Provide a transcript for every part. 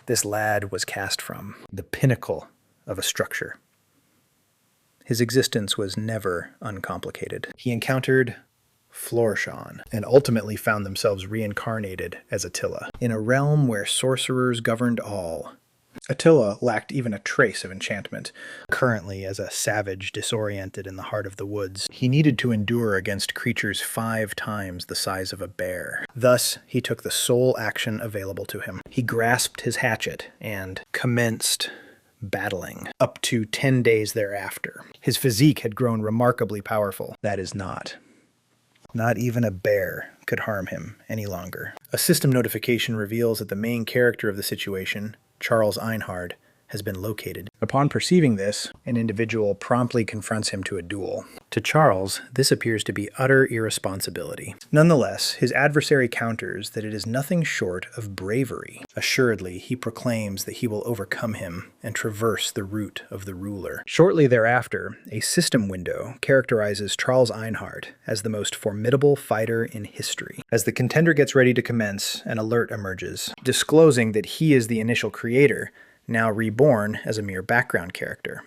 this lad was cast from, the pinnacle of a structure. His existence was never uncomplicated. He encountered Florshan, and ultimately found themselves reincarnated as Attila, in a realm where sorcerers governed all. Attila lacked even a trace of enchantment. Currently, as a savage disoriented in the heart of the woods, he needed to endure against creatures 5 times the size of a bear. Thus, he took the sole action available to him. He grasped his hatchet and commenced battling up to 10 days thereafter. His physique had grown remarkably powerful. That is not even a bear could harm him any longer. A system notification reveals that the main character of the situation, Charles Einhard, has been located. Upon perceiving this, an individual promptly confronts him to a duel. To Charles, this appears to be utter irresponsibility. Nonetheless, his adversary counters that it is nothing short of bravery. Assuredly, he proclaims that he will overcome him and traverse the route of the ruler. Shortly thereafter, a system window characterizes Charles Einhard as the most formidable fighter in history. As the contender gets ready to commence, an alert emerges, disclosing that he is the initial creator, now reborn as a mere background character.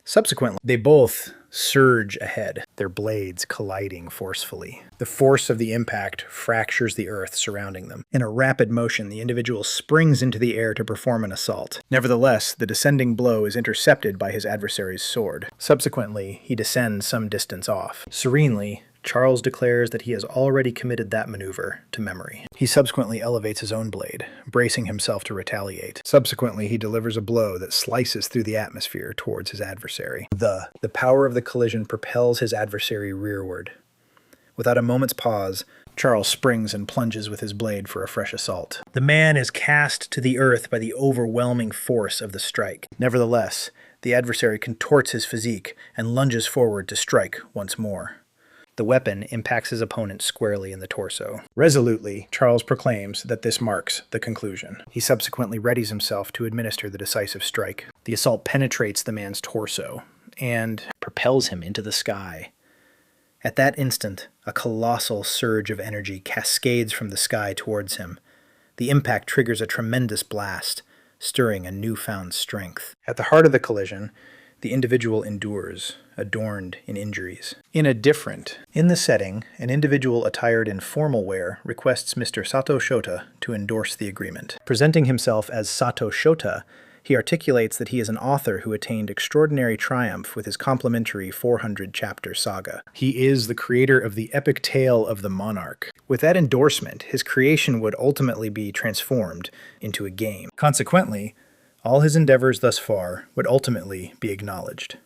Subsequently, they both surge ahead, their blades colliding forcefully. The force of the impact fractures the earth surrounding them. In a rapid motion, the individual springs into the air to perform an assault. Nevertheless, the descending blow is intercepted by his adversary's sword. Subsequently, he descends some distance off. Serenely, Charles declares that he has already committed that maneuver to memory. He subsequently elevates his own blade, bracing himself to retaliate. Subsequently, he delivers a blow that slices through the atmosphere towards his adversary. The power of the collision propels his adversary rearward. Without a moment's pause, Charles springs and plunges with his blade for a fresh assault. The man is cast to the earth by the overwhelming force of the strike. Nevertheless, the adversary contorts his physique and lunges forward to strike once more. The weapon impacts his opponent squarely in the torso. Resolutely, Charles proclaims that this marks the conclusion. He subsequently readies himself to administer the decisive strike. The assault penetrates the man's torso and propels him into the sky. At that instant, a colossal surge of energy cascades from the sky towards him. The impact triggers a tremendous blast, stirring a newfound strength. At the heart of the collision, the individual endures, adorned in injuries. In the setting, an individual attired in formal wear requests Mr. Sato Shota to endorse the agreement. Presenting himself as Sato Shota, he articulates that he is an author who attained extraordinary triumph with his complimentary 400-chapter saga. He is the creator of the epic tale of the monarch. With that endorsement, his creation would ultimately be transformed into a game. Consequently, all his endeavors thus far would ultimately be acknowledged.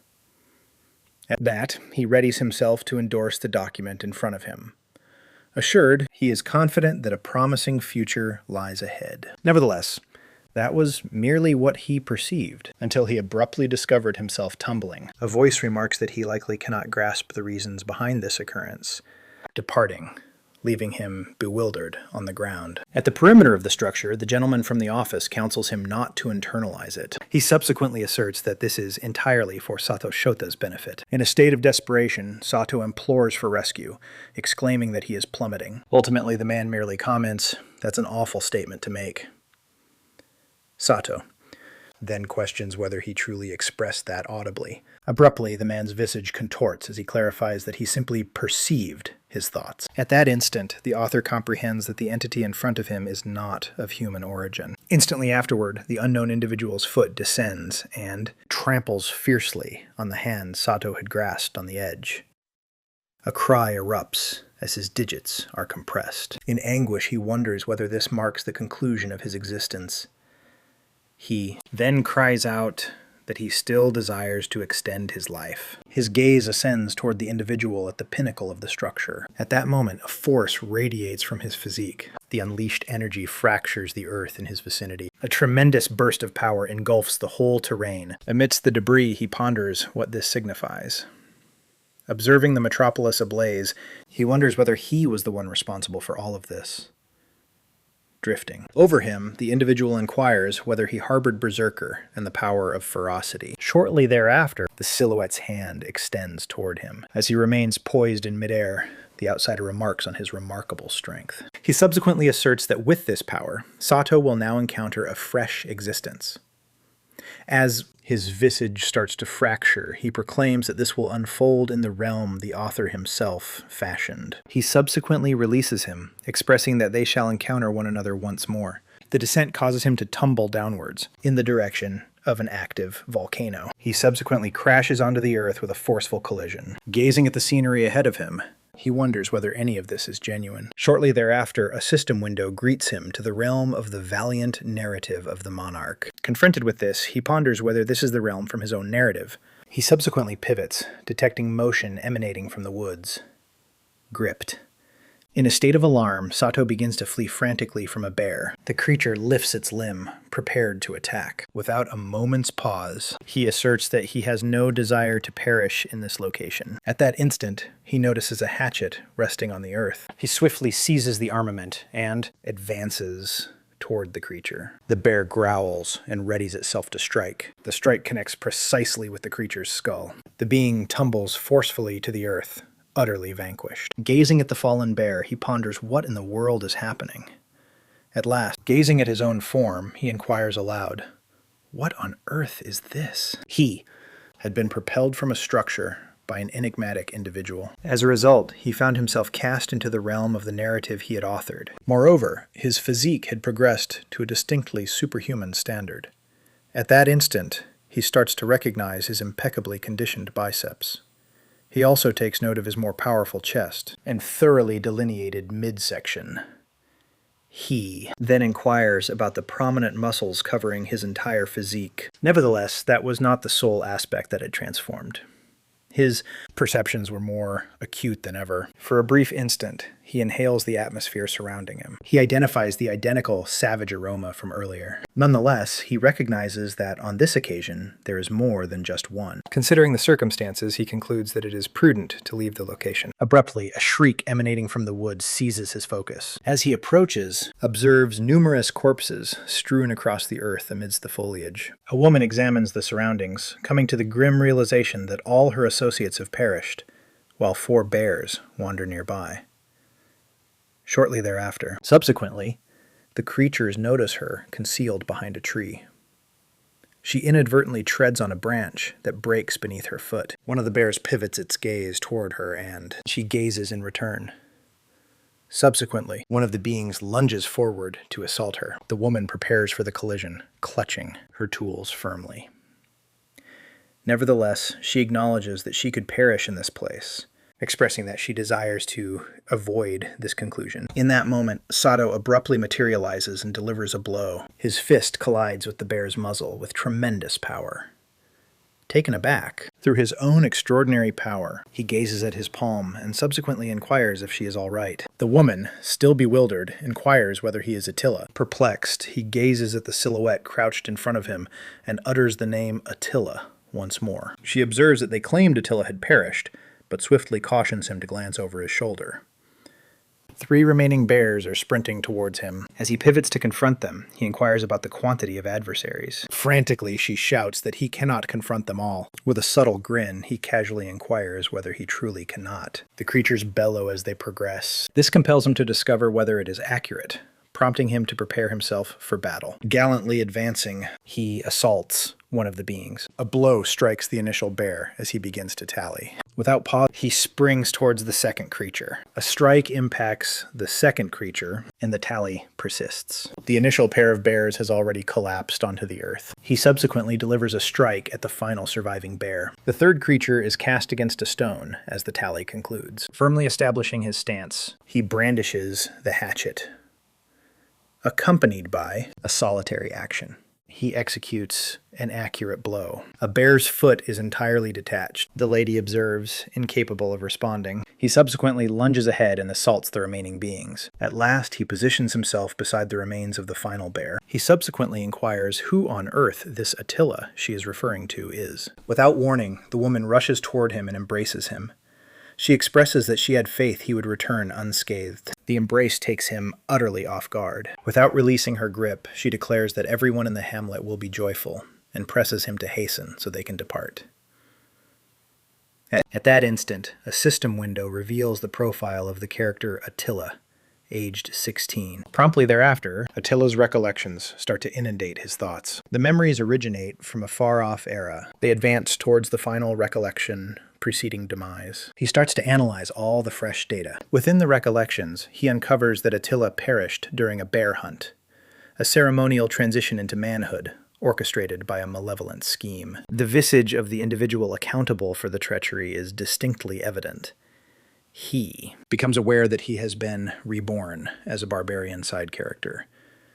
At that, he readies himself to endorse the document in front of him. Assured, he is confident that a promising future lies ahead. Nevertheless, that was merely what he perceived, until he abruptly discovered himself tumbling. A voice remarks that he likely cannot grasp the reasons behind this occurrence, departing, leaving him bewildered on the ground. At the perimeter of the structure, the gentleman from the office counsels him not to internalize it. He subsequently asserts that this is entirely for Sato Shota's benefit. In a state of desperation, Sato implores for rescue, exclaiming that he is plummeting. Ultimately, the man merely comments, "That's an awful statement to make." Sato then questions whether he truly expressed that audibly. Abruptly, the man's visage contorts as he clarifies that he simply perceived his thoughts. At that instant, the author comprehends that the entity in front of him is not of human origin. Instantly afterward, the unknown individual's foot descends and tramples fiercely on the hand Sato had grasped on the edge. A cry erupts as his digits are compressed. In anguish, he wonders whether this marks the conclusion of his existence. He then cries out that he still desires to extend his life. His gaze ascends toward the individual at the pinnacle of the structure. At that moment, a force radiates from his physique. The unleashed energy fractures the earth in his vicinity. A tremendous burst of power engulfs the whole terrain. Amidst the debris, he ponders what this signifies. Observing the metropolis ablaze, he wonders whether he was the one responsible for all of this. Drifting. Over him, the individual inquires whether he harbored berserker and the power of ferocity. Shortly thereafter, the silhouette's hand extends toward him. As he remains poised in midair, The outsider remarks on his remarkable strength. He subsequently asserts that with this power, Sato will now encounter a fresh existence. As his visage starts to fracture, he proclaims that this will unfold in the realm the author himself fashioned. He subsequently releases him, expressing that they shall encounter one another once more. The descent causes him to tumble downwards, in the direction of an active volcano. He subsequently crashes onto the earth with a forceful collision. Gazing at the scenery ahead of him, he wonders whether any of this is genuine. Shortly thereafter, a system window greets him to the realm of the valiant narrative of the monarch. Confronted with this, he ponders whether this is the realm from his own narrative. He subsequently pivots, detecting motion emanating from the woods. Gripped. In a state of alarm, Sato begins to flee frantically from a bear. The creature lifts its limb, prepared to attack. Without a moment's pause, he asserts that he has no desire to perish in this location. At that instant, he notices a hatchet resting on the earth. He swiftly seizes the armament and advances toward the creature. The bear growls and readies itself to strike. The strike connects precisely with the creature's skull. The being tumbles forcefully to the earth, utterly vanquished. Gazing at the fallen bear, he ponders what in the world is happening. At last, gazing at his own form, he inquires aloud, "What on earth is this?" He had been propelled from a structure by an enigmatic individual. As a result, he found himself cast into the realm of the narrative he had authored. Moreover, his physique had progressed to a distinctly superhuman standard. At that instant, he starts to recognize his impeccably conditioned biceps. He also takes note of his more powerful chest and thoroughly delineated midsection. He then inquires about the prominent muscles covering his entire physique. Nevertheless, that was not the sole aspect that had transformed. His perceptions were more acute than ever. For a brief instant, he inhales the atmosphere surrounding him. He identifies the identical savage aroma from earlier. Nonetheless, he recognizes that on this occasion, there is more than just one. Considering the circumstances, he concludes that it is prudent to leave the location. Abruptly, a shriek emanating from the woods seizes his focus. As he approaches, observes numerous corpses strewn across the earth amidst the foliage. A woman examines the surroundings, coming to the grim realization that all her associates have perished, while 4 bears wander nearby. Shortly thereafter, subsequently, the creatures notice her concealed behind a tree. She inadvertently treads on a branch that breaks beneath her foot. One of the bears pivots its gaze toward her, and she gazes in return. Subsequently, one of the beings lunges forward to assault her. The woman prepares for the collision, clutching her tools firmly. Nevertheless, she acknowledges that she could perish in this place, expressing that she desires to avoid this conclusion. In that moment, Sato abruptly materializes and delivers a blow. His fist collides with the bear's muzzle with tremendous power. Taken aback, through his own extraordinary power, he gazes at his palm and subsequently inquires if she is all right. The woman, still bewildered, inquires whether he is Attila. Perplexed, he gazes at the silhouette crouched in front of him and utters the name Attila once more. She observes that they claimed Attila had perished, but swiftly cautions him to glance over his shoulder. 3 remaining bears are sprinting towards him. As he pivots to confront them, he inquires about the quantity of adversaries. Frantically, she shouts that he cannot confront them all. With a subtle grin, he casually inquires whether he truly cannot. The creatures bellow as they progress. This compels him to discover whether it is accurate, prompting him to prepare himself for battle. Gallantly advancing, he assaults one of the beings. A blow strikes the initial bear as he begins to tally. Without pause, he springs towards the second creature. A strike impacts the second creature, and the tally persists. The initial pair of bears has already collapsed onto the earth. He subsequently delivers a strike at the final surviving bear. The third creature is cast against a stone as the tally concludes. Firmly establishing his stance, he brandishes the hatchet, accompanied by a solitary action. He executes an accurate blow. A bear's foot is entirely detached. The lady observes, incapable of responding. He subsequently lunges ahead and assaults the remaining beings. At last, he positions himself beside the remains of the final bear. He subsequently inquires who on earth this Attila she is referring to is. Without warning, the woman rushes toward him and embraces him. She expresses that she had faith he would return unscathed. The embrace takes him utterly off guard. Without releasing her grip, she declares that everyone in the hamlet will be joyful, and presses him to hasten so they can depart. At that instant, a system window reveals the profile of the character Attila, aged 16. Promptly thereafter, Attila's recollections start to inundate his thoughts. The memories originate from a far-off era. They advance towards the final recollection preceding demise. He starts to analyze all the fresh data. Within the recollections, he uncovers that Attila perished during a bear hunt, a ceremonial transition into manhood, orchestrated by a malevolent scheme. The visage of the individual accountable for the treachery is distinctly evident. He becomes aware that he has been reborn as a barbarian side character,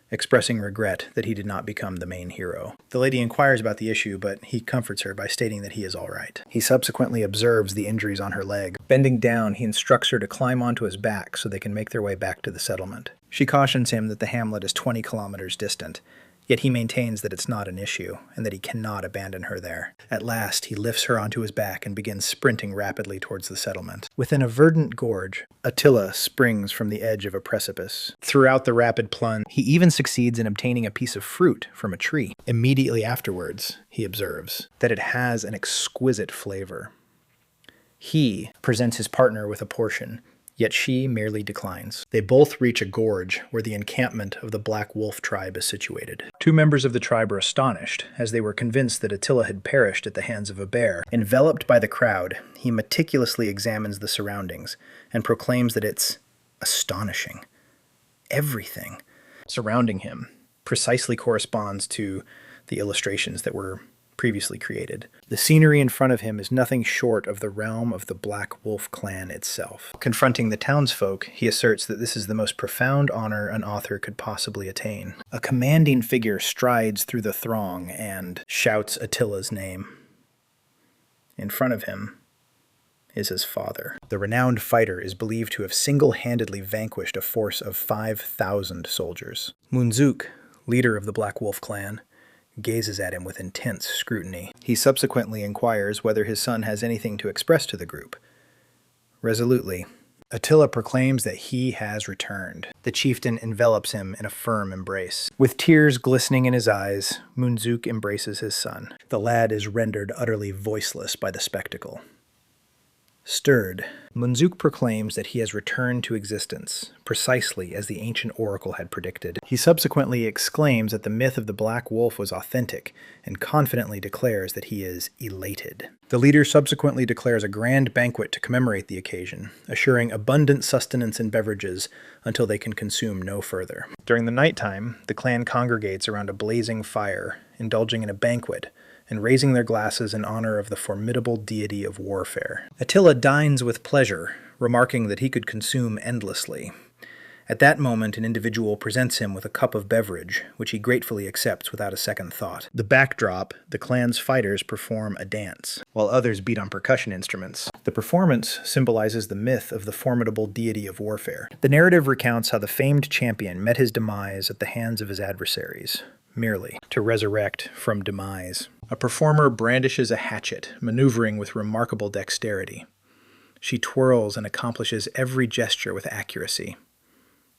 expressing regret that he did not become the main hero. The lady inquires about the issue, but he comforts her by stating that he is all right. He subsequently observes the injuries on her leg. Bending down, he instructs her to climb onto his back so they can make their way back to the settlement. She cautions him that the hamlet is 20 kilometers distant, yet he maintains that it's not an issue and that he cannot abandon her there. At last, he lifts her onto his back and begins sprinting rapidly towards the settlement. Within a verdant gorge, Attila springs from the edge of a precipice. Throughout the rapid plunge, he even succeeds in obtaining a piece of fruit from a tree. Immediately afterwards, he observes that it has an exquisite flavor. He presents his partner with a portion, yet she merely declines. They both reach a gorge where the encampment of the Black Wolf tribe is situated. Two members of the tribe are astonished, as they were convinced that Attila had perished at the hands of a bear. Enveloped by the crowd, he meticulously examines the surroundings and proclaims that it's astonishing. Everything surrounding him precisely corresponds to the illustrations that were previously created. The scenery in front of him is nothing short of the realm of the Black Wolf clan itself. Confronting the townsfolk, he asserts that this is the most profound honor an author could possibly attain. A commanding figure strides through the throng and shouts Attila's name. In front of him is his father. The renowned fighter is believed to have single-handedly vanquished a force of 5,000 soldiers. Munzuk, leader of the Black Wolf clan, gazes at him with intense scrutiny. He subsequently inquires whether his son has anything to express to the group. Resolutely, Attila proclaims that he has returned. The chieftain envelops him in a firm embrace. With tears glistening in his eyes, Munzuk embraces his son. The lad is rendered utterly voiceless by the spectacle. Stirred, Munzuk proclaims that he has returned to existence, precisely as the ancient oracle had predicted. He subsequently exclaims that the myth of the Black Wolf was authentic, and confidently declares that he is elated. The leader subsequently declares a grand banquet to commemorate the occasion, assuring abundant sustenance and beverages until they can consume no further. During the nighttime, the clan congregates around a blazing fire, indulging in a banquet, and raising their glasses in honor of the formidable deity of warfare. Attila dines with pleasure, remarking that he could consume endlessly. At that moment, an individual presents him with a cup of beverage, which he gratefully accepts without a second thought. The backdrop, the clan's fighters perform a dance, while others beat on percussion instruments. The performance symbolizes the myth of the formidable deity of warfare. The narrative recounts how the famed champion met his demise at the hands of his adversaries, merely to resurrect from demise. A performer brandishes a hatchet, maneuvering with remarkable dexterity. She twirls and accomplishes every gesture with accuracy.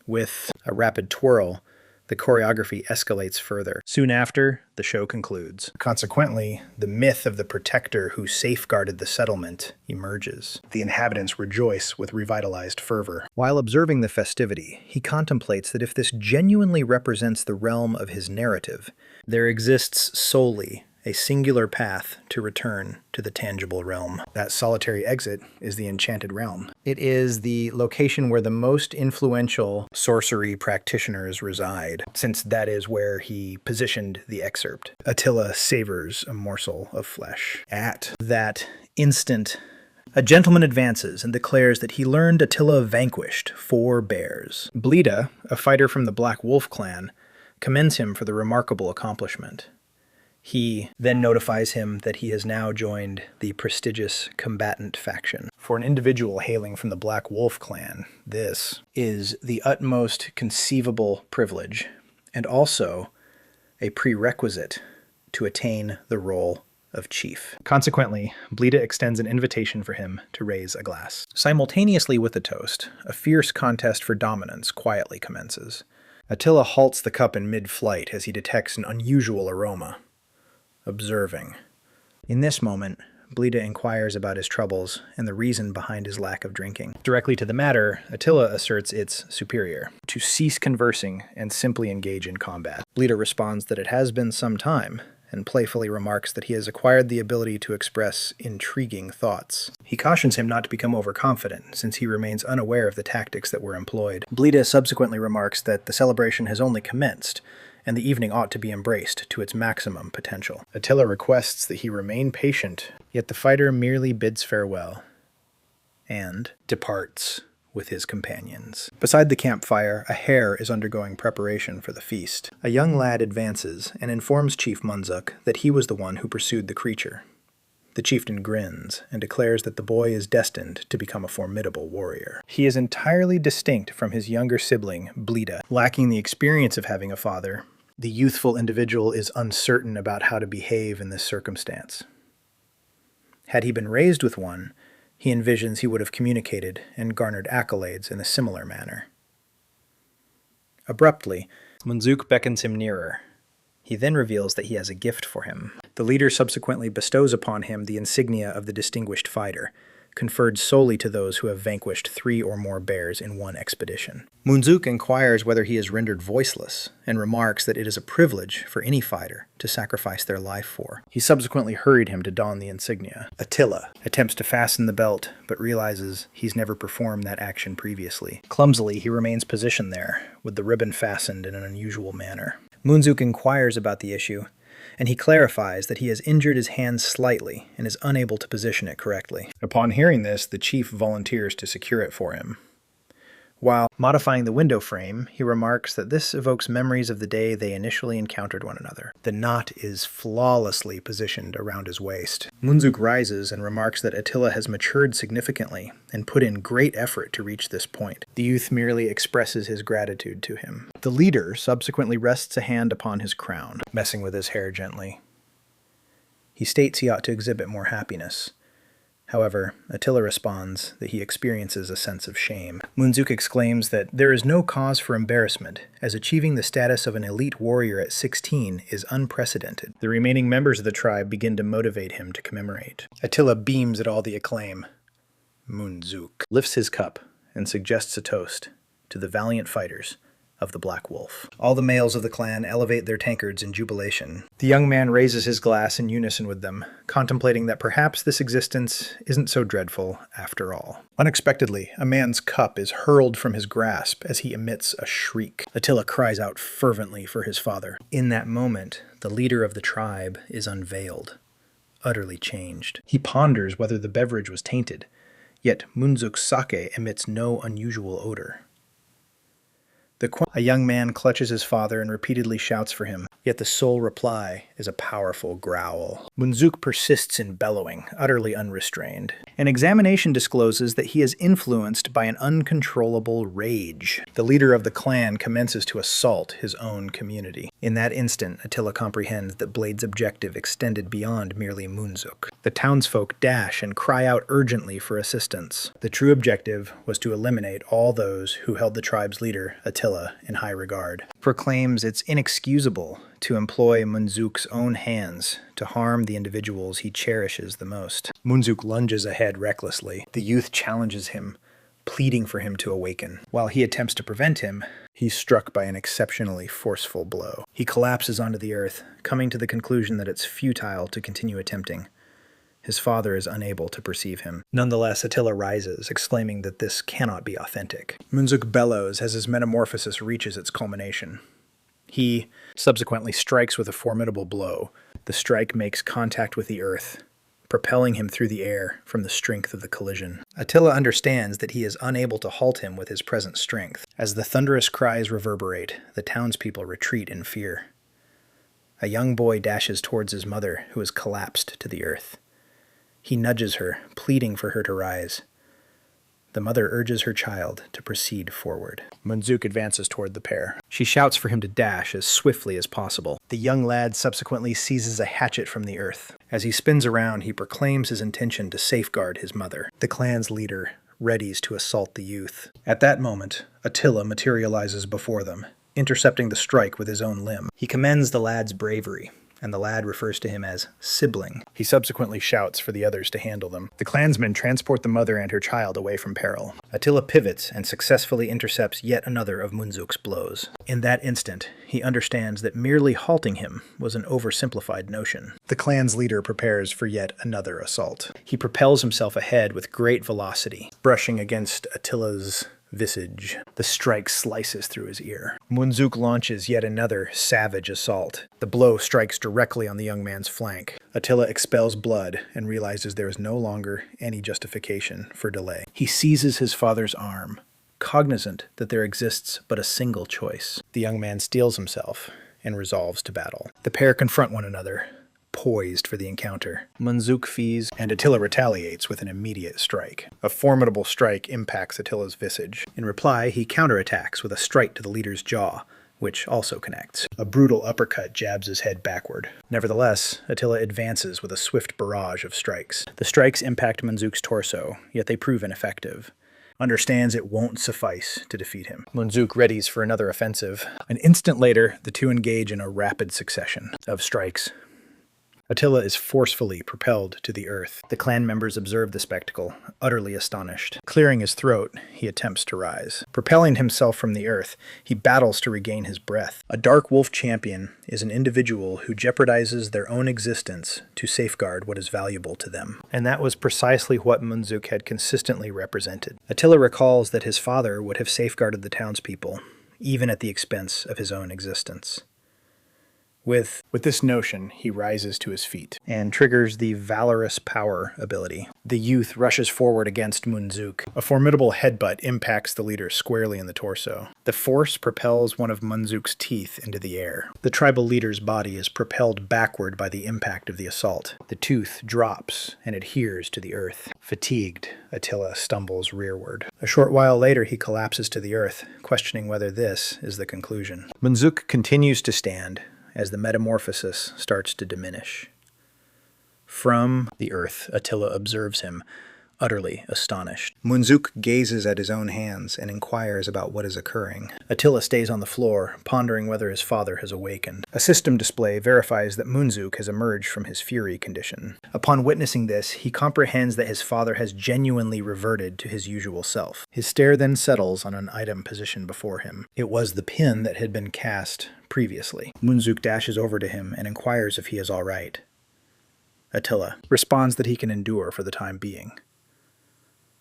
With a rapid twirl, the choreography escalates further. Soon after, the show concludes. Consequently, the myth of the protector who safeguarded the settlement emerges. The inhabitants rejoice with revitalized fervor. While observing the festivity, he contemplates that if this genuinely represents the realm of his narrative, there exists solely a singular path to return to the tangible realm. That solitary exit is the Enchanted Realm. It is the location where the most influential sorcery practitioners reside, since that is where he positioned the excerpt. Attila savors a morsel of flesh. At that instant, a gentleman advances and declares that he learned Attila vanquished 4 bears. Blida, a fighter from the Black Wolf clan, commends him for the remarkable accomplishment. He then notifies him that he has now joined the prestigious combatant faction. For an individual hailing from the Black Wolf clan, this is the utmost conceivable privilege, and also a prerequisite to attain the role of chief. Consequently, Blida extends an invitation for him to raise a glass. Simultaneously with the toast, a fierce contest for dominance quietly commences. Attila halts the cup in mid-flight as he detects an unusual aroma. Observing. In this moment, Blida inquires about his troubles and the reason behind his lack of drinking. Directly to the matter, Attila asserts it's superior, to cease conversing and simply engage in combat. Blida responds that it has been some time, and playfully remarks that he has acquired the ability to express intriguing thoughts. He cautions him not to become overconfident, since he remains unaware of the tactics that were employed. Blida subsequently remarks that the celebration has only commenced, and the evening ought to be embraced to its maximum potential. Attila requests that he remain patient, yet the fighter merely bids farewell and departs with his companions. Beside the campfire, a hare is undergoing preparation for the feast. A young lad advances and informs Chief Munzuk that he was the one who pursued the creature. The chieftain grins and declares that the boy is destined to become a formidable warrior. He is entirely distinct from his younger sibling, Blida. Lacking the experience of having a father, the youthful individual is uncertain about how to behave in this circumstance. Had he been raised with one, he envisions he would have communicated and garnered accolades in a similar manner. Abruptly, Munzuk beckons him nearer. He then reveals that he has a gift for him. The leader subsequently bestows upon him the insignia of the Distinguished Fighter, conferred solely to those who have vanquished 3 or more bears in one expedition. Munzuk inquires whether he is rendered voiceless, and remarks that it is a privilege for any fighter to sacrifice their life for. He subsequently hurried him to don the insignia. Attila attempts to fasten the belt, but realizes he's never performed that action previously. Clumsily, he remains positioned there, with the ribbon fastened in an unusual manner. Munzuk inquires about the issue, and he clarifies that he has injured his hand slightly and is unable to position it correctly. Upon hearing this, the chief volunteers to secure it for him. While modifying the window frame, he remarks that this evokes memories of the day they initially encountered one another. The knot is flawlessly positioned around his waist. Munzuk rises and remarks that Attila has matured significantly and put in great effort to reach this point. The youth merely expresses his gratitude to him. The leader subsequently rests a hand upon his crown, messing with his hair gently. He states he ought to exhibit more happiness. However, Attila responds that he experiences a sense of shame. Munzuk exclaims that there is no cause for embarrassment, as achieving the status of an elite warrior at 16 is unprecedented. The remaining members of the tribe begin to motivate him to commemorate. Attila beams at all the acclaim. Munzuk lifts his cup and suggests a toast to the valiant fighters of the Black Wolf. All the males of the clan elevate their tankards in jubilation. The young man raises his glass in unison with them, contemplating that perhaps this existence isn't so dreadful after all. Unexpectedly, a man's cup is hurled from his grasp as he emits a shriek. Attila cries out fervently for his father. In that moment, the leader of the tribe is unveiled, utterly changed. He ponders whether the beverage was tainted, yet Munzuk's sake emits no unusual odor. A young man clutches his father and repeatedly shouts for him, yet the sole reply is a powerful growl. Munzuk persists in bellowing, utterly unrestrained. An examination discloses that he is influenced by an uncontrollable rage. The leader of the clan commences to assault his own community. In that instant, Attila comprehends that Blade's objective extended beyond merely Munzuk. The townsfolk dash and cry out urgently for assistance. The true objective was to eliminate all those who held the tribe's leader, Attila, in high regard. Proclaims it's inexcusable to employ Munzuk's own hands to harm the individuals he cherishes the most. Munzuk lunges ahead recklessly. The youth challenges him, pleading for him to awaken. While he attempts to prevent him, he's struck by an exceptionally forceful blow. He collapses onto the earth, coming to the conclusion that it's futile to continue attempting. His father is unable to perceive him. Nonetheless, Attila rises, exclaiming that this cannot be authentic. Munzuk bellows as his metamorphosis reaches its culmination. He subsequently strikes with a formidable blow. The strike makes contact with the earth, propelling him through the air from the strength of the collision. Attila understands that he is unable to halt him with his present strength. As the thunderous cries reverberate, the townspeople retreat in fear. A young boy dashes towards his mother, who has collapsed to the earth. He nudges her, pleading for her to rise. The mother urges her child to proceed forward. Munzuk advances toward the pair. She shouts for him to dash as swiftly as possible. The young lad subsequently seizes a hatchet from the earth. As he spins around, he proclaims his intention to safeguard his mother. The clan's leader readies to assault the youth. At that moment, Attila materializes before them, intercepting the strike with his own limb. He commends the lad's bravery, and the lad refers to him as sibling. He subsequently shouts for the others to handle them. The clansmen transport the mother and her child away from peril. Attila pivots and successfully intercepts yet another of Munzuk's blows. In that instant, he understands that merely halting him was an oversimplified notion. The clan's leader prepares for yet another assault. He propels himself ahead with great velocity, brushing against Attila's visage. The strike slices through his ear. Munzuk launches yet another savage assault. The blow strikes directly on the young man's flank. Attila expels blood and realizes there is no longer any justification for delay. He seizes his father's arm, cognizant that there exists but a single choice. The young man steels himself and resolves to battle. The pair confront one another, poised for the encounter. Munzuk fees, and Attila retaliates with an immediate strike. A formidable strike impacts Attila's visage. In reply, he counterattacks with a strike to the leader's jaw, which also connects. A brutal uppercut jabs his head backward. Nevertheless, Attila advances with a swift barrage of strikes. The strikes impact Munzuk's torso, yet they prove ineffective. Understands it won't suffice to defeat him. Munzuk readies for another offensive. An instant later, the two engage in a rapid succession of strikes. Attila is forcefully propelled to the earth. The clan members observe the spectacle, utterly astonished. Clearing his throat, he attempts to rise. Propelling himself from the earth, he battles to regain his breath. A dark wolf champion is an individual who jeopardizes their own existence to safeguard what is valuable to them. And that was precisely what Munzuk had consistently represented. Attila recalls that his father would have safeguarded the townspeople, even at the expense of his own existence. With this notion, he rises to his feet and triggers the Valorous Power ability. The youth rushes forward against Munzuk. A formidable headbutt impacts the leader squarely in the torso. The force propels one of Munzuk's teeth into the air. The tribal leader's body is propelled backward by the impact of the assault. The tooth drops and adheres to the earth. Fatigued, Attila stumbles rearward. A short while later, he collapses to the earth, questioning whether this is the conclusion. Munzuk continues to stand as the metamorphosis starts to diminish. From the earth, Attila observes him, utterly astonished. Munzuk gazes at his own hands and inquires about what is occurring. Attila stays on the floor, pondering whether his father has awakened. A system display verifies that Munzuk has emerged from his fury condition. Upon witnessing this, he comprehends that his father has genuinely reverted to his usual self. His stare then settles on an item positioned before him. It was the pin that had been cast previously. Munzuk dashes over to him and inquires if he is all right. Attila responds that he can endure for the time being.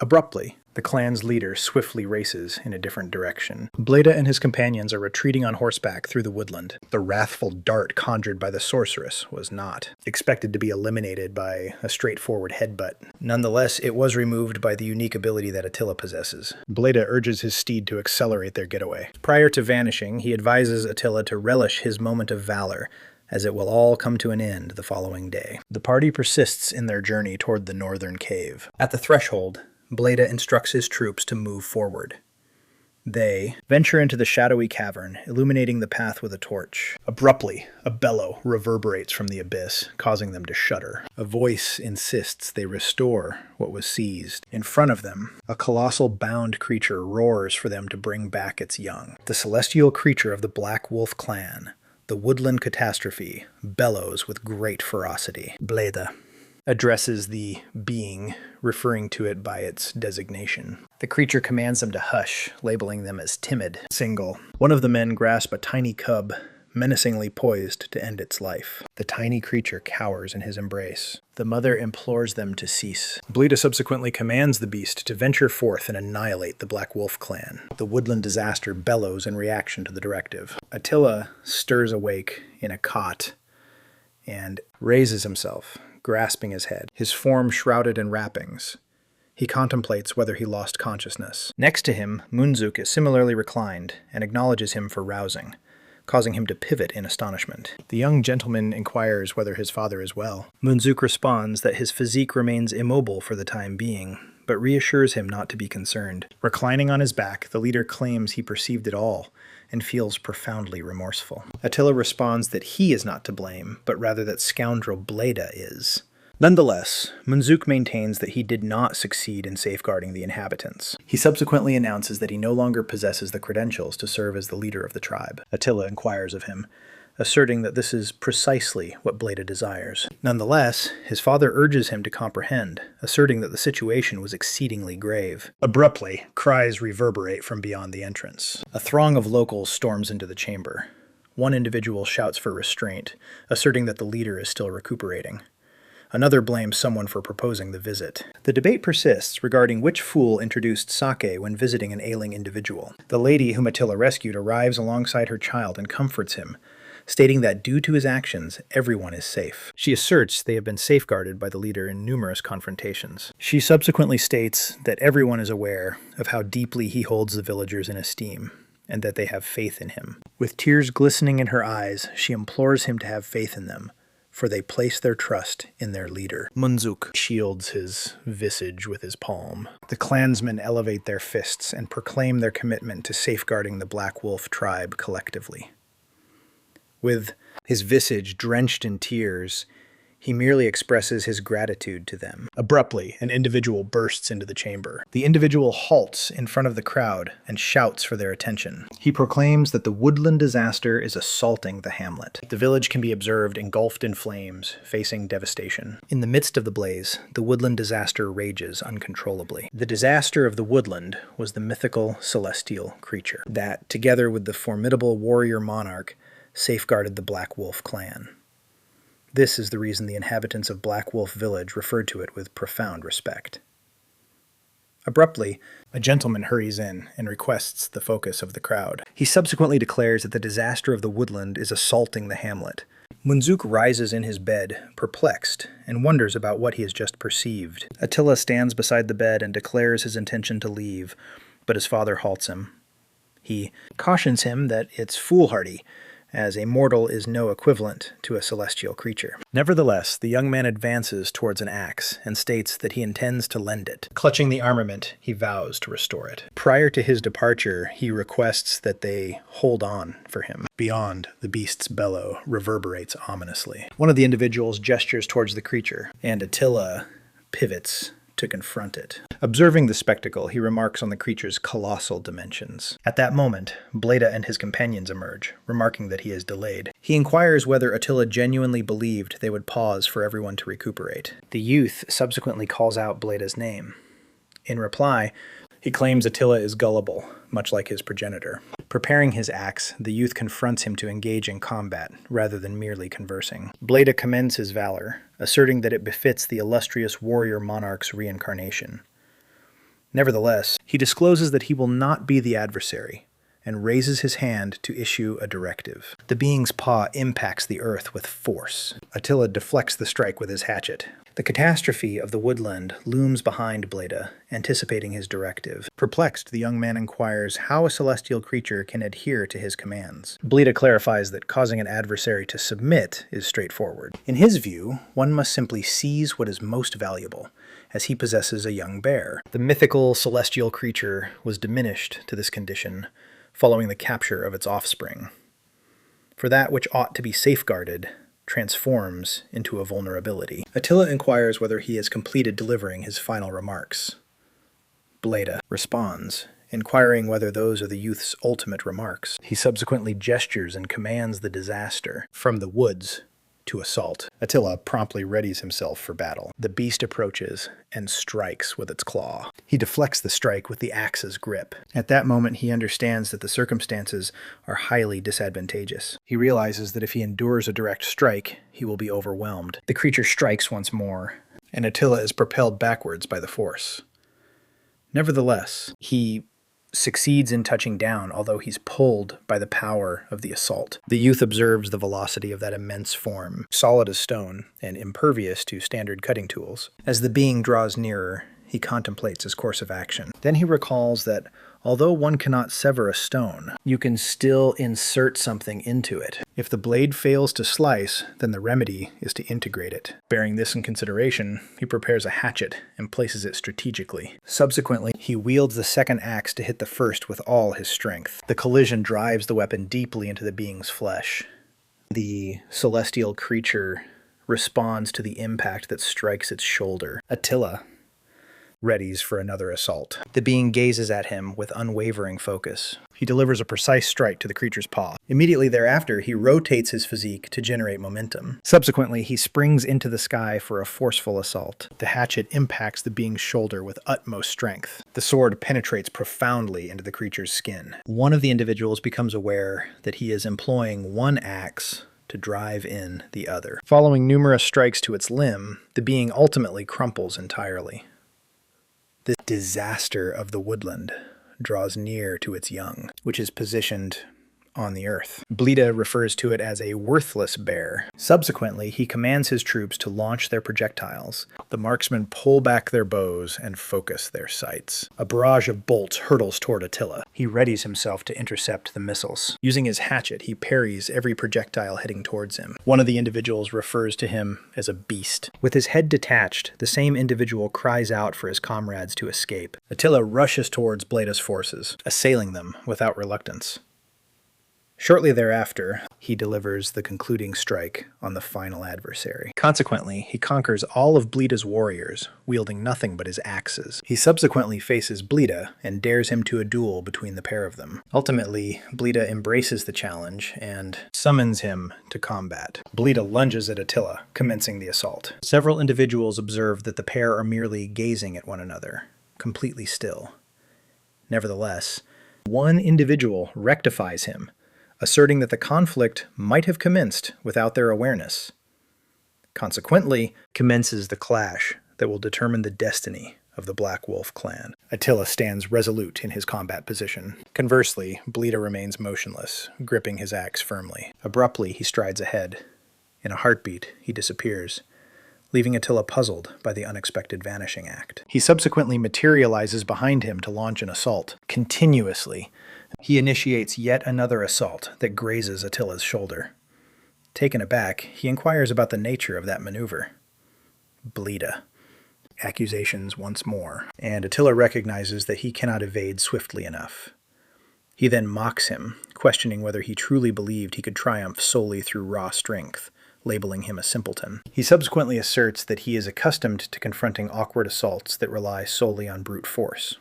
Abruptly, the clan's leader swiftly races in a different direction. Bleda and his companions are retreating on horseback through the woodland. The wrathful dart conjured by the sorceress was not expected to be eliminated by a straightforward headbutt. Nonetheless, it was removed by the unique ability that Attila possesses. Bleda urges his steed to accelerate their getaway. Prior to vanishing, he advises Attila to relish his moment of valor, as it will all come to an end the following day. The party persists in their journey toward the northern cave. At the threshold, Bleda instructs his troops to move forward. They venture into the shadowy cavern, illuminating the path with a torch. Abruptly, a bellow reverberates from the abyss, causing them to shudder. A voice insists they restore what was seized. In front of them, a colossal bound creature roars for them to bring back its young. The celestial creature of the Black Wolf clan, the woodland catastrophe, bellows with great ferocity. Bleda addresses the being, referring to it by its designation. The creature commands them to hush, labeling them as timid. Single. One of the men grasps a tiny cub, menacingly poised to end its life. The tiny creature cowers in his embrace. The mother implores them to cease. Bleda subsequently commands the beast to venture forth and annihilate the Black Wolf clan. The woodland disaster bellows in reaction to the directive. Attila stirs awake in a cot and raises himself, grasping his head, his form shrouded in wrappings. He contemplates whether he lost consciousness. Next to him, Munzuk is similarly reclined and acknowledges him for rousing, causing him to pivot in astonishment. The young gentleman inquires whether his father is well. Munzuk responds that his physique remains immobile for the time being, but reassures him not to be concerned. Reclining on his back, the leader claims he perceived it all and feels profoundly remorseful. Attila responds that he is not to blame, but rather that scoundrel Bleda is. Nonetheless, Munzuk maintains that he did not succeed in safeguarding the inhabitants. He subsequently announces that he no longer possesses the credentials to serve as the leader of the tribe. Attila inquires of him, asserting that this is precisely what Bleda desires. Nonetheless, his father urges him to comprehend, asserting that the situation was exceedingly grave. Abruptly, cries reverberate from beyond the entrance. A throng of locals storms into the chamber. One individual shouts for restraint, asserting that the leader is still recuperating. Another blames someone for proposing the visit. The debate persists regarding which fool introduced sake when visiting an ailing individual. The lady whom Attila rescued arrives alongside her child and comforts him, stating that due to his actions, everyone is safe. She asserts they have been safeguarded by the leader in numerous confrontations. She subsequently states that everyone is aware of how deeply he holds the villagers in esteem, and that they have faith in him. With tears glistening in her eyes, she implores him to have faith in them, for they place their trust in their leader. Munzuk shields his visage with his palm. The clansmen elevate their fists and proclaim their commitment to safeguarding the Black Wolf tribe collectively. With his visage drenched in tears, he merely expresses his gratitude to them. Abruptly, an individual bursts into the chamber. The individual halts in front of the crowd and shouts for their attention. He proclaims that the woodland disaster is assaulting the hamlet. The village can be observed engulfed in flames, facing devastation. In the midst of the blaze, the woodland disaster rages uncontrollably. The disaster of the woodland was the mythical celestial creature that, together with the formidable warrior monarch, safeguarded the Black Wolf clan. This is the reason the inhabitants of Black Wolf Village referred to it with profound respect. Abruptly, a gentleman hurries in and requests the focus of the crowd. He subsequently declares that the disaster of the woodland is assaulting the hamlet. Munzuk rises in his bed, perplexed, and wonders about what he has just perceived. Attila stands beside the bed and declares his intention to leave, but his father halts him. He cautions him that it's foolhardy, as a mortal is no equivalent to a celestial creature. Nevertheless, the young man advances towards an axe and states that he intends to lend it. Clutching the armament, he vows to restore it. Prior to his departure, he requests that they hold on for him. Beyond, the beast's bellow reverberates ominously. One of the individuals gestures towards the creature, and Attila pivots to confront it. Observing the spectacle, he remarks on the creature's colossal dimensions. At that moment, Bleda and his companions emerge, remarking that he is delayed. He inquires whether Attila genuinely believed they would pause for everyone to recuperate. The youth subsequently calls out Bleda's name. In reply, he claims Attila is gullible, much like his progenitor. Preparing his axe, the youth confronts him to engage in combat, rather than merely conversing. Bleda commends his valor, asserting that it befits the illustrious warrior monarch's reincarnation. Nevertheless, he discloses that he will not be the adversary, and raises his hand to issue a directive. The being's paw impacts the earth with force. Attila deflects the strike with his hatchet. The catastrophe of the woodland looms behind Bleda, anticipating his directive. Perplexed, the young man inquires how a celestial creature can adhere to his commands. Bleda clarifies that causing an adversary to submit is straightforward. In his view, one must simply seize what is most valuable, as he possesses a young bear. The mythical celestial creature was diminished to this condition following the capture of its offspring. For that which ought to be safeguarded transforms into a vulnerability. Attila inquires whether he has completed delivering his final remarks. Bleda responds, inquiring whether those are the youth's ultimate remarks. He subsequently gestures and commands the disaster from the woods to assault. Attila promptly readies himself for battle. The beast approaches and strikes with its claw. He deflects the strike with the axe's grip. At that moment, he understands that the circumstances are highly disadvantageous. He realizes that if he endures a direct strike, he will be overwhelmed. The creature strikes once more, and Attila is propelled backwards by the force. Nevertheless, he succeeds in touching down, although he's pulled by the power of the assault. The youth observes the velocity of that immense form, solid as stone and impervious to standard cutting tools. As the being draws nearer, he contemplates his course of action. Then he recalls that although one cannot sever a stone, you can still insert something into it. If the blade fails to slice, then the remedy is to integrate it. Bearing this in consideration, he prepares a hatchet and places it strategically. Subsequently, he wields the second axe to hit the first with all his strength. The collision drives the weapon deeply into the being's flesh. The celestial creature responds to the impact that strikes its shoulder. Attila, readies for another assault. The being gazes at him with unwavering focus. He delivers a precise strike to the creature's paw. Immediately thereafter, he rotates his physique to generate momentum. Subsequently, he springs into the sky for a forceful assault. The hatchet impacts the being's shoulder with utmost strength. The sword penetrates profoundly into the creature's skin. One of the individuals becomes aware that he is employing one axe to drive in the other. Following numerous strikes to its limb, the being ultimately crumples entirely. The disaster of the woodland draws near to its young, which is positioned on the earth. Blida refers to it as a worthless bear. Subsequently, he commands his troops to launch their projectiles. The marksmen pull back their bows and focus their sights. A barrage of bolts hurtles toward Attila. He readies himself to intercept the missiles. Using his hatchet, he parries every projectile heading towards him. One of the individuals refers to him as a beast. With his head detached, the same individual cries out for his comrades to escape. Attila rushes towards Blida's forces, assailing them without reluctance. Shortly thereafter, he delivers the concluding strike on the final adversary. Consequently, he conquers all of Blida's warriors, wielding nothing but his axes. He subsequently faces Blida and dares him to a duel between the pair of them. Ultimately, Blida embraces the challenge and summons him to combat. Blida lunges at Attila, commencing the assault. Several individuals observe that the pair are merely gazing at one another, completely still. Nevertheless, one individual rectifies him, asserting that the conflict might have commenced without their awareness. Consequently, commences the clash that will determine the destiny of the Black Wolf clan. Attila stands resolute in his combat position. Conversely, Blida remains motionless, gripping his axe firmly. Abruptly, he strides ahead. In a heartbeat, he disappears, leaving Attila puzzled by the unexpected vanishing act. He subsequently materializes behind him to launch an assault. Continuously, he initiates yet another assault that grazes Attila's shoulder. Taken aback, he inquires about the nature of that maneuver. Blida. Accusations once more, and Attila recognizes that he cannot evade swiftly enough. He then mocks him, questioning whether he truly believed he could triumph solely through raw strength, labeling him a simpleton. He subsequently asserts that he is accustomed to confronting awkward assaults that rely solely on brute force.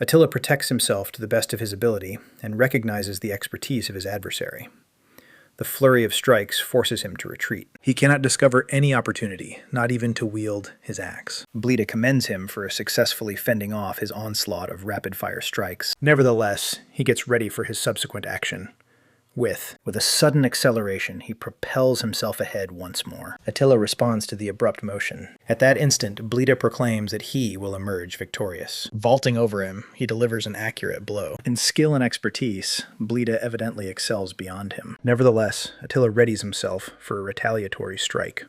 Attila protects himself to the best of his ability and recognizes the expertise of his adversary. The flurry of strikes forces him to retreat. He cannot discover any opportunity, not even to wield his axe. Blida commends him for successfully fending off his onslaught of rapid-fire strikes. Nevertheless, he gets ready for his subsequent action. With a sudden acceleration, he propels himself ahead once more. Attila responds to the abrupt motion. At that instant, Blida proclaims that he will emerge victorious. Vaulting over him, he delivers an accurate blow. In skill and expertise, Blida evidently excels beyond him. Nevertheless, Attila readies himself for a retaliatory strike.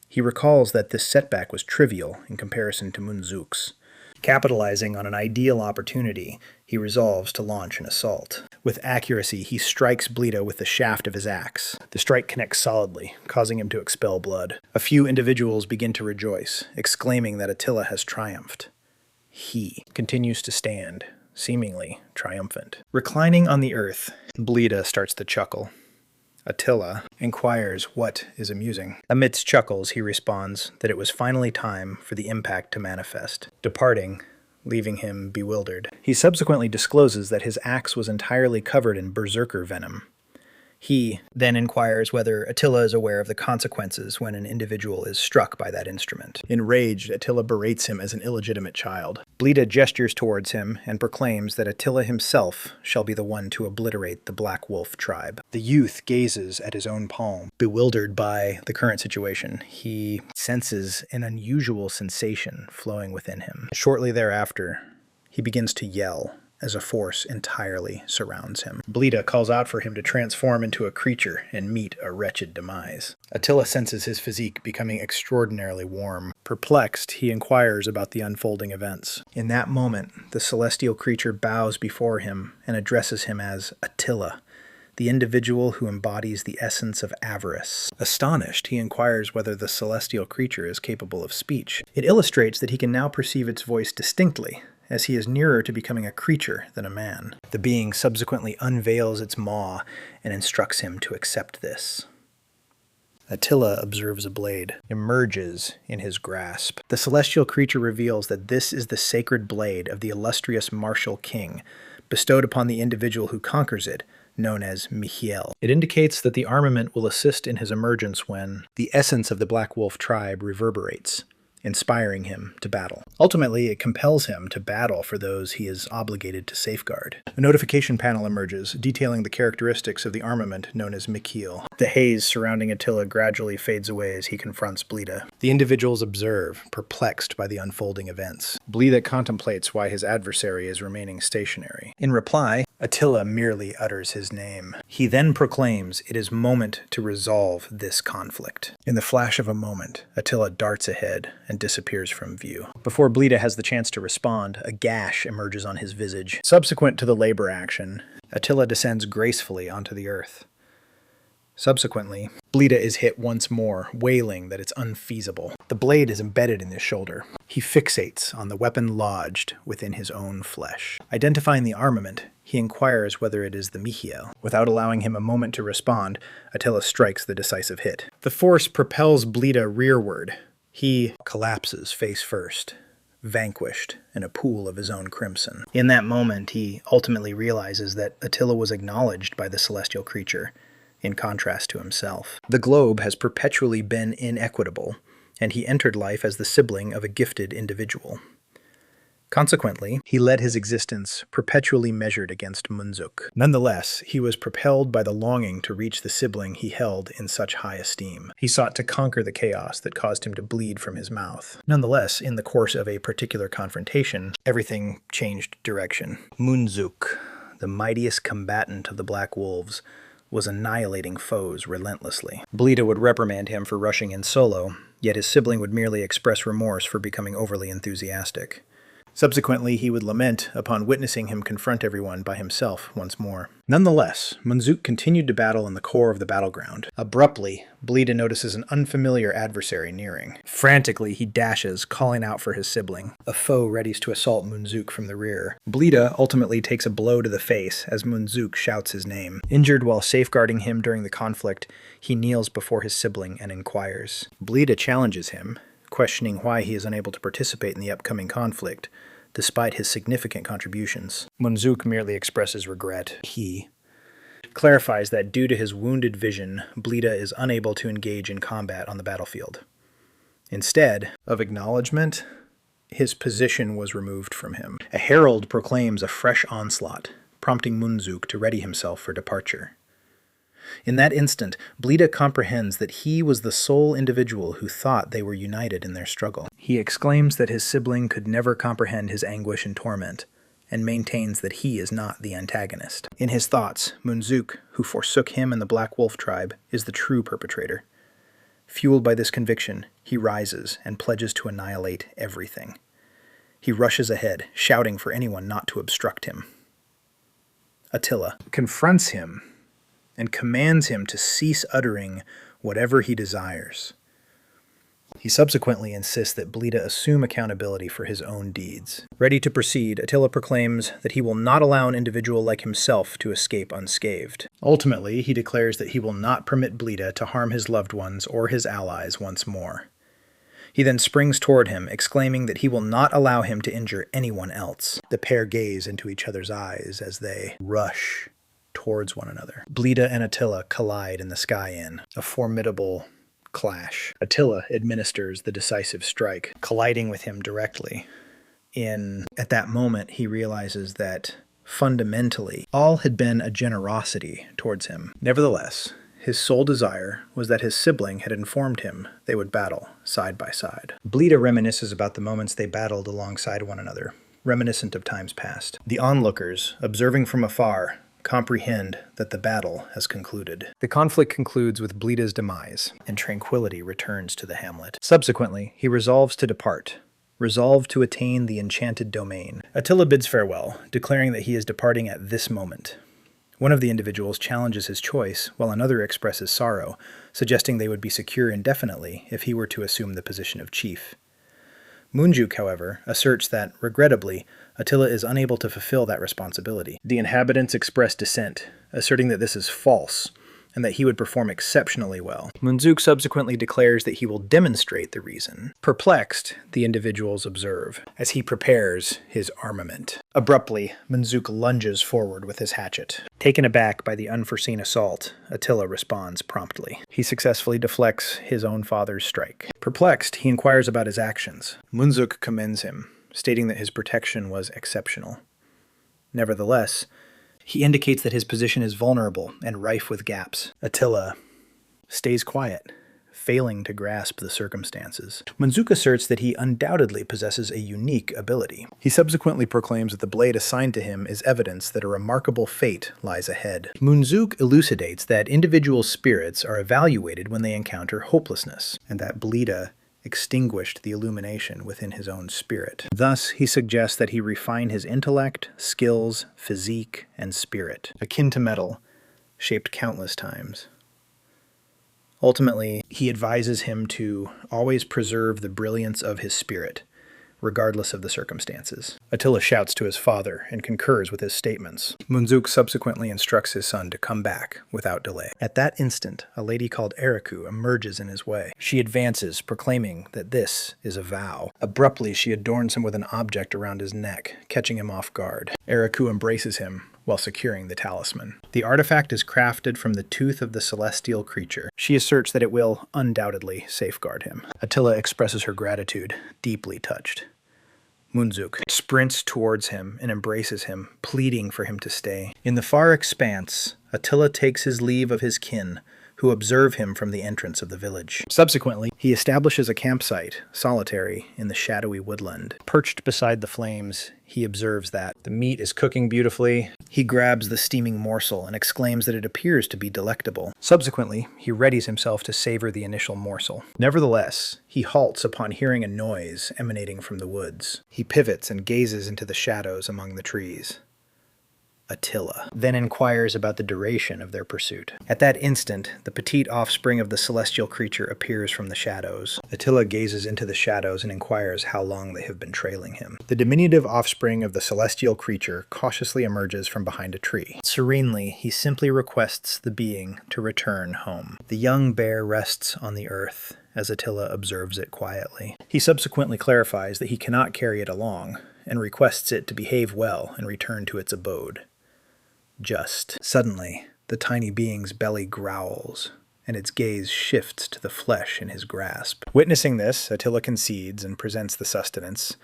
He recalls that this setback was trivial in comparison to Munzuk's. Capitalizing on an ideal opportunity, he resolves to launch an assault. With accuracy, he strikes Blida with the shaft of his axe. The strike connects solidly, causing him to expel blood. A few individuals begin to rejoice, exclaiming that Attila has triumphed. He continues to stand, seemingly triumphant. Reclining on the earth, Blida starts to chuckle. Attila inquires what is amusing. Amidst chuckles, he responds that it was finally time for the impact to manifest, departing, leaving him bewildered. He subsequently discloses that his axe was entirely covered in berserker venom. He then inquires whether Attila is aware of the consequences when an individual is struck by that instrument. Enraged, Attila berates him as an illegitimate child. Blida gestures towards him and proclaims that Attila himself shall be the one to obliterate the Black Wolf tribe. The youth gazes at his own palm. Bewildered by the current situation, he senses an unusual sensation flowing within him. Shortly thereafter, he begins to yell as a force entirely surrounds him. Blida calls out for him to transform into a creature and meet a wretched demise. Attila senses his physique becoming extraordinarily warm. Perplexed, he inquires about the unfolding events. In that moment, the celestial creature bows before him and addresses him as Attila, the individual who embodies the essence of avarice. Astonished, he inquires whether the celestial creature is capable of speech. It illustrates that he can now perceive its voice distinctly, as he is nearer to becoming a creature than a man. The being subsequently unveils its maw and instructs him to accept this. Attila observes a blade, emerges in his grasp. The celestial creature reveals that this is the sacred blade of the illustrious martial king, bestowed upon the individual who conquers it, known as Michiel. It indicates that the armament will assist in his emergence when the essence of the Black Wolf tribe reverberates, inspiring him to battle. Ultimately, it compels him to battle for those he is obligated to safeguard. A notification panel emerges, detailing the characteristics of the armament known as Michiel. The haze surrounding Attila gradually fades away as he confronts Blida. The individuals observe, perplexed by the unfolding events. Blida contemplates why his adversary is remaining stationary. In reply, Attila merely utters his name. He then proclaims it is moment to resolve this conflict. In the flash of a moment, Attila darts ahead and disappears from view. Before Blida has the chance to respond, a gash emerges on his visage. Subsequent to the labor action, Attila descends gracefully onto the earth. Subsequently, Blida is hit once more, wailing that it's unfeasible. The blade is embedded in his shoulder. He fixates on the weapon lodged within his own flesh. Identifying the armament, he inquires whether it is the Michiel. Without allowing him a moment to respond, Attila strikes the decisive hit. The force propels Blida rearward. He collapses face first, vanquished in a pool of his own crimson. In that moment, he ultimately realizes that Attila was acknowledged by the celestial creature, in contrast to himself. The globe has perpetually been inequitable, and he entered life as the sibling of a gifted individual. Consequently, he led his existence perpetually measured against Munzuk. Nonetheless, he was propelled by the longing to reach the sibling he held in such high esteem. He sought to conquer the chaos that caused him to bleed from his mouth. Nonetheless, in the course of a particular confrontation, everything changed direction. Munzuk, the mightiest combatant of the Black Wolves, was annihilating foes relentlessly. Blida would reprimand him for rushing in solo, yet his sibling would merely express remorse for becoming overly enthusiastic. Subsequently, he would lament upon witnessing him confront everyone by himself once more. Nonetheless, Munzuk continued to battle in the core of the battleground. Abruptly, Blida notices an unfamiliar adversary nearing. Frantically, he dashes, calling out for his sibling. A foe readies to assault Munzuk from the rear. Blida ultimately takes a blow to the face as Munzuk shouts his name. Injured while safeguarding him during the conflict, he kneels before his sibling and inquires. Blida challenges him, questioning why he is unable to participate in the upcoming conflict, despite his significant contributions. Munzuk merely expresses regret. He clarifies that due to his wounded vision, Blida is unable to engage in combat on the battlefield. Instead of acknowledgement, his position was removed from him. A herald proclaims a fresh onslaught, prompting Munzuk to ready himself for departure. In that instant, Blida comprehends that he was the sole individual who thought they were united in their struggle. He exclaims that his sibling could never comprehend his anguish and torment, and maintains that he is not the antagonist. In his thoughts, Munzuk, who forsook him and the Black Wolf tribe, is the true perpetrator. Fueled by this conviction, he rises and pledges to annihilate everything. He rushes ahead, shouting for anyone not to obstruct him. Attila confronts him and commands him to cease uttering whatever he desires. He subsequently insists that Blida assume accountability for his own deeds. Ready to proceed, Attila proclaims that he will not allow an individual like himself to escape unscathed. Ultimately, he declares that he will not permit Blida to harm his loved ones or his allies once more. He then springs toward him, exclaiming that he will not allow him to injure anyone else. The pair gaze into each other's eyes as they rush towards one another. Blida and Attila collide in the Sky Inn, a formidable clash. Attila administers the decisive strike, colliding with him directly. At that moment, he realizes that fundamentally, all had been a generosity towards him. Nevertheless, his sole desire was that his sibling had informed him they would battle side by side. Blida reminisces about the moments they battled alongside one another, reminiscent of times past. The onlookers, observing from afar, comprehend that the battle has concluded. The conflict concludes with Blida's demise, and tranquility returns to the hamlet. Subsequently, he resolves to depart, resolved to attain the enchanted domain. Attila bids farewell, declaring that he is departing at this moment. One of the individuals challenges his choice, while another expresses sorrow, suggesting they would be secure indefinitely if he were to assume the position of chief. Munzuk, however, asserts that, regrettably, Attila is unable to fulfill that responsibility. The inhabitants express dissent, asserting that this is false, and that he would perform exceptionally well. Munzuk subsequently declares that he will demonstrate the reason. Perplexed, the individuals observe as he prepares his armament. Abruptly, Munzuk lunges forward with his hatchet. Taken aback by the unforeseen assault, Attila responds promptly. He successfully deflects his own father's strike. Perplexed, he inquires about his actions. Munzuk commends him, stating that his protection was exceptional. Nevertheless, he indicates that his position is vulnerable and rife with gaps. Attila stays quiet, failing to grasp the circumstances. Munzuk asserts that he undoubtedly possesses a unique ability. He subsequently proclaims that the blade assigned to him is evidence that a remarkable fate lies ahead. Munzuk elucidates that individual spirits are evaluated when they encounter hopelessness, and that Blida extinguished the illumination within his own spirit. Thus, he suggests that he refine his intellect, skills, physique, and spirit, akin to metal, shaped countless times. Ultimately, he advises him to always preserve the brilliance of his spirit, regardless of the circumstances. Attila shouts to his father and concurs with his statements. Munzuk subsequently instructs his son to come back without delay. At that instant, a lady called Eriku emerges in his way. She advances, proclaiming that this is a vow. Abruptly, she adorns him with an object around his neck, catching him off guard. Eriku embraces him while securing the talisman. The artifact is crafted from the tooth of the celestial creature. She asserts that it will undoubtedly safeguard him. Attila expresses her gratitude, deeply touched. Munzuk sprints towards him and embraces him, pleading for him to stay. In the far expanse, Attila takes his leave of his kin, who observe him from the entrance of the village. Subsequently, he establishes a campsite, solitary, in the shadowy woodland. Perched beside the flames, he observes that the meat is cooking beautifully. He grabs the steaming morsel and exclaims that it appears to be delectable. Subsequently, he readies himself to savor the initial morsel. Nevertheless, he halts upon hearing a noise emanating from the woods. He pivots and gazes into the shadows among the trees. Attila then inquires about the duration of their pursuit. At that instant, the petite offspring of the celestial creature appears from the shadows. Attila gazes into the shadows and inquires how long they have been trailing him. The diminutive offspring of the celestial creature cautiously emerges from behind a tree. Serenely, he simply requests the being to return home. The young bear rests on the earth as Attila observes it quietly. He subsequently clarifies that he cannot carry it along and requests it to behave well and return to its abode. Suddenly, the tiny being's belly growls, and its gaze shifts to the flesh in his grasp. Witnessing this, Attila concedes and presents the sustenance,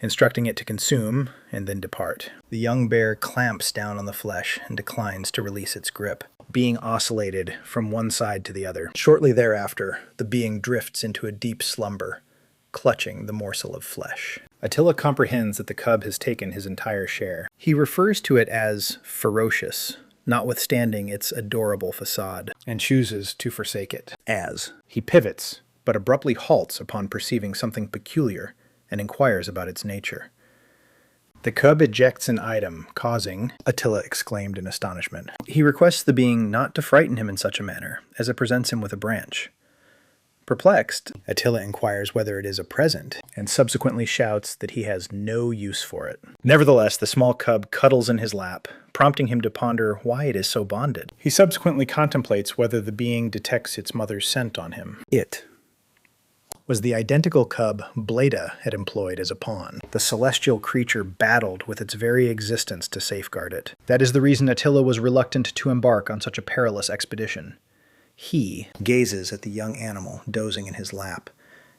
instructing it to consume and then depart. The young bear clamps down on the flesh and declines to release its grip, being oscillated from one side to the other. Shortly thereafter, the being drifts into a deep slumber, clutching the morsel of flesh. Attila comprehends that the cub has taken his entire share. He refers to it as ferocious, notwithstanding its adorable facade, and chooses to forsake it. As he pivots, but abruptly halts upon perceiving something peculiar and inquires about its nature. The cub ejects an item, causing, Attila exclaimed in astonishment. He requests the being not to frighten him in such a manner, as it presents him with a branch. Perplexed, Attila inquires whether it is a present, and subsequently shouts that he has no use for it. Nevertheless, the small cub cuddles in his lap, prompting him to ponder why it is so bonded. He subsequently contemplates whether the being detects its mother's scent on him. It was the identical cub Bleda had employed as a pawn. The celestial creature battled with its very existence to safeguard it. That is the reason Attila was reluctant to embark on such a perilous expedition. He gazes at the young animal dozing in his lap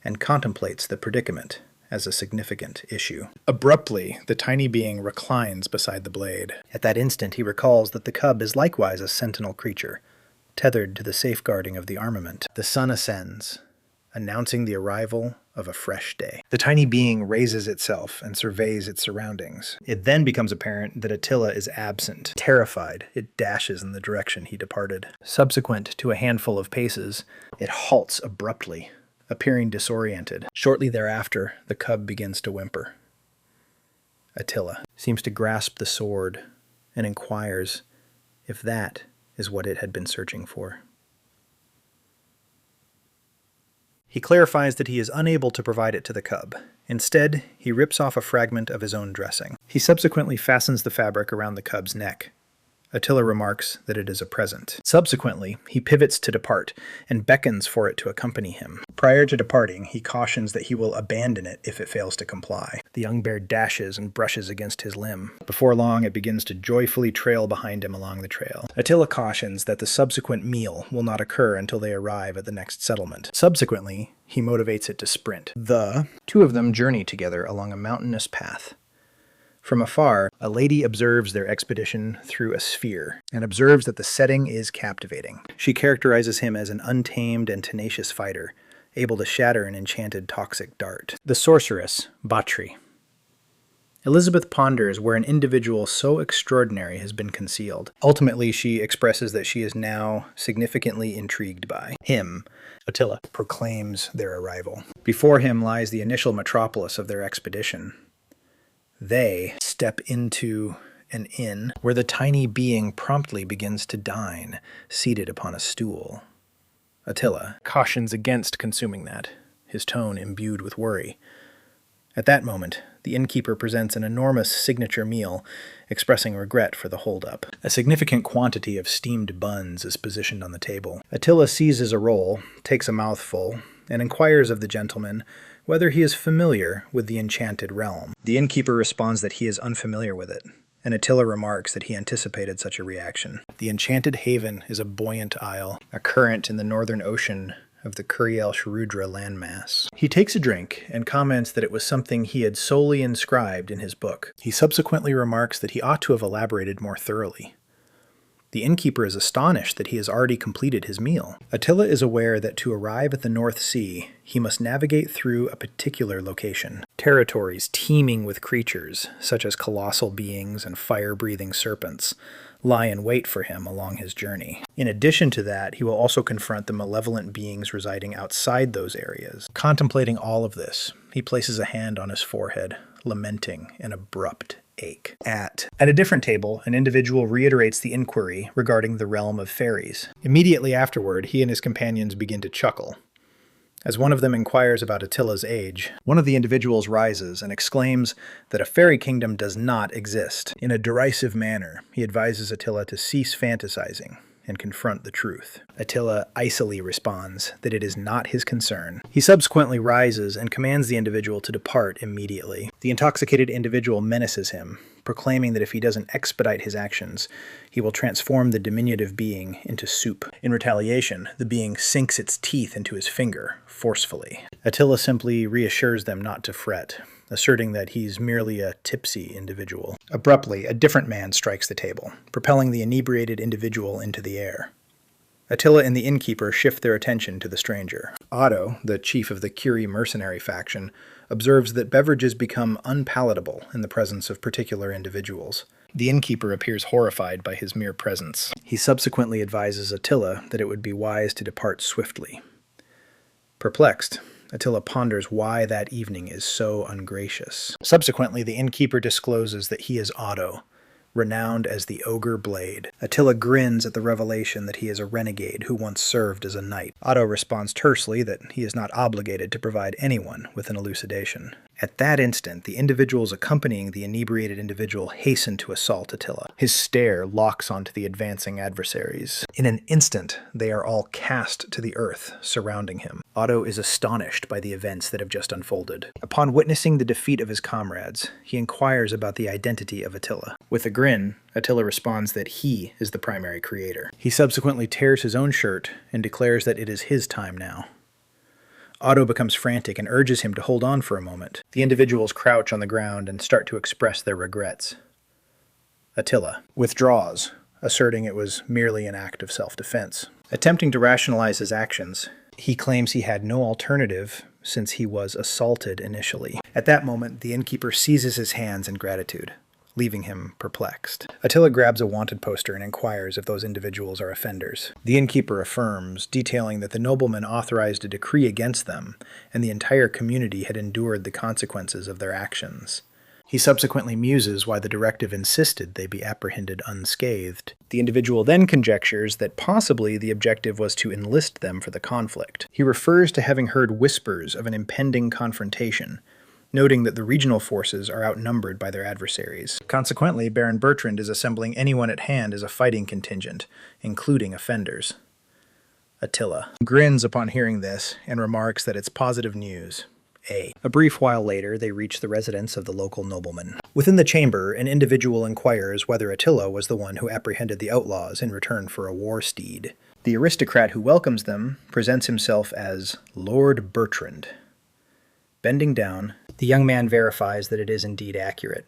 and contemplates the predicament as a significant issue. Abruptly, the tiny being reclines beside the blade. At that instant, he recalls that the cub is likewise a sentinel creature, tethered to the safeguarding of the armament. The sun ascends, announcing the arrival of a fresh day. The tiny being raises itself and surveys its surroundings. It then becomes apparent that Attila is absent. Terrified, it dashes in the direction he departed. Subsequent to a handful of paces, it halts abruptly, appearing disoriented. Shortly thereafter, the cub begins to whimper. Attila seems to grasp the sword and inquires if that is what it had been searching for. He clarifies that he is unable to provide it to the cub. Instead, he rips off a fragment of his own dressing. He subsequently fastens the fabric around the cub's neck, Attila remarks that it is a present. Subsequently, he pivots to depart and beckons for it to accompany him. Prior to departing, he cautions that he will abandon it if it fails to comply. The young bear dashes and brushes against his limb. Before long, it begins to joyfully trail behind him along the trail. Attila cautions that the subsequent meal will not occur until they arrive at the next settlement. Subsequently, he motivates it to sprint. The two of them journey together along a mountainous path. From afar, a lady observes their expedition through a sphere and observes that the setting is captivating. She characterizes him as an untamed and tenacious fighter, able to shatter an enchanted toxic dart. The sorceress, Bhatri. Elizabeth ponders where an individual so extraordinary has been concealed. Ultimately, she expresses that she is now significantly intrigued by him. Attila proclaims their arrival. Before him lies the initial metropolis of their expedition. They step into an inn where the tiny being promptly begins to dine, seated upon a stool. Attila cautions against consuming that, his tone imbued with worry. At that moment, the innkeeper presents an enormous signature meal, expressing regret for the holdup. A significant quantity of steamed buns is positioned on the table. Attila seizes a roll, takes a mouthful, and inquires of the gentleman whether he is familiar with the enchanted realm. The innkeeper responds that he is unfamiliar with it, and Attila remarks that he anticipated such a reaction. The enchanted haven is a buoyant isle, a current in the northern ocean of the Kuriel-Sharudra landmass. He takes a drink and comments that it was something he had solely inscribed in his book. He subsequently remarks that he ought to have elaborated more thoroughly. The innkeeper is astonished that he has already completed his meal. Attila is aware that to arrive at the North Sea, he must navigate through a particular location. Territories teeming with creatures, such as colossal beings and fire-breathing serpents, lie in wait for him along his journey. In addition to that, he will also confront the malevolent beings residing outside those areas. Contemplating all of this, he places a hand on his forehead, lamenting an abrupt ache. At a different table, an individual reiterates the inquiry regarding the realm of fairies. Immediately afterward, he and his companions begin to chuckle. As one of them inquires about Attila's age, one of the individuals rises and exclaims that a fairy kingdom does not exist. In a derisive manner, he advises Attila to cease fantasizing and confront the truth. Attila icily responds that it is not his concern. He subsequently rises and commands the individual to depart immediately. The intoxicated individual menaces him, proclaiming that if he doesn't expedite his actions, he will transform the diminutive being into soup. In retaliation, the being sinks its teeth into his finger, forcefully. Attila simply reassures them not to fret, asserting that he's merely a tipsy individual. Abruptly, a different man strikes the table, propelling the inebriated individual into the air. Attila and the innkeeper shift their attention to the stranger. Otto, the chief of the Curie mercenary faction, observes that beverages become unpalatable in the presence of particular individuals. The innkeeper appears horrified by his mere presence. He subsequently advises Attila that it would be wise to depart swiftly. Perplexed, Attila ponders why that evening is so ungracious. Subsequently, the innkeeper discloses that he is Otto, renowned as the Ogre Blade. Attila grins at the revelation that he is a renegade who once served as a knight. Otto responds tersely that he is not obligated to provide anyone with an elucidation. At that instant, the individuals accompanying the inebriated individual hasten to assault Attila. His stare locks onto the advancing adversaries. In an instant, they are all cast to the earth, surrounding him. Otto is astonished by the events that have just unfolded. Upon witnessing the defeat of his comrades, he inquires about the identity of Attila. With a grin, Attila responds that he is the primary creator. He subsequently tears his own shirt and declares that it is his time now. Otto becomes frantic and urges him to hold on for a moment. The individuals crouch on the ground and start to express their regrets. Attila withdraws, asserting it was merely an act of self-defense. Attempting to rationalize his actions, he claims he had no alternative since he was assaulted initially. At that moment, the innkeeper seizes his hands in gratitude, leaving him perplexed. Attila grabs a wanted poster and inquires if those individuals are offenders. The innkeeper affirms, detailing that the nobleman authorized a decree against them, and the entire community had endured the consequences of their actions. He subsequently muses why the directive insisted they be apprehended unscathed. The individual then conjectures that possibly the objective was to enlist them for the conflict. He refers to having heard whispers of an impending confrontation, noting that the regional forces are outnumbered by their adversaries. Consequently, Baron Bertrand is assembling anyone at hand as a fighting contingent, including offenders. Attila grins upon hearing this and remarks that it's positive news. A brief while later, they reach the residence of the local nobleman. Within the chamber, an individual inquires whether Attila was the one who apprehended the outlaws in return for a war steed. The aristocrat who welcomes them presents himself as Lord Bertrand. Bending down, the young man verifies that it is indeed accurate.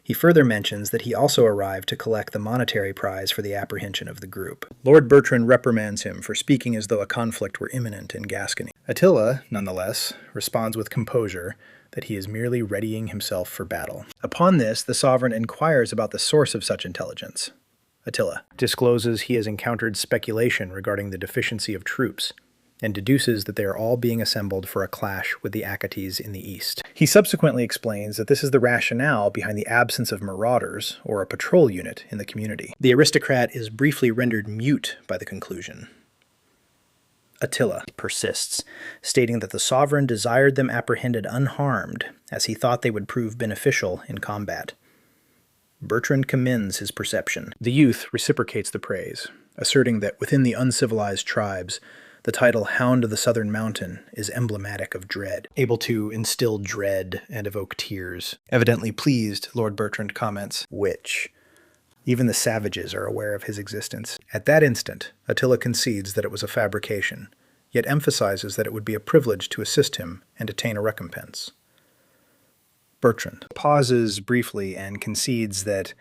He further mentions that he also arrived to collect the monetary prize for the apprehension of the group. Lord Bertrand reprimands him for speaking as though a conflict were imminent in Gascony. Attila, nonetheless, responds with composure that he is merely readying himself for battle. Upon this, the sovereign inquires about the source of such intelligence. Attila discloses he has encountered speculation regarding the deficiency of troops, and deduces that they are all being assembled for a clash with the Achates in the east. He subsequently explains that this is the rationale behind the absence of marauders, or a patrol unit, in the community. The aristocrat is briefly rendered mute by the conclusion. Attila persists, stating that the sovereign desired them apprehended unharmed, as he thought they would prove beneficial in combat. Bertrand commends his perception. The youth reciprocates the praise, asserting that within the uncivilized tribes, the title Hound of the Southern Mountain is emblematic of dread, able to instill dread and evoke tears. Evidently pleased, Lord Bertrand comments, which even the savages are aware of his existence. At that instant, Attila concedes that it was a fabrication, yet emphasizes that it would be a privilege to assist him and attain a recompense. Bertrand pauses briefly and concedes that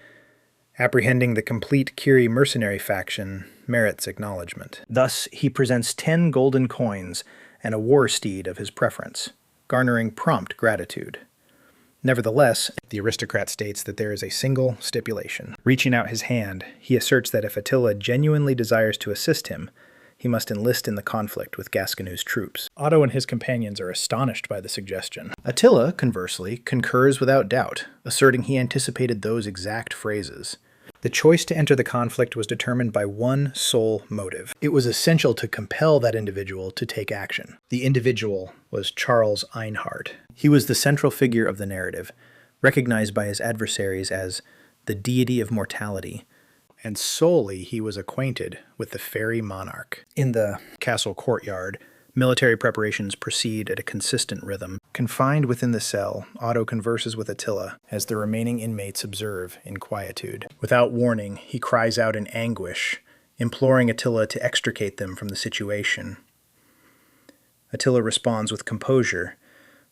apprehending the complete Kiri mercenary faction merits acknowledgement. Thus, he presents 10 golden coins and a war steed of his preference, garnering prompt gratitude. Nevertheless, the aristocrat states that there is a single stipulation. Reaching out his hand, he asserts that if Attila genuinely desires to assist him, he must enlist in the conflict with Gasconu's troops. Otto and his companions are astonished by the suggestion. Attila, conversely, concurs without doubt, asserting he anticipated those exact phrases. The choice to enter the conflict was determined by one sole motive. It was essential to compel that individual to take action. The individual was Charles Einhart. He was the central figure of the narrative, recognized by his adversaries as the deity of mortality, and solely he was acquainted with the fairy monarch. In the castle courtyard, military preparations proceed at a consistent rhythm. Confined within the cell, Otto converses with Attila as the remaining inmates observe in quietude. Without warning, he cries out in anguish, imploring Attila to extricate them from the situation. Attila responds with composure,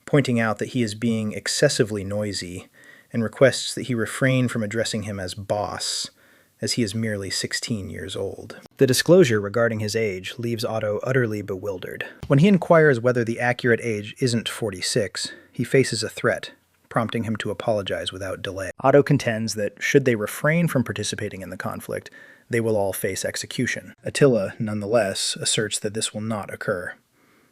pointing out that he is being excessively noisy, and requests that he refrain from addressing him as boss, as he is merely 16 years old. The disclosure regarding his age leaves Otto utterly bewildered. When he inquires whether the accurate age isn't 46, he faces a threat, prompting him to apologize without delay. Otto contends that should they refrain from participating in the conflict, they will all face execution. Attila, nonetheless, asserts that this will not occur.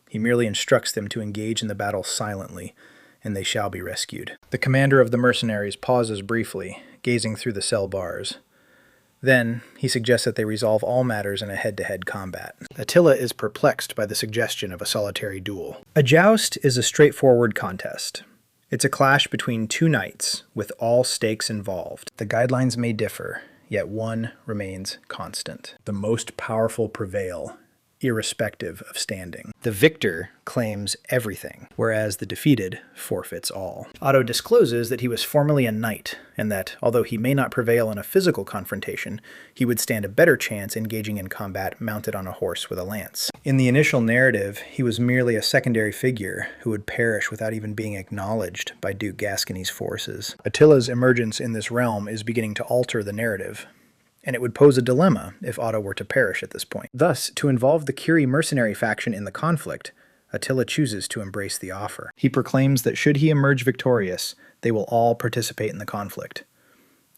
He merely instructs them to engage in the battle silently, and they shall be rescued. The commander of the mercenaries pauses briefly, gazing through the cell bars. Then, he suggests that they resolve all matters in a head-to-head combat. Attila is perplexed by the suggestion of a solitary duel. A joust is a straightforward contest. It's a clash between two knights, with all stakes involved. The guidelines may differ, yet one remains constant. The most powerful prevail, irrespective of standing. The victor claims everything, whereas the defeated forfeits all. Otto discloses that he was formerly a knight, and that, although he may not prevail in a physical confrontation, he would stand a better chance engaging in combat mounted on a horse with a lance. In the initial narrative, he was merely a secondary figure who would perish without even being acknowledged by Duke Gascony's forces. Attila's emergence in this realm is beginning to alter the narrative, and it would pose a dilemma if Otto were to perish at this point. Thus, to involve the Kiri mercenary faction in the conflict, Attila chooses to embrace the offer. He proclaims that should he emerge victorious, they will all participate in the conflict.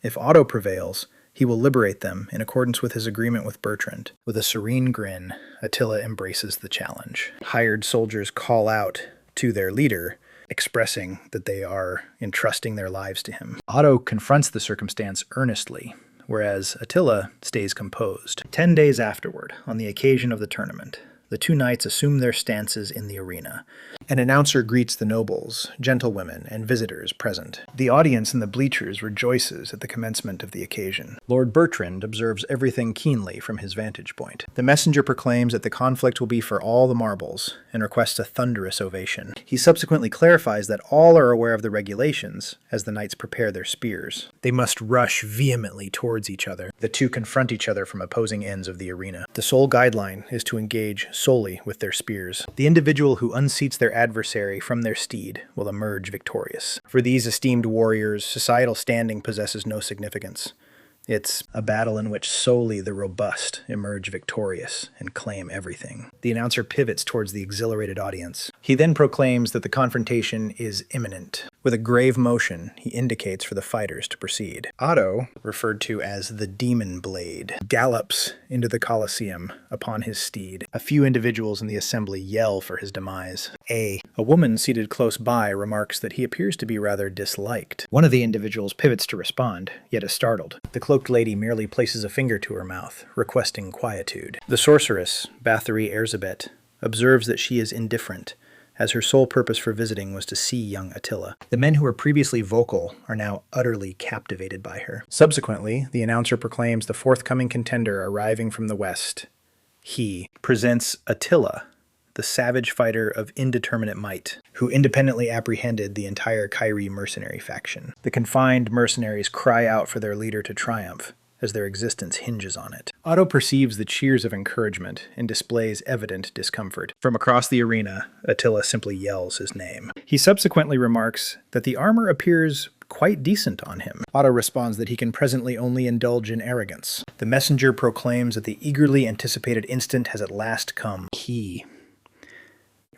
If Otto prevails, he will liberate them in accordance with his agreement with Bertrand. With a serene grin, Attila embraces the challenge. Hired soldiers call out to their leader, expressing that they are entrusting their lives to him. Otto confronts the circumstance earnestly, whereas Attila stays composed. 10 days afterward, on the occasion of the tournament, the two knights assume their stances in the arena. An announcer greets the nobles, gentlewomen, and visitors present. The audience in the bleachers rejoices at the commencement of the occasion. Lord Bertrand observes everything keenly from his vantage point. The messenger proclaims that the conflict will be for all the marbles, and requests a thunderous ovation. He subsequently clarifies that all are aware of the regulations as the knights prepare their spears. They must rush vehemently towards each other. The two confront each other from opposing ends of the arena. The sole guideline is to engage solely with their spears. The individual who unseats their adversary from their steed will emerge victorious. For these esteemed warriors, societal standing possesses no significance. It's a battle in which solely the robust emerge victorious and claim everything. The announcer pivots towards the exhilarated audience. He then proclaims that the confrontation is imminent. With a grave motion, he indicates for the fighters to proceed. Otto, referred to as the Demon Blade, gallops into the Colosseum upon his steed. A few individuals in the assembly yell for his demise. A woman seated close by remarks that he appears to be rather disliked. One of the individuals pivots to respond, yet is startled. The cloaked lady merely places a finger to her mouth, requesting quietude. The sorceress, Bathory Erzsébet, observes that she is indifferent, as her sole purpose for visiting was to see young Attila. The men who were previously vocal are now utterly captivated by her. Subsequently, the announcer proclaims the forthcoming contender arriving from the west. He presents Attila, the savage fighter of indeterminate might, who independently apprehended the entire Kyrie mercenary faction. The confined mercenaries cry out for their leader to triumph, as their existence hinges on it. Otto perceives the cheers of encouragement and displays evident discomfort. From across the arena, Attila simply yells his name. He subsequently remarks that the armor appears quite decent on him. Otto responds that he can presently only indulge in arrogance. The messenger proclaims that the eagerly anticipated instant has at last come. He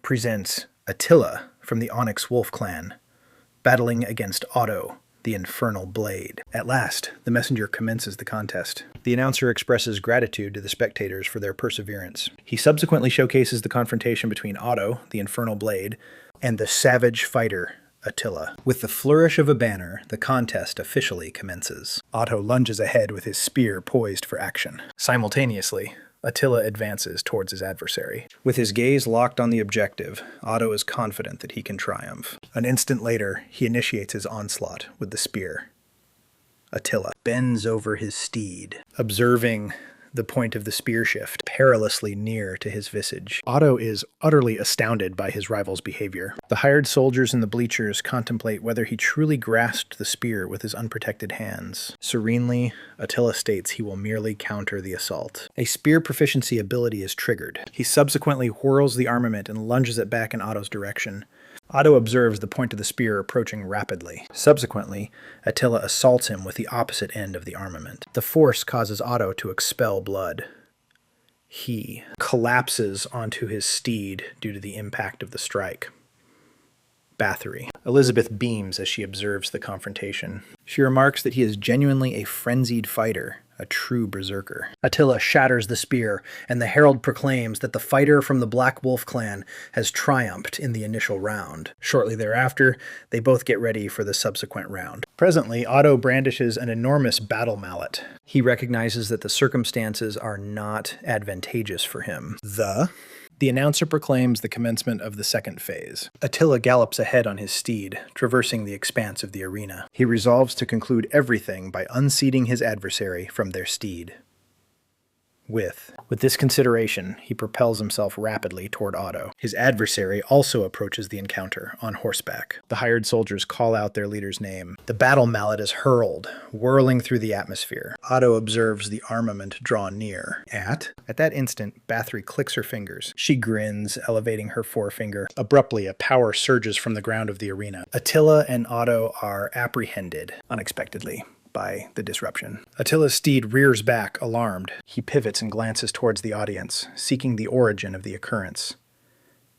presents Attila from the Onyx Wolf clan, battling against Otto, the Infernal Blade. At last, the messenger commences the contest. The announcer expresses gratitude to the spectators for their perseverance. He subsequently showcases the confrontation between Otto, the Infernal Blade, and the savage fighter, Attila. With the flourish of a banner, the contest officially commences. Otto lunges ahead with his spear poised for action. Simultaneously, Attila advances towards his adversary. With his gaze locked on the objective, Otto is confident that he can triumph. An instant later, he initiates his onslaught with the spear. Attila bends over his steed, observing the point of the spear shift perilously near to his visage. Otto is utterly astounded by his rival's behavior. The hired soldiers in the bleachers contemplate whether he truly grasped the spear with his unprotected hands. Serenely, Attila states he will merely counter the assault. A spear proficiency ability is triggered. He subsequently whirls the armament and lunges it back in Otto's direction. Otto observes the point of the spear approaching rapidly. Subsequently, Attila assaults him with the opposite end of the armament. The force causes Otto to expel blood. He collapses onto his steed due to the impact of the strike. Bathory. Elizabeth beams as she observes the confrontation. She remarks that he is genuinely a frenzied fighter, a true berserker. Attila shatters the spear, and the herald proclaims that the fighter from the Black Wolf clan has triumphed in the initial round. Shortly thereafter, they both get ready for the subsequent round. Presently, Otto brandishes an enormous battle mallet. He recognizes that the circumstances are not advantageous for him. The announcer proclaims the commencement of the second phase. Attila gallops ahead on his steed, traversing the expanse of the arena. He resolves to conclude everything by unseating his adversary from their steed. With this consideration, he propels himself rapidly toward Otto. His adversary also approaches the encounter on horseback. The hired soldiers call out their leader's name. The battle mallet is hurled, whirling through the atmosphere. Otto observes the armament draw near. At that instant, Bathory clicks her fingers. She grins, elevating her forefinger. Abruptly, a power surges from the ground of the arena. Attila and Otto are apprehended unexpectedly by the disruption. Attila's steed rears back, alarmed. He pivots and glances towards the audience, seeking the origin of the occurrence.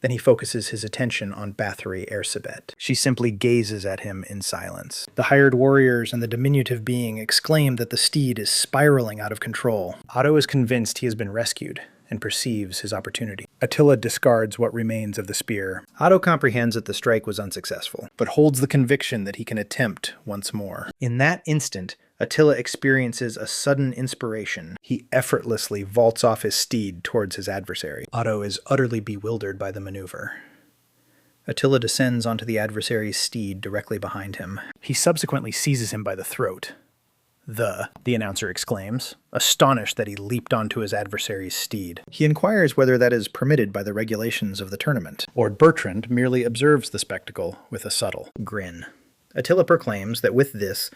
Then he focuses his attention on Bathory Erzsébet. She simply gazes at him in silence. The hired warriors and the diminutive being exclaim that the steed is spiraling out of control. Otto is convinced he has been rescued and perceives his opportunity. Attila discards what remains of the spear. Otto comprehends that the strike was unsuccessful, but holds the conviction that he can attempt once more. In that instant, Attila experiences a sudden inspiration. He effortlessly vaults off his steed towards his adversary. Otto is utterly bewildered by the maneuver. Attila descends onto the adversary's steed directly behind him. He subsequently seizes him by the throat. The announcer exclaims, astonished that he leaped onto his adversary's steed. He inquires whether that is permitted by the regulations of the tournament. Lord Bertrand merely observes the spectacle with a subtle grin. Attila proclaims that with this,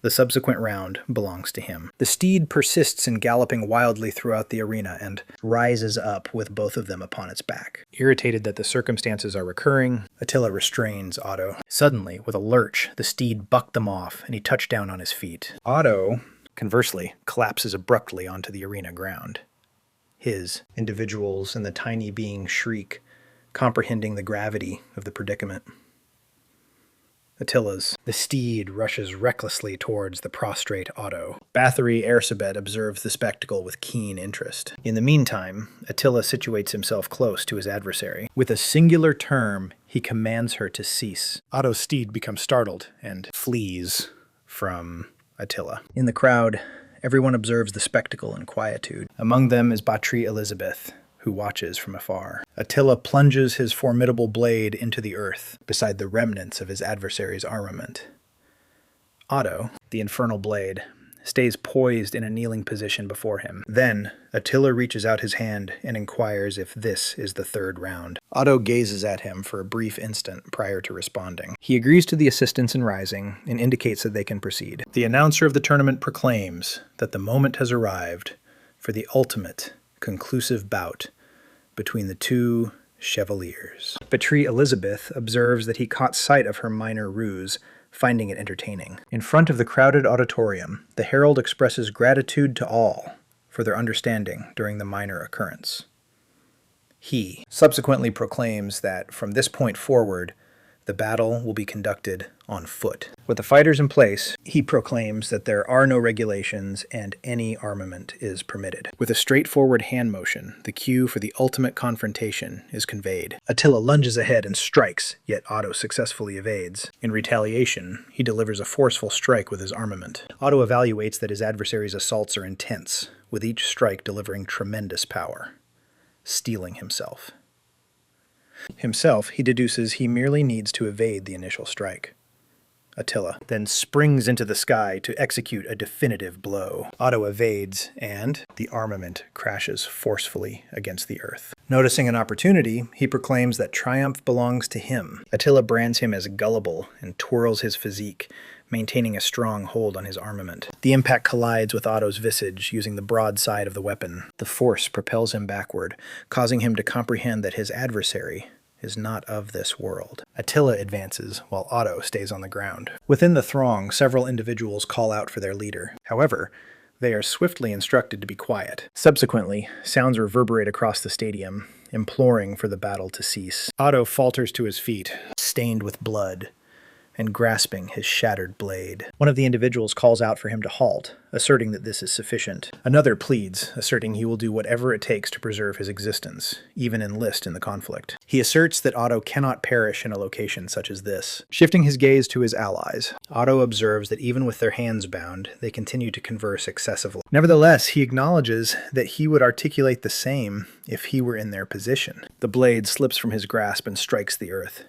the subsequent round belongs to him. The steed persists in galloping wildly throughout the arena and rises up with both of them upon its back. Irritated that the circumstances are recurring, Attila restrains Otto. Suddenly, with a lurch, the steed bucked them off and he touched down on his feet. Otto, conversely, collapses abruptly onto the arena ground. His individuals and the tiny being shriek, comprehending the gravity of the predicament. The steed rushes recklessly towards the prostrate Otto. Bathory Ersebet observes the spectacle with keen interest. In the meantime, Attila situates himself close to his adversary. With a singular term, he commands her to cease. Otto's steed becomes startled and flees from Attila. In the crowd, everyone observes the spectacle in quietude. Among them is Bathory Elizabeth, who watches from afar. Attila plunges his formidable blade into the earth, beside the remnants of his adversary's armament. Otto, the infernal blade, stays poised in a kneeling position before him. Then, Attila reaches out his hand and inquires if this is the third round. Otto gazes at him for a brief instant prior to responding. He agrees to the assistance in rising and indicates that they can proceed. The announcer of the tournament proclaims that the moment has arrived for the ultimate, conclusive bout between the two chevaliers. Bathory Elizabeth observes that he caught sight of her minor ruse, finding it entertaining. In front of the crowded auditorium, the herald expresses gratitude to all for their understanding during the minor occurrence. He subsequently proclaims that from this point forward, the battle will be conducted on foot. With the fighters in place, he proclaims that there are no regulations and any armament is permitted. With a straightforward hand motion, the cue for the ultimate confrontation is conveyed. Attila lunges ahead and strikes, yet Otto successfully evades. In retaliation, he delivers a forceful strike with his armament. Otto evaluates that his adversary's assaults are intense, with each strike delivering tremendous power, steeling himself. He deduces he merely needs to evade the initial strike. Attila then springs into the sky to execute a definitive blow. Otto evades, and the armament crashes forcefully against the earth. Noticing an opportunity, he proclaims that triumph belongs to him. Attila brands him as gullible and twirls his physique, maintaining a strong hold on his armament. The impact collides with Otto's visage using the broadside of the weapon. The force propels him backward, causing him to comprehend that his adversary is not of this world. Attila advances while Otto stays on the ground. Within the throng, several individuals call out for their leader. However, they are swiftly instructed to be quiet. Subsequently, sounds reverberate across the stadium, imploring for the battle to cease. Otto falters to his feet, stained with blood, and grasping his shattered blade. One of the individuals calls out for him to halt, asserting that this is sufficient. Another pleads, asserting he will do whatever it takes to preserve his existence, even enlist in the conflict. He asserts that Otto cannot perish in a location such as this. Shifting his gaze to his allies, Otto observes that even with their hands bound, they continue to converse excessively. Nevertheless, he acknowledges that he would articulate the same if he were in their position. The blade slips from his grasp and strikes the earth.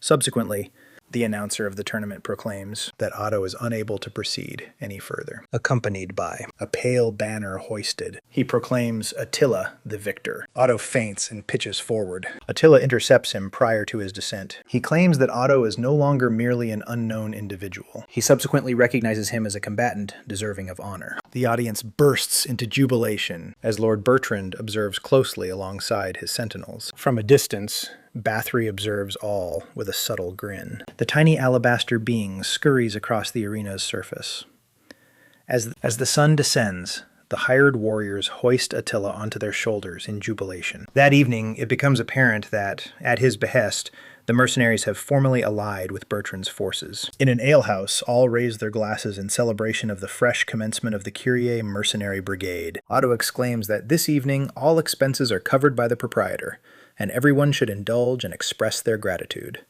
Subsequently, the announcer of the tournament proclaims that Otto is unable to proceed any further. Accompanied by a pale banner hoisted, he proclaims Attila the victor. Otto faints and pitches forward. Attila intercepts him prior to his descent. He claims that Otto is no longer merely an unknown individual. He subsequently recognizes him as a combatant deserving of honor. The audience bursts into jubilation as Lord Bertrand observes closely alongside his sentinels. From a distance, Bathory observes all with a subtle grin. The tiny alabaster being scurries across the arena's surface. As the sun descends, the hired warriors hoist Attila onto their shoulders in jubilation. That evening, it becomes apparent that, at his behest, the mercenaries have formally allied with Bertrand's forces. In an alehouse, all raise their glasses in celebration of the fresh commencement of the Kyrie Mercenary Brigade. Otto exclaims that this evening all expenses are covered by the proprietor, and everyone should indulge and express their gratitude.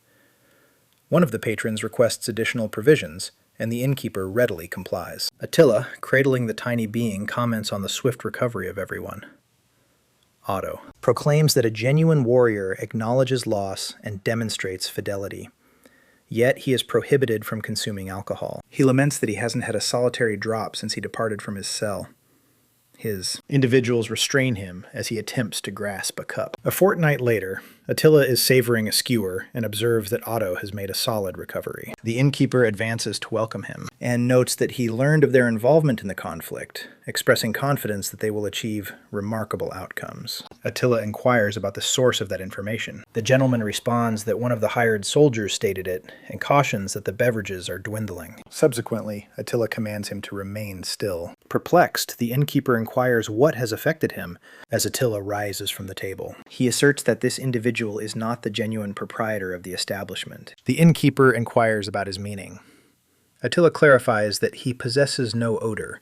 One of the patrons requests additional provisions, and the innkeeper readily complies. Attila, cradling the tiny being, comments on the swift recovery of everyone. Otto, proclaims that a genuine warrior acknowledges loss and demonstrates fidelity. Yet he is prohibited from consuming alcohol. He laments that he hasn't had a solitary drop since he departed from his cell. His individuals restrain him as he attempts to grasp a cup. A fortnight later, Attila is savoring a skewer and observes that Otto has made a solid recovery. The innkeeper advances to welcome him and notes that he learned of their involvement in the conflict, expressing confidence that they will achieve remarkable outcomes. Attila inquires about the source of that information. The gentleman responds that one of the hired soldiers stated it and cautions that the beverages are dwindling. Subsequently, Attila commands him to remain still. Perplexed, the innkeeper inquires what has affected him as Attila rises from the table. He asserts that this individual is not the genuine proprietor of the establishment. The innkeeper inquires about his meaning. Attila clarifies that he possesses no odor,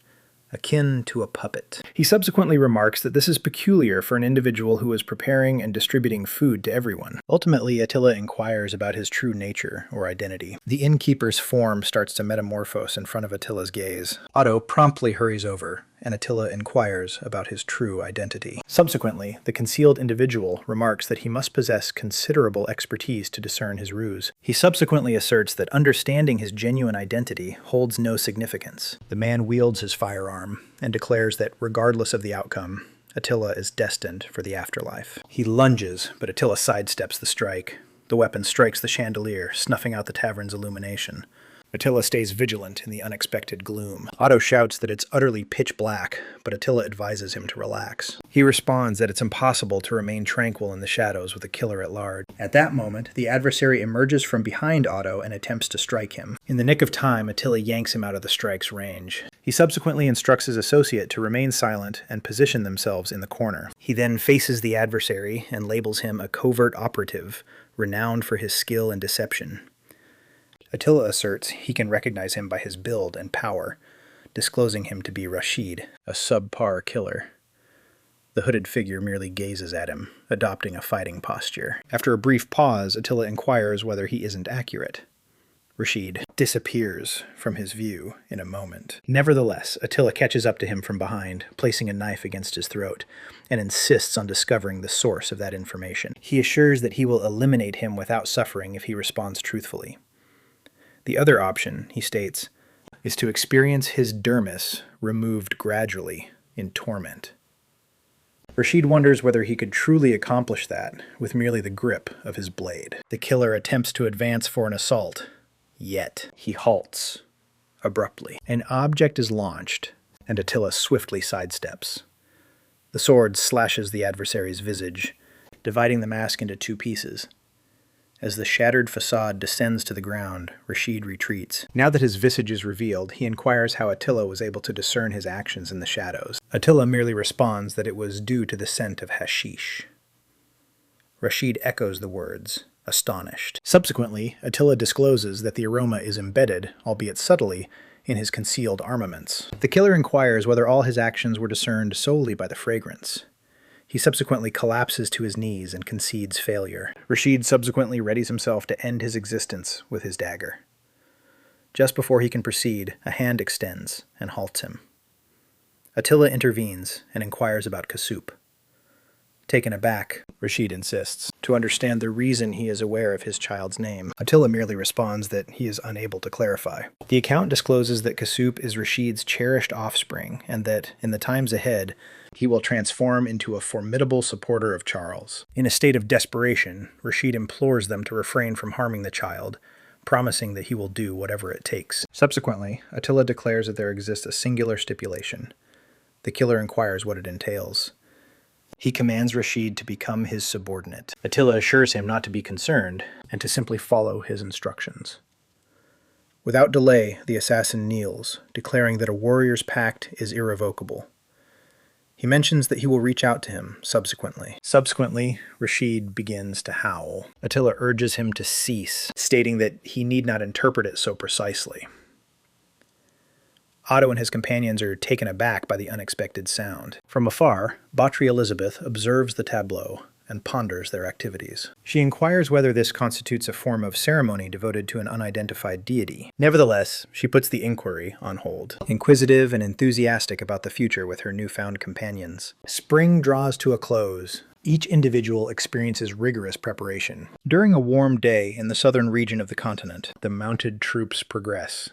akin to a puppet. He subsequently remarks that this is peculiar for an individual who is preparing and distributing food to everyone. Ultimately, Attila inquires about his true nature or identity. The innkeeper's form starts to metamorphose in front of Attila's gaze. Otto promptly hurries over, and Attila inquires about his true identity. Subsequently, the concealed individual remarks that he must possess considerable expertise to discern his ruse. He subsequently asserts that understanding his genuine identity holds no significance. The man wields his firearm and declares that regardless of the outcome, Attila is destined for the afterlife. He lunges, but Attila sidesteps the strike. The weapon strikes the chandelier, snuffing out the tavern's illumination. Attila stays vigilant in the unexpected gloom. Otto shouts that it's utterly pitch black, but Attila advises him to relax. He responds that it's impossible to remain tranquil in the shadows with a killer at large. At that moment, the adversary emerges from behind Otto and attempts to strike him. In the nick of time, Attila yanks him out of the strike's range. He subsequently instructs his associate to remain silent and position themselves in the corner. He then faces the adversary and labels him a covert operative, renowned for his skill in deception. Attila asserts he can recognize him by his build and power, disclosing him to be Rashid, a subpar killer. The hooded figure merely gazes at him, adopting a fighting posture. After a brief pause, Attila inquires whether he isn't accurate. Rashid disappears from his view in a moment. Nevertheless, Attila catches up to him from behind, placing a knife against his throat, and insists on discovering the source of that information. He assures that he will eliminate him without suffering if he responds truthfully. The other option, he states, is to experience his dermis removed gradually in torment. Rashid wonders whether he could truly accomplish that with merely the grip of his blade. The killer attempts to advance for an assault, yet he halts abruptly. An object is launched, and Attila swiftly sidesteps. The sword slashes the adversary's visage, dividing the mask into two pieces. As the shattered facade descends to the ground, Rashid retreats. Now that his visage is revealed, he inquires how Attila was able to discern his actions in the shadows. Attila merely responds that it was due to the scent of hashish. Rashid echoes the words, astonished. Subsequently, Attila discloses that the aroma is embedded, albeit subtly, in his concealed armaments. The killer inquires whether all his actions were discerned solely by the fragrance. He subsequently collapses to his knees and concedes failure. Rashid subsequently readies himself to end his existence with his dagger. Just before he can proceed, a hand extends and halts him. Attila intervenes and inquires about Kassup. Taken aback, Rashid insists to understand the reason he is aware of his child's name. Attila merely responds that he is unable to clarify. The account discloses that Kassup is Rashid's cherished offspring and that, in the times ahead, he will transform into a formidable supporter of Charles. In a state of desperation, Rashid implores them to refrain from harming the child, promising that he will do whatever it takes. Subsequently, Attila declares that there exists a singular stipulation. The killer inquires what it entails. He commands Rashid to become his subordinate. Attila assures him not to be concerned and to simply follow his instructions. Without delay, the assassin kneels, declaring that a warrior's pact is irrevocable. He mentions that he will reach out to him subsequently. Subsequently, Rashid begins to howl. Attila urges him to cease, stating that he need not interpret it so precisely. Otto and his companions are taken aback by the unexpected sound. From afar, Bátry Elizabeth observes the tableau and ponders their activities. She inquires whether this constitutes a form of ceremony devoted to an unidentified deity. Nevertheless, she puts the inquiry on hold, inquisitive and enthusiastic about the future with her newfound companions. Spring draws to a close. Each individual experiences rigorous preparation. During a warm day in the southern region of the continent, the mounted troops progress.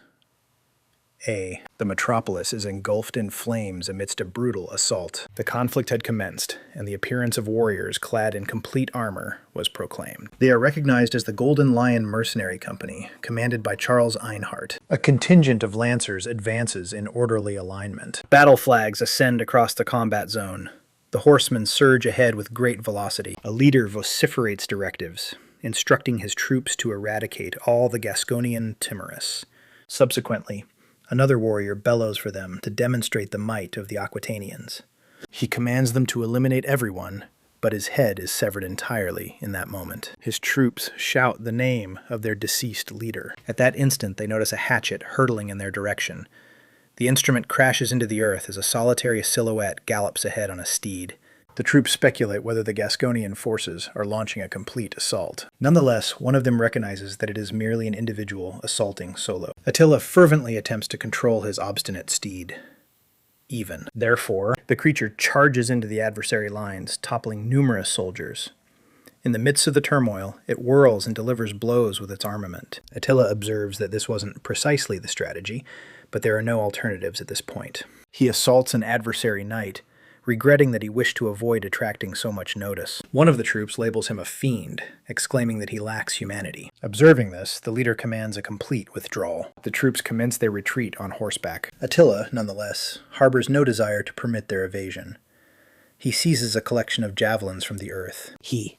A. The metropolis is engulfed in flames amidst a brutal assault. The conflict had commenced, and the appearance of warriors clad in complete armor was proclaimed. They are recognized as the Golden Lion Mercenary Company, commanded by Charles Einhart. A contingent of lancers advances in orderly alignment. Battle flags ascend across the combat zone. The horsemen surge ahead with great velocity. A leader vociferates directives, instructing his troops to eradicate all the Gasconian timorous. Subsequently, another warrior bellows for them to demonstrate the might of the Aquitanians. He commands them to eliminate everyone, but his head is severed entirely in that moment. His troops shout the name of their deceased leader. At that instant, they notice a hatchet hurtling in their direction. The instrument crashes into the earth as a solitary silhouette gallops ahead on a steed. The troops speculate whether the Gasconian forces are launching a complete assault. Nonetheless, one of them recognizes that it is merely an individual assaulting solo. Attila fervently attempts to control his obstinate steed. Even. Therefore, the creature charges into the adversary lines, toppling numerous soldiers. In the midst of the turmoil, it whirls and delivers blows with its armament. Attila observes that this wasn't precisely the strategy, but there are no alternatives at this point. He assaults an adversary knight, regretting that he wished to avoid attracting so much notice. One of the troops labels him a fiend, exclaiming that he lacks humanity. Observing this, the leader commands a complete withdrawal. The troops commence their retreat on horseback. Attila, nonetheless, harbors no desire to permit their evasion. He seizes a collection of javelins from the earth. He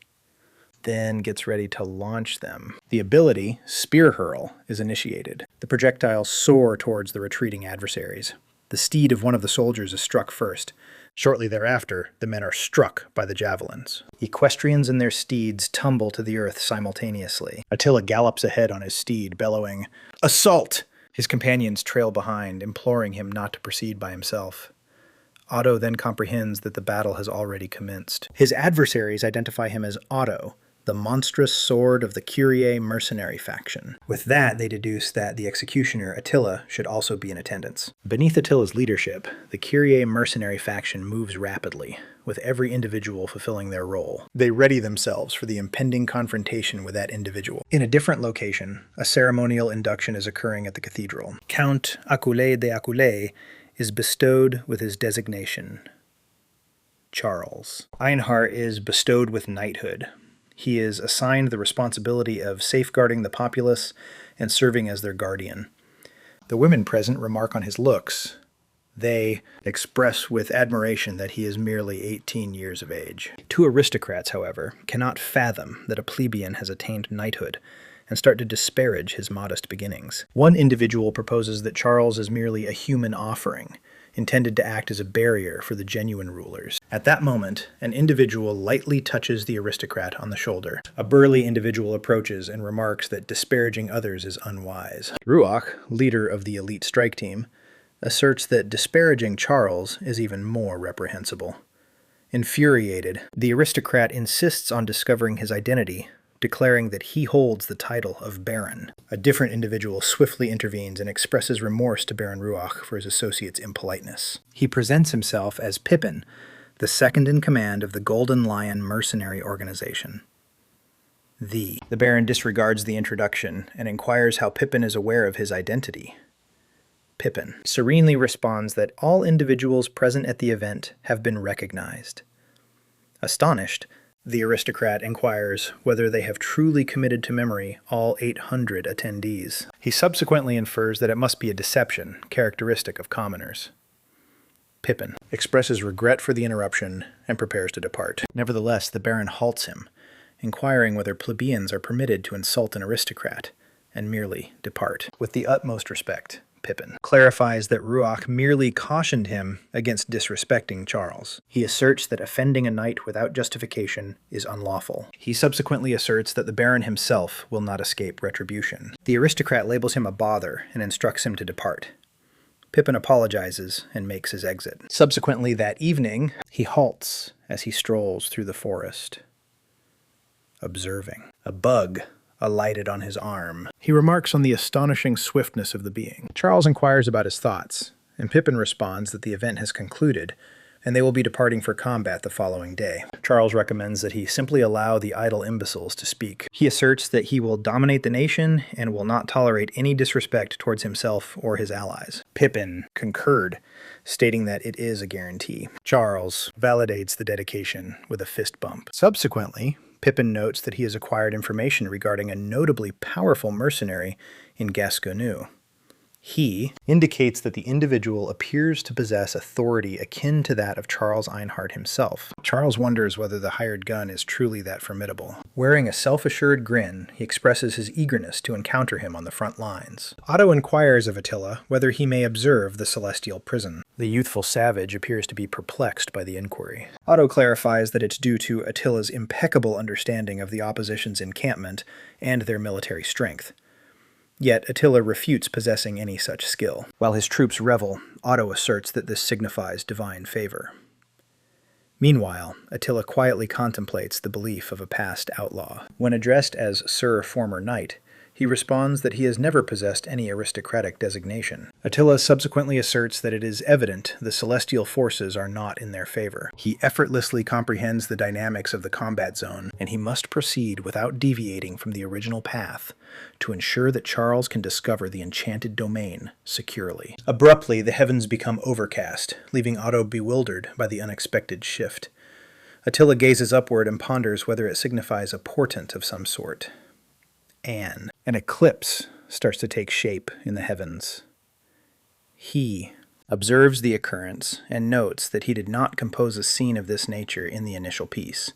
then gets ready to launch them. The ability, Spear Hurl, is initiated. The projectiles soar towards the retreating adversaries. The steed of one of the soldiers is struck first. Shortly thereafter, the men are struck by the javelins. Equestrians and their steeds tumble to the earth simultaneously. Attila gallops ahead on his steed, bellowing, "Assault!" His companions trail behind, imploring him not to proceed by himself. Otto then comprehends that the battle has already commenced. His adversaries identify him as Otto, the monstrous sword of the Kyrie mercenary faction. With that, they deduce that the executioner, Attila, should also be in attendance. Beneath Attila's leadership, the Kyrie mercenary faction moves rapidly, with every individual fulfilling their role. They ready themselves for the impending confrontation with that individual. In a different location, a ceremonial induction is occurring at the cathedral. Count Akulé de Akulé is bestowed with his designation, Charles. Einhart is bestowed with knighthood. He is assigned the responsibility of safeguarding the populace and serving as their guardian. The women present remark on his looks. They express with admiration that he is merely 18 years of age. Two aristocrats, however, cannot fathom that a plebeian has attained knighthood and start to disparage his modest beginnings. One individual proposes that Charles is merely a human offering, intended to act as a barrier for the genuine rulers. At that moment, an individual lightly touches the aristocrat on the shoulder. A burly individual approaches and remarks that disparaging others is unwise. Ruach, leader of the elite strike team, asserts that disparaging Charles is even more reprehensible. Infuriated, the aristocrat insists on discovering his identity, declaring that he holds the title of Baron. A different individual swiftly intervenes and expresses remorse to Baron Ruach for his associate's impoliteness. He presents himself as Pippin, the second in command of the Golden Lion mercenary organization. The Baron disregards the introduction and inquires how Pippin is aware of his identity. Pippin serenely responds that all individuals present at the event have been recognized. Astonished, the aristocrat inquires whether they have truly committed to memory all 800 attendees. He subsequently infers that it must be a deception, characteristic of commoners. Pippin expresses regret for the interruption and prepares to depart. Nevertheless, the Baron halts him, inquiring whether plebeians are permitted to insult an aristocrat, and merely depart. With the utmost respect, Pippin clarifies that Ruach merely cautioned him against disrespecting Charles. He asserts that offending a knight without justification is unlawful. He subsequently asserts that the Baron himself will not escape retribution. The aristocrat labels him a bother and instructs him to depart. Pippin apologizes and makes his exit. Subsequently that evening, he halts as he strolls through the forest. observing. A bug alighted on his arm. He remarks on the astonishing swiftness of the being. Charles inquires about his thoughts, and Pippin responds that the event has concluded, and they will be departing for combat the following day. Charles recommends that he simply allow the idle imbeciles to speak. He asserts that he will dominate the nation and will not tolerate any disrespect towards himself or his allies. Pippin concurred, stating that it is a guarantee. Charles validates the dedication with a fist bump. Subsequently, Pippin notes that he has acquired information regarding a notably powerful mercenary in Gasconu. He indicates that the individual appears to possess authority akin to that of Charles Einhard himself. Charles wonders whether the hired gun is truly that formidable. Wearing a self-assured grin, he expresses his eagerness to encounter him on the front lines. Otto inquires of Attila whether he may observe the celestial prison. The youthful savage appears to be perplexed by the inquiry. Otto clarifies that it's due to Attila's impeccable understanding of the opposition's encampment and their military strength. Yet Attila refutes possessing any such skill. While his troops revel, Otto asserts that this signifies divine favor. Meanwhile, Attila quietly contemplates the belief of a past outlaw. When addressed as Sir Former Knight, he responds that he has never possessed any aristocratic designation. Attila subsequently asserts that it is evident the celestial forces are not in their favor. He effortlessly comprehends the dynamics of the combat zone, and he must proceed without deviating from the original path to ensure that Charles can discover the enchanted domain securely. Abruptly, the heavens become overcast, leaving Otto bewildered by the unexpected shift. Attila gazes upward and ponders whether it signifies a portent of some sort. An eclipse starts to take shape in the heavens. He observes the occurrence and notes that he did not compose a scene of this nature in the initial piece.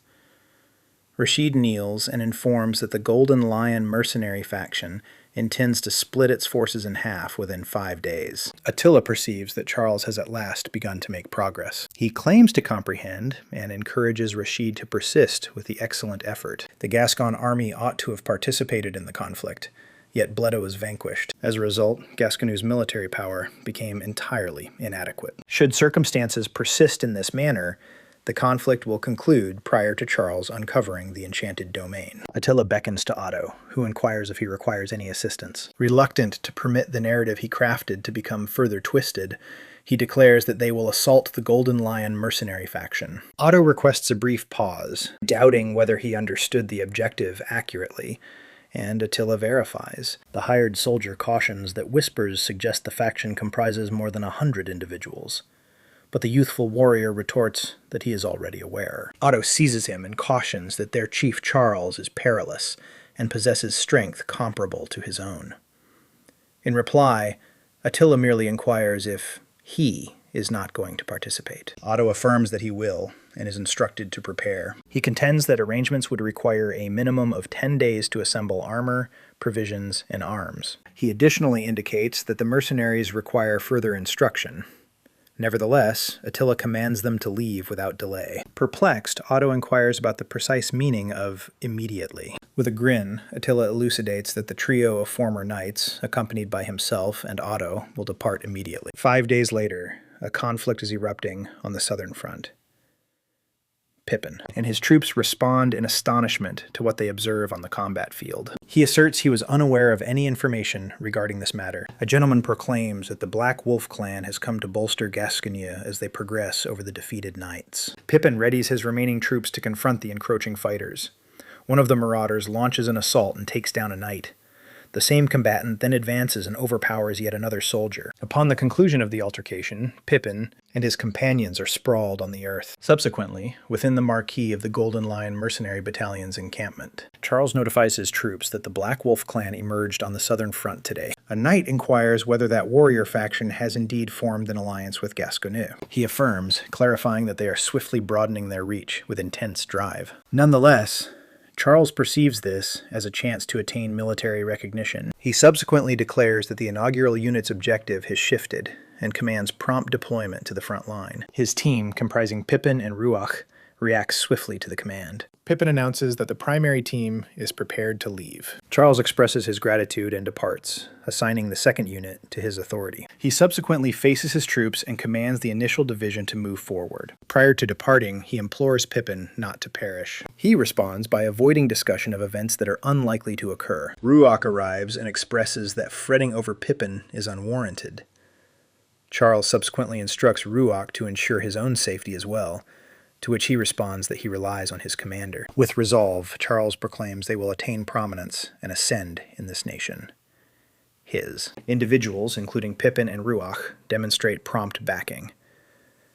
Rashid kneels and informs that the Golden Lion mercenary faction intends to split its forces in half within 5 days. Attila perceives that Charles has at last begun to make progress. He claims to comprehend and encourages Rashid to persist with the excellent effort. The Gascon army ought to have participated in the conflict, yet Bledo was vanquished. As a result, Gasconu's military power became entirely inadequate. Should circumstances persist in this manner, the conflict will conclude prior to Charles uncovering the enchanted domain. Attila beckons to Otto, who inquires if he requires any assistance. Reluctant to permit the narrative he crafted to become further twisted, he declares that they will assault the Golden Lion mercenary faction. Otto requests a brief pause, doubting whether he understood the objective accurately, and Attila verifies. The hired soldier cautions that whispers suggest the faction comprises more than 100 individuals. But the youthful warrior retorts that he is already aware. Otto seizes him and cautions that their chief Charles is perilous and possesses strength comparable to his own. In reply, Attila merely inquires if he is not going to participate. Otto affirms that he will and is instructed to prepare. He contends that arrangements would require a minimum of 10 days to assemble armor, provisions, and arms. He additionally indicates that the mercenaries require further instruction. Nevertheless, Attila commands them to leave without delay. Perplexed, Otto inquires about the precise meaning of immediately. With a grin, Attila elucidates that the trio of former knights, accompanied by himself and Otto, will depart immediately. 5 days later, a conflict is erupting on the southern front. Pippin and his troops respond in astonishment to what they observe on the combat field. He asserts he was unaware of any information regarding this matter. A gentleman proclaims that the Black Wolf clan has come to bolster Gascogne as they progress over the defeated knights. Pippin readies his remaining troops to confront the encroaching fighters. One of the marauders launches an assault and takes down a knight. The same combatant then advances and overpowers yet another soldier. Upon the conclusion of the altercation, Pippin and his companions are sprawled on the earth. Subsequently, within the marquee of the Golden Lion Mercenary Battalion's encampment, Charles notifies his troops that the Black Wolf clan emerged on the southern front today. A knight inquires whether that warrior faction has indeed formed an alliance with Gascogne. He affirms, clarifying that they are swiftly broadening their reach with intense drive. Nonetheless, Charles perceives this as a chance to attain military recognition. He subsequently declares that the inaugural unit's objective has shifted and commands prompt deployment to the front line. His team, comprising Pippin and Ruach, reacts swiftly to the command. Pippin announces that the primary team is prepared to leave. Charles expresses his gratitude and departs, assigning the second unit to his authority. He subsequently faces his troops and commands the initial division to move forward. Prior to departing, he implores Pippin not to perish. He responds by avoiding discussion of events that are unlikely to occur. Ruach arrives and expresses that fretting over Pippin is unwarranted. Charles subsequently instructs Ruach to ensure his own safety as well, to which he responds that he relies on his commander. With resolve, Charles proclaims they will attain prominence and ascend in this nation. His. Individuals, including Pippin and Ruach, demonstrate prompt backing.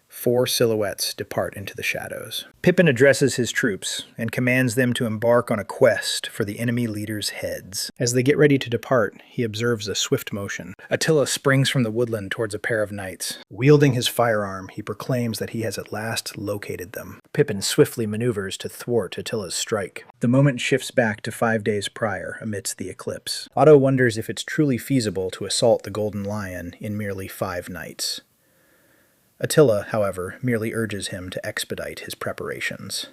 4 silhouettes depart into the shadows. Pippin addresses his troops and commands them to embark on a quest for the enemy leaders' heads. As they get ready to depart, he observes a swift motion. Attila springs from the woodland towards a pair of knights. Wielding his firearm, he proclaims that he has at last located them. Pippin swiftly maneuvers to thwart Attila's strike. The moment shifts back to 5 days prior amidst the eclipse. Otto wonders if it's truly feasible to assault the Golden Lion in merely 5 nights. Attila, however, merely urges him to expedite his preparations.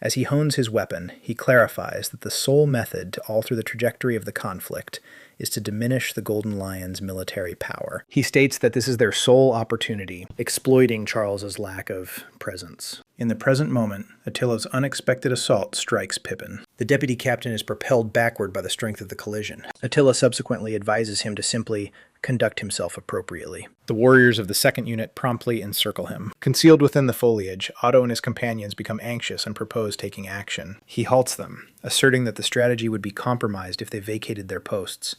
As he hones his weapon, he clarifies that the sole method to alter the trajectory of the conflict is to diminish the Golden Lion's military power. He states that this is their sole opportunity, exploiting Charles's lack of presence. In the present moment, Attila's unexpected assault strikes Pippin. The deputy captain is propelled backward by the strength of the collision. Attila subsequently advises him to simply conduct himself appropriately. The warriors of the second unit promptly encircle him. Concealed within the foliage, Otto and his companions become anxious and propose taking action. He halts them, asserting that the strategy would be compromised if they vacated their posts,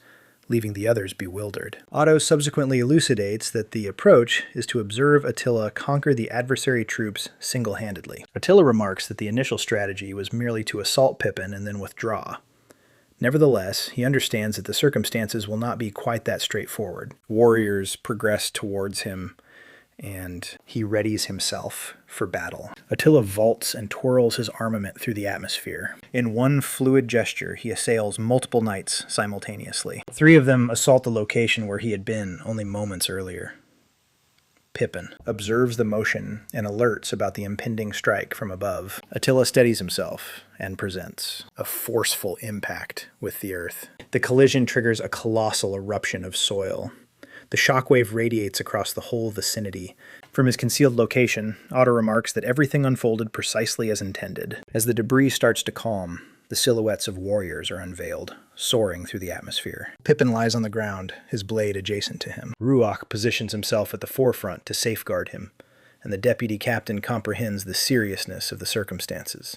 leaving the others bewildered. Otto subsequently elucidates that the approach is to observe Attila conquer the adversary troops single-handedly. Attila remarks that the initial strategy was merely to assault Pippin and then withdraw. Nevertheless, he understands that the circumstances will not be quite that straightforward. Warriors progress towards him, and he readies himself for battle. Attila vaults and twirls his armament through the atmosphere. In one fluid gesture, he assails multiple knights simultaneously. 3 of them assault the location where he had been only moments earlier. Pippin observes the motion and alerts about the impending strike from above. Attila steadies himself and presents a forceful impact with the earth. The collision triggers a colossal eruption of soil. The shockwave radiates across the whole vicinity. From his concealed location, Otto remarks that everything unfolded precisely as intended. As the debris starts to calm, the silhouettes of warriors are unveiled, soaring through the atmosphere. Pippin lies on the ground, his blade adjacent to him. Ruach positions himself at the forefront to safeguard him, and the deputy captain comprehends the seriousness of the circumstances.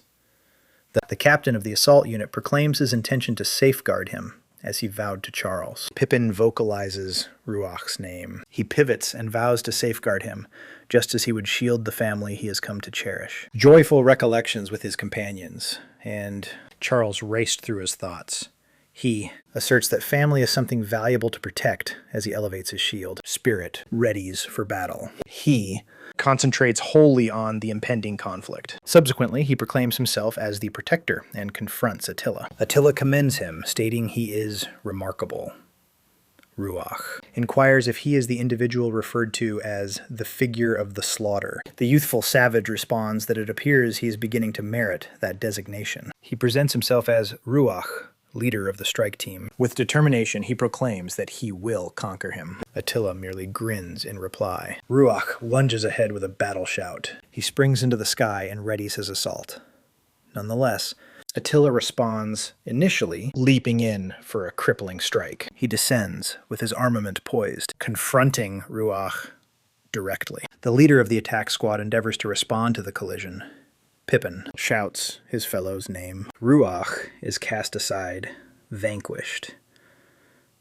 The captain of the assault unit proclaims his intention to safeguard him, as he vowed to Charles. Pippin vocalizes Ruach's name. He pivots and vows to safeguard him, just as he would shield the family he has come to cherish. Joyful recollections with his companions, and Charles raced through his thoughts. He asserts that family is something valuable to protect as he elevates his shield. Spirit readies for battle. He concentrates wholly on the impending conflict. Subsequently, he proclaims himself as the protector and confronts Attila. Attila commends him, stating he is remarkable. Ruach inquires if he is the individual referred to as the figure of the slaughter. The youthful savage responds that it appears he is beginning to merit that designation. He presents himself as Ruach, leader of the strike team. With determination, he proclaims that he will conquer him. Attila merely grins in reply. Ruach lunges ahead with a battle shout. He springs into the sky and readies his assault. Nonetheless, Attila responds, initially leaping in for a crippling strike. He descends, with his armament poised, confronting Ruach directly. The leader of the attack squad endeavors to respond to the collision. Pippin shouts his fellow's name. Ruach is cast aside, vanquished.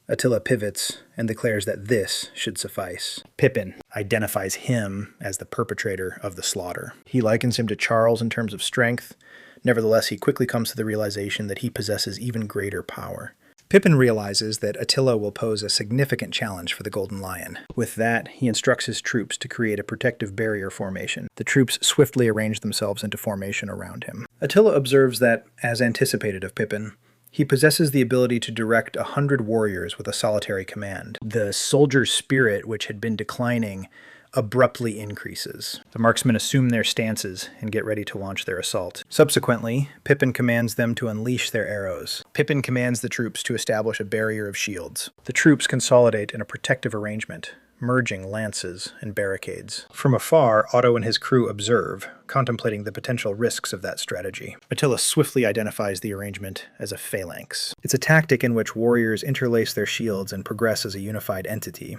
Attila pivots and declares that this should suffice. Pippin identifies him as the perpetrator of the slaughter. He likens him to Charles in terms of strength. Nevertheless, he quickly comes to the realization that he possesses even greater power. Pippin realizes that Attila will pose a significant challenge for the Golden Lion. With that, he instructs his troops to create a protective barrier formation. The troops swiftly arrange themselves into formation around him. Attila observes that, as anticipated of Pippin, he possesses the ability to direct 100 warriors with a solitary command. The soldier spirit, which had been declining abruptly increases. The marksmen assume their stances and get ready to launch their assault. Subsequently, Pippin commands them to unleash their arrows. Pippin commands the troops to establish a barrier of shields. The troops consolidate in a protective arrangement, merging lances and barricades. From afar, Otto and his crew observe, contemplating the potential risks of that strategy. Attila swiftly identifies the arrangement as a phalanx. It's a tactic in which warriors interlace their shields and progress as a unified entity.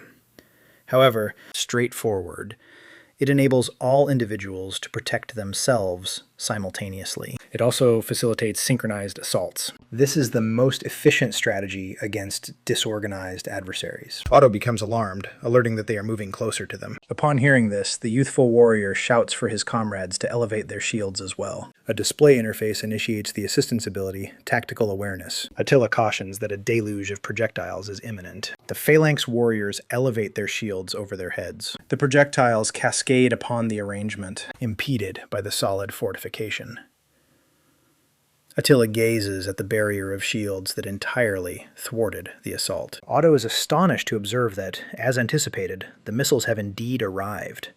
However, straightforward, it enables all individuals to protect themselves simultaneously. It also facilitates synchronized assaults. This is the most efficient strategy against disorganized adversaries. Otto becomes alarmed, alerting that they are moving closer to them. Upon hearing this, the youthful warrior shouts for his comrades to elevate their shields as well. A display interface initiates the assistance ability, Tactical Awareness. Attila cautions that a deluge of projectiles is imminent. The phalanx warriors elevate their shields over their heads. The projectiles cascade upon the arrangement, impeded by the solid fortification. Attila gazes at the barrier of shields that entirely thwarted the assault. Otto is astonished to observe that, as anticipated, the missiles have indeed arrived.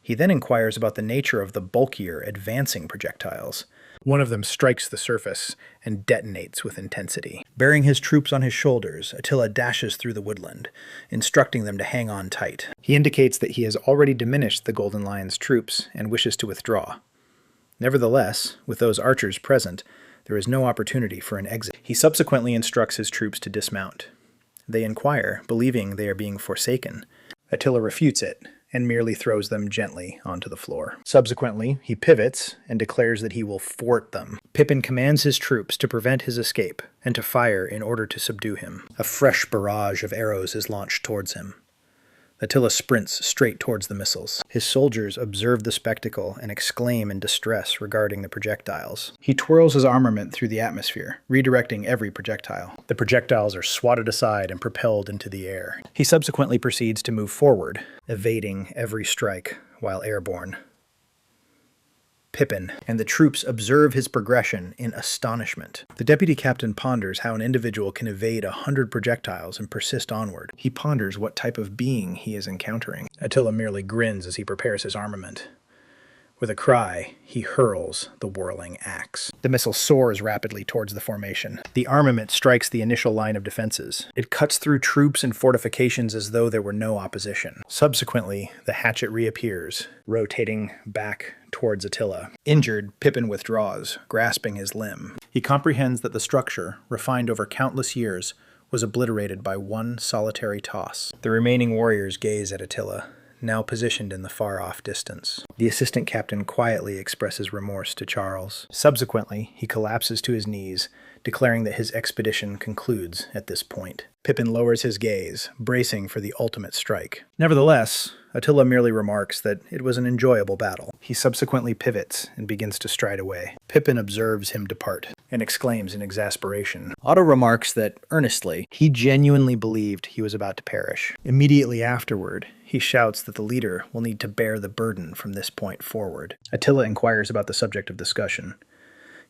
He then inquires about the nature of the bulkier, advancing projectiles. One of them strikes the surface and detonates with intensity. Bearing his troops on his shoulders, Attila dashes through the woodland, instructing them to hang on tight. He indicates that he has already diminished the Golden Lion's troops and wishes to withdraw. Nevertheless, with those archers present, there is no opportunity for an exit. He subsequently instructs his troops to dismount. They inquire, believing they are being forsaken. Attila refutes it, and merely throws them gently onto the floor. Subsequently, he pivots and declares that he will thwart them. Pippin commands his troops to prevent his escape and to fire in order to subdue him. A fresh barrage of arrows is launched towards him. Attila sprints straight towards the missiles. His soldiers observe the spectacle and exclaim in distress regarding the projectiles. He twirls his armament through the atmosphere, redirecting every projectile. The projectiles are swatted aside and propelled into the air. He subsequently proceeds to move forward, evading every strike while airborne. Pippin and the troops observe his progression in astonishment. The deputy captain ponders how an individual can evade 100 projectiles and persist onward. He ponders what type of being he is encountering. Attila merely grins as he prepares his armament. With a cry, he hurls the whirling axe. The missile soars rapidly towards the formation. The armament strikes the initial line of defenses. It cuts through troops and fortifications as though there were no opposition. Subsequently, the hatchet reappears, rotating back towards Attila. Injured, Pippin withdraws, grasping his limb. He comprehends that the structure, refined over countless years, was obliterated by one solitary toss. The remaining warriors gaze at Attila, now positioned in the far-off distance. The assistant captain quietly expresses remorse to Charles. Subsequently, he collapses to his knees, declaring that his expedition concludes at this point. Pippin lowers his gaze, bracing for the ultimate strike. Nevertheless, Attila merely remarks that it was an enjoyable battle. He subsequently pivots and begins to stride away. Pippin observes him depart and exclaims in exasperation. Otto remarks that, earnestly, he genuinely believed he was about to perish. Immediately afterward, he shouts that the leader will need to bear the burden from this point forward. Attila inquires about the subject of discussion.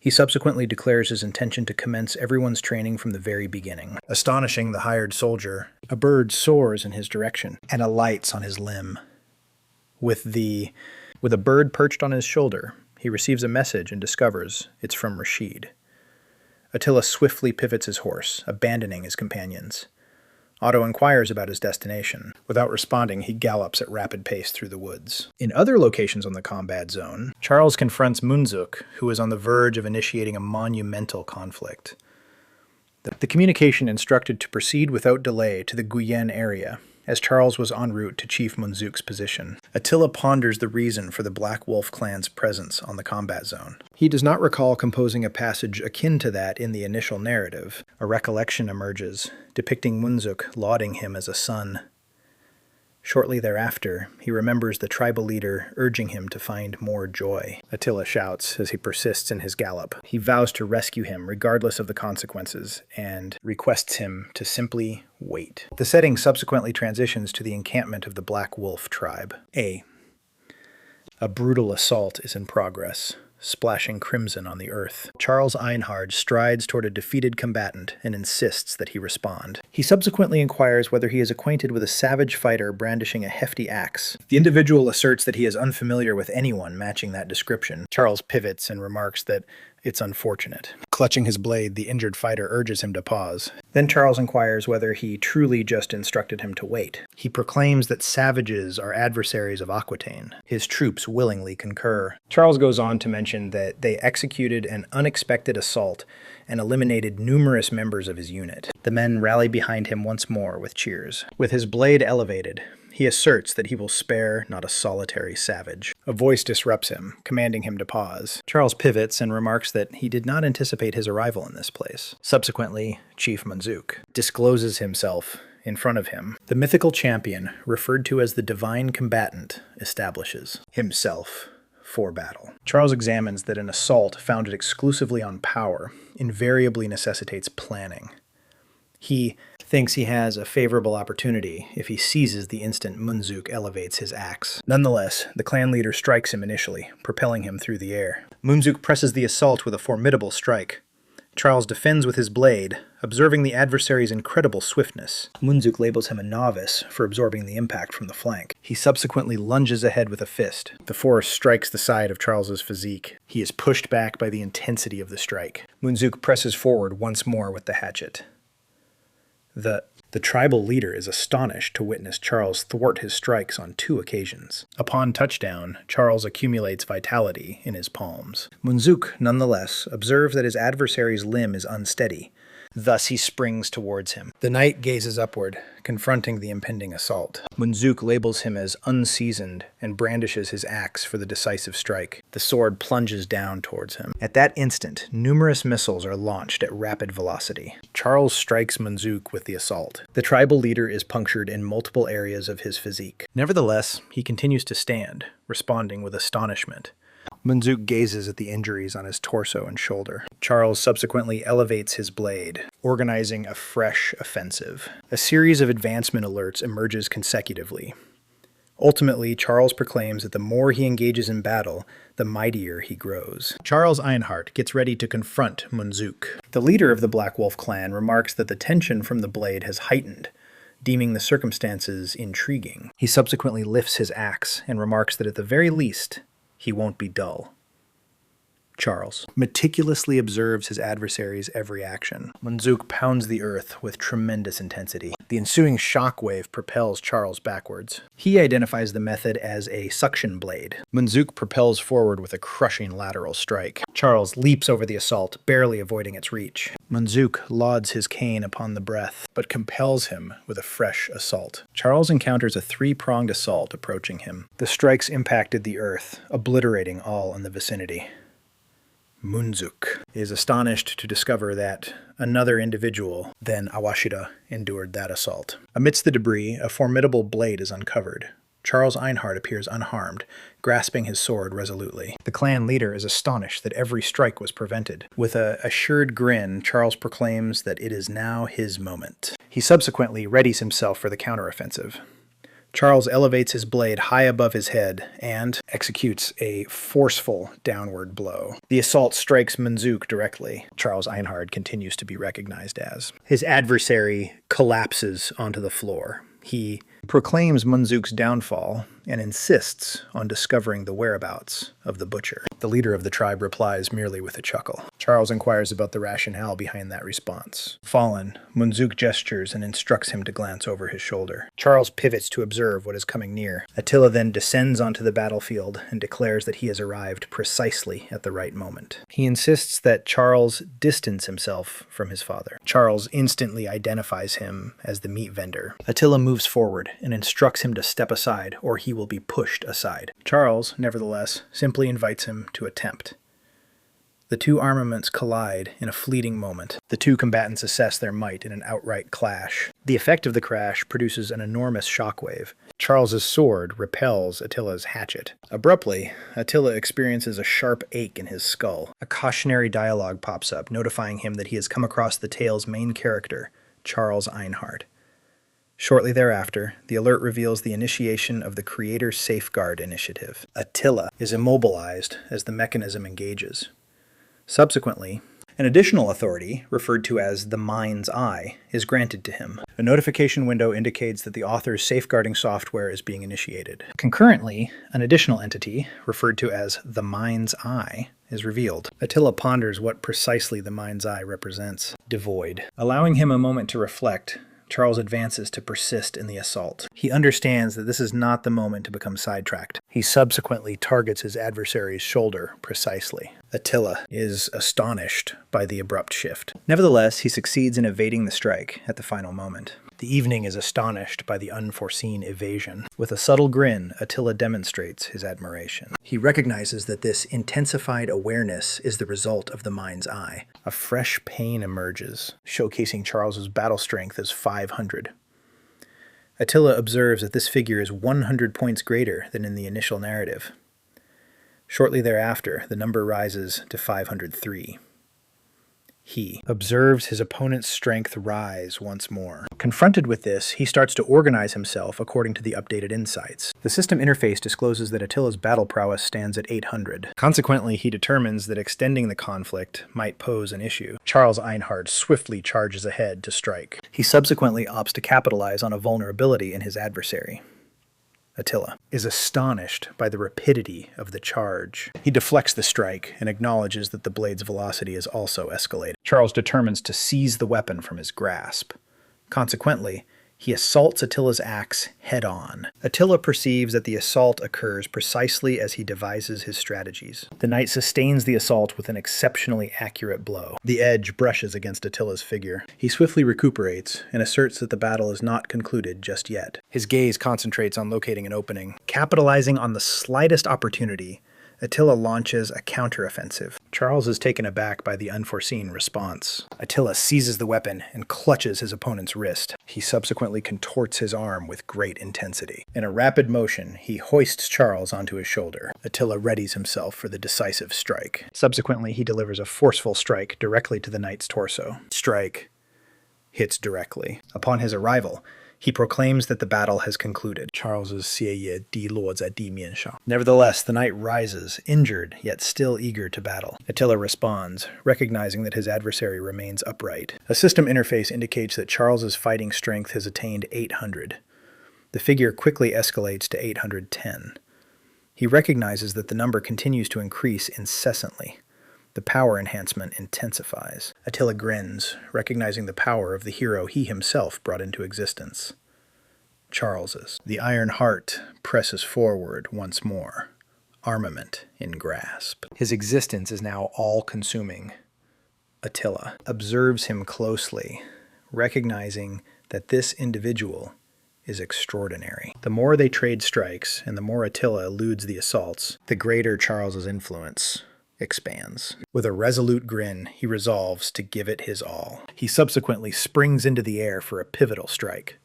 He subsequently declares his intention to commence everyone's training from the very beginning. Astonishing the hired soldier, a bird soars in his direction and alights on his limb. With a bird perched on his shoulder, he receives a message and discovers it's from Rashid. Attila swiftly pivots his horse, abandoning his companions. Otto inquires about his destination. Without responding, he gallops at rapid pace through the woods. In other locations on the combat zone, Charles confronts Munzuk, who is on the verge of initiating a monumental conflict. The communication instructed to proceed without delay to the Guyenne area, as Charles was en route to Chief Munzuk's position. Attila ponders the reason for the Black Wolf clan's presence on the combat zone. He does not recall composing a passage akin to that in the initial narrative. A recollection emerges, depicting Munzuk lauding him as a son. Shortly thereafter, he remembers the tribal leader urging him to find more joy. Attila shouts as he persists in his gallop. He vows to rescue him regardless of the consequences and requests him to simply wait. The setting subsequently transitions to the encampment of the Black Wolf tribe. A brutal assault is in progress. splashing crimson on the earth. Charles Einhard strides toward a defeated combatant and insists that he respond. He subsequently inquires whether he is acquainted with a savage fighter brandishing a hefty axe. The individual asserts that he is unfamiliar with anyone matching that description. Charles pivots and remarks that it's unfortunate. Clutching his blade, the injured fighter urges him to pause. Then Charles inquires whether he truly just instructed him to wait. He proclaims that savages are adversaries of Aquitaine. His troops willingly concur. Charles goes on to mention that they executed an unexpected assault and eliminated numerous members of his unit. The men rally behind him once more with cheers. With his blade elevated, he asserts that he will spare not a solitary savage. A voice disrupts him, commanding him to pause. Charles pivots and remarks that he did not anticipate his arrival in this place. Subsequently, Chief Munzuk discloses himself in front of him. The mythical champion, referred to as the divine combatant, establishes himself for battle. Charles examines that an assault founded exclusively on power invariably necessitates planning. He thinks he has a favorable opportunity if he seizes the instant Munzuk elevates his axe. Nonetheless, the clan leader strikes him initially, propelling him through the air. Munzuk presses the assault with a formidable strike. Charles defends with his blade, observing the adversary's incredible swiftness. Munzuk labels him a novice for absorbing the impact from the flank. He subsequently lunges ahead with a fist. The force strikes the side of Charles's physique. He is pushed back by the intensity of the strike. Munzuk presses forward once more with the hatchet. The tribal leader is astonished to witness Charles thwart his strikes on 2 occasions. Upon touchdown, Charles accumulates vitality in his palms. Munzuk, nonetheless, observes that his adversary's limb is unsteady. Thus he springs towards him. The knight gazes upward, confronting the impending assault. Munzuk labels him as unseasoned and brandishes his axe for the decisive strike. The sword plunges down towards him. At that instant, numerous missiles are launched at rapid velocity. Charles strikes Munzuk with the assault. The tribal leader is punctured in multiple areas of his physique. Nevertheless, he continues to stand, responding with astonishment. Munzuk gazes at the injuries on his torso and shoulder. Charles subsequently elevates his blade, organizing a fresh offensive. A series of advancement alerts emerges consecutively. Ultimately, Charles proclaims that the more he engages in battle, the mightier he grows. Charles Einhard gets ready to confront Munzuk. The leader of the Black Wolf clan remarks that the tension from the blade has heightened, deeming the circumstances intriguing. He subsequently lifts his axe and remarks that at the very least, he won't be dull. Charles meticulously observes his adversary's every action. Munzuk pounds the earth with tremendous intensity. The ensuing shockwave propels Charles backwards. He identifies the method as a suction blade. Munzuk propels forward with a crushing lateral strike. Charles leaps over the assault, barely avoiding its reach. Munzuk lauds his cane upon the breath, but compels him with a fresh assault. Charles encounters a 3-pronged assault approaching him. The strikes impacted the earth, obliterating all in the vicinity. Munzuk is astonished to discover that another individual than Awashida endured that assault. Amidst the debris, a formidable blade is uncovered. Charles Einhard appears unharmed, grasping his sword resolutely. The clan leader is astonished that every strike was prevented. With an assured grin, Charles proclaims that it is now his moment. He subsequently readies himself for the counteroffensive. Charles elevates his blade high above his head and executes a forceful downward blow. The assault strikes Munzuk directly. Charles Einhard continues to be recognized as. His adversary collapses onto the floor. He proclaims Munzuk's downfall and insists on discovering the whereabouts of the butcher. The leader of the tribe replies merely with a chuckle. Charles inquires about the rationale behind that response. Fallen, Munzuk gestures and instructs him to glance over his shoulder. Charles pivots to observe what is coming near. Attila then descends onto the battlefield and declares that he has arrived precisely at the right moment. He insists that Charles distance himself from his father. Charles instantly identifies him as the meat vendor. Attila moves forward and instructs him to step aside or he will be pushed aside. Charles, nevertheless, simply invites him to attempt. The 2 armaments collide in a fleeting moment. The 2 combatants assess their might in an outright clash. The effect of the crash produces an enormous shockwave. Charles's sword repels Attila's hatchet. Abruptly, Attila experiences a sharp ache in his skull. A cautionary dialogue pops up, notifying him that he has come across the tale's main character, Charles Einhard. Shortly thereafter, the alert reveals the initiation of the Creator Safeguard Initiative. Attila is immobilized as the mechanism engages. Subsequently, an additional authority, referred to as the Mind's Eye, is granted to him. A notification window indicates that the author's safeguarding software is being initiated. Concurrently, an additional entity, referred to as the Mind's Eye, is revealed. Attila ponders what precisely the Mind's Eye represents. Devoid. Allowing him a moment to reflect, Charles advances to persist in the assault. He understands that this is not the moment to become sidetracked. He subsequently targets his adversary's shoulder precisely. Attila is astonished by the abrupt shift. Nevertheless, he succeeds in evading the strike at the final moment. The evening is astonished by the unforeseen evasion. With a subtle grin, Attila demonstrates his admiration. He recognizes that this intensified awareness is the result of the Mind's Eye. A fresh pain emerges, showcasing Charles's battle strength as 500. Attila observes that this figure is 100 points greater than in the initial narrative. Shortly thereafter, the number rises to 503. He observes his opponent's strength rise once more. Confronted with this, he starts to organize himself according to the updated insights. The system interface discloses that Attila's battle prowess stands at 800. Consequently, he determines that extending the conflict might pose an issue. Charles Einhard swiftly charges ahead to strike. He subsequently opts to capitalize on a vulnerability in his adversary. Attila is astonished by the rapidity of the charge. He deflects the strike and acknowledges that the blade's velocity is also escalated. Charles determines to seize the weapon from his grasp. Consequently, he assaults Attila's axe head-on. Attila perceives that the assault occurs precisely as he devises his strategies. The knight sustains the assault with an exceptionally accurate blow. The edge brushes against Attila's figure. He swiftly recuperates and asserts that the battle is not concluded just yet. His gaze concentrates on locating an opening. Capitalizing on the slightest opportunity, Attila launches a counteroffensive. Charles is taken aback by the unforeseen response. Attila seizes the weapon and clutches his opponent's wrist. He subsequently contorts his arm with great intensity. In a rapid motion, he hoists Charles onto his shoulder. Attila readies himself for the decisive strike. Subsequently, he delivers a forceful strike directly to the knight's torso. Strike hits directly. Upon his arrival, he proclaims that the battle has concluded. Charles's Xie Di Luoza Di Miansha. Nevertheless, the knight rises, injured, yet still eager to battle. Attila responds, recognizing that his adversary remains upright. A system interface indicates that Charles's fighting strength has attained 800. The figure quickly escalates to 810. He recognizes that the number continues to increase incessantly. The power enhancement intensifies. Attila grins, recognizing the power of the hero he himself brought into existence. Charles's. The iron heart presses forward once more, armament in grasp. His existence is now all-consuming. Attila observes him closely, recognizing that this individual is extraordinary. The more they trade strikes, and the more Attila eludes the assaults, the greater Charles's influence expands. With a resolute grin, he resolves to give it his all. He subsequently springs into the air for a pivotal strike.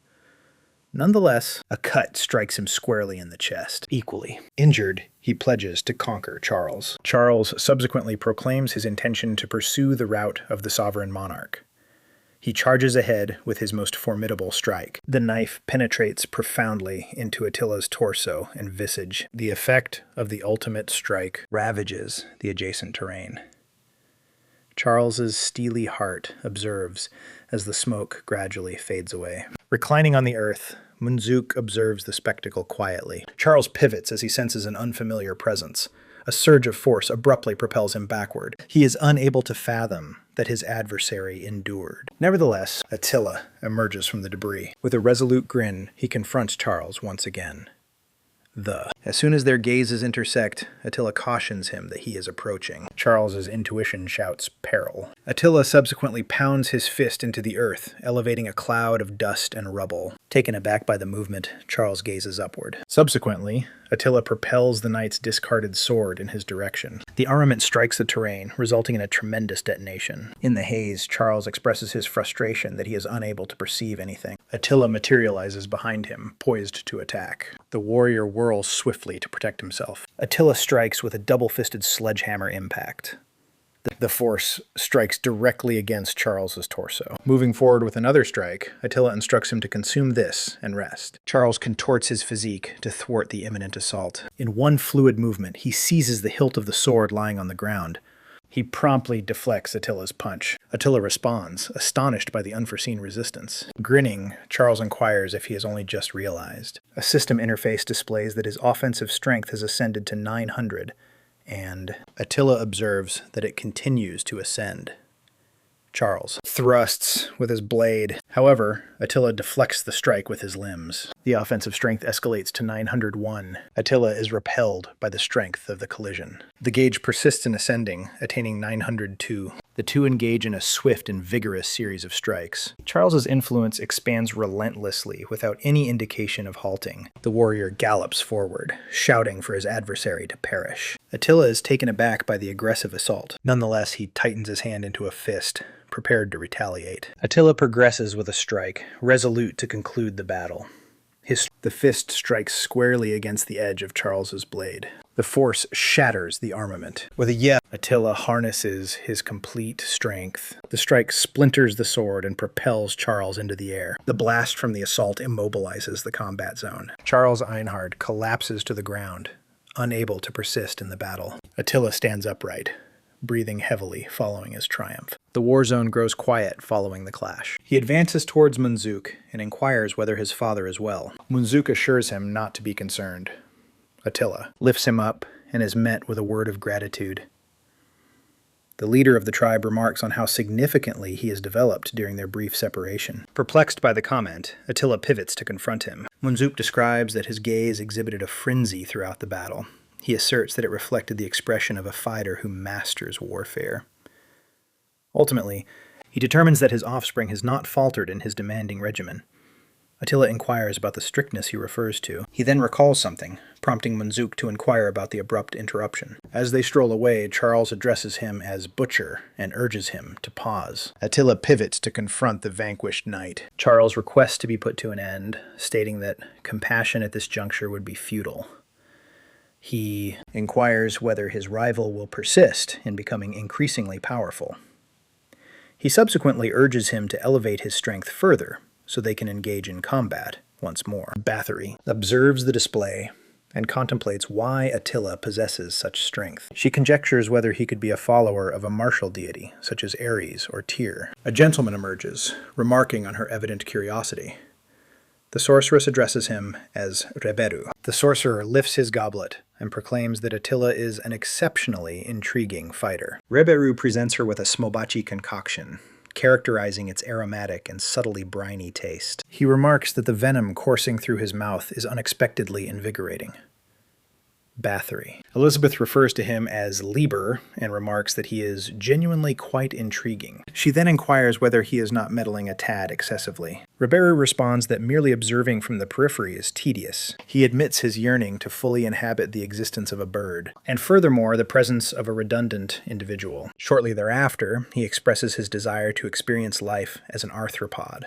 Nonetheless, a cut strikes him squarely in the chest. Equally injured, he pledges to conquer Charles. Charles subsequently proclaims his intention to pursue the route of the sovereign monarch. He charges ahead with his most formidable strike. The knife penetrates profoundly into Attila's torso and visage. The effect of the ultimate strike ravages the adjacent terrain. Charles's steely heart observes as the smoke gradually fades away. Reclining on the earth, Munzuk observes the spectacle quietly. Charles pivots as he senses an unfamiliar presence. A surge of force abruptly propels him backward. He is unable to fathom that his adversary endured. Nevertheless, Attila emerges from the debris. With a resolute grin, he confronts Charles once again. As soon as their gazes intersect, Attila cautions him that he is approaching. Charles's intuition shouts peril. Attila subsequently pounds his fist into the earth, elevating a cloud of dust and rubble. Taken aback by the movement, Charles gazes upward. Subsequently, Attila propels the knight's discarded sword in his direction. The armament strikes the terrain, resulting in a tremendous detonation. In the haze, Charles expresses his frustration that he is unable to perceive anything. Attila materializes behind him, poised to attack. The warrior whirls swiftly to protect himself. Attila strikes with a double-fisted sledgehammer impact. The force strikes directly against Charles's torso. Moving forward with another strike, Attila instructs him to consume this and rest. Charles contorts his physique to thwart the imminent assault. In one fluid movement, he seizes the hilt of the sword lying on the ground. He promptly deflects Attila's punch. Attila responds, astonished by the unforeseen resistance. Grinning, Charles inquires if he has only just realized. A system interface displays that his offensive strength has ascended to 900, and Attila observes that it continues to ascend. Charles thrusts with his blade. However, Attila deflects the strike with his limbs. The offensive strength escalates to 901. Attila is repelled by the strength of the collision. The gauge persists in ascending, attaining 902. The two engage in a swift and vigorous series of strikes. Charles's influence expands relentlessly without any indication of halting. The warrior gallops forward, shouting for his adversary to perish. Attila is taken aback by the aggressive assault. Nonetheless, he tightens his hand into a fist, prepared to retaliate. Attila progresses with a strike, resolute to conclude the battle. The fist strikes squarely against the edge of Charles's blade. The force shatters the armament. With a yell, Attila harnesses his complete strength. The strike splinters the sword and propels Charles into the air. The blast from the assault immobilizes the combat zone. Charles Einhard collapses to the ground, unable to persist in the battle. Attila stands upright, breathing heavily following his triumph. The war zone grows quiet following the clash. He advances towards Munzuk and inquires whether his father is well. Munzuk assures him not to be concerned. Attila lifts him up and is met with a word of gratitude. The leader of the tribe remarks on how significantly he has developed during their brief separation. Perplexed by the comment, Attila pivots to confront him. Munzuk describes that his gaze exhibited a frenzy throughout the battle. He asserts that it reflected the expression of a fighter who masters warfare. Ultimately, he determines that his offspring has not faltered in his demanding regimen. Attila inquires about the strictness he refers to. He then recalls something, prompting Munzuk to inquire about the abrupt interruption. As they stroll away, Charles addresses him as Butcher and urges him to pause. Attila pivots to confront the vanquished knight. Charles requests to be put to an end, stating that compassion at this juncture would be futile. He inquires whether his rival will persist in becoming increasingly powerful. He subsequently urges him to elevate his strength further so they can engage in combat once more. Bathory observes the display and contemplates why Attila possesses such strength. She conjectures whether he could be a follower of a martial deity, such as Ares or Tyr. A gentleman emerges, remarking on her evident curiosity. The sorceress addresses him as Reberu. The sorcerer lifts his goblet and proclaims that Attila is an exceptionally intriguing fighter. Reberu presents her with a smobachi concoction, characterizing its aromatic and subtly briny taste. He remarks that the venom coursing through his mouth is unexpectedly invigorating. Bathory. Elizabeth refers to him as Lieber and remarks that he is genuinely quite intriguing. She then inquires whether he is not meddling a tad excessively. Reberu responds that merely observing from the periphery is tedious. He admits his yearning to fully inhabit the existence of a bird, and furthermore the presence of a redundant individual. Shortly thereafter, he expresses his desire to experience life as an arthropod.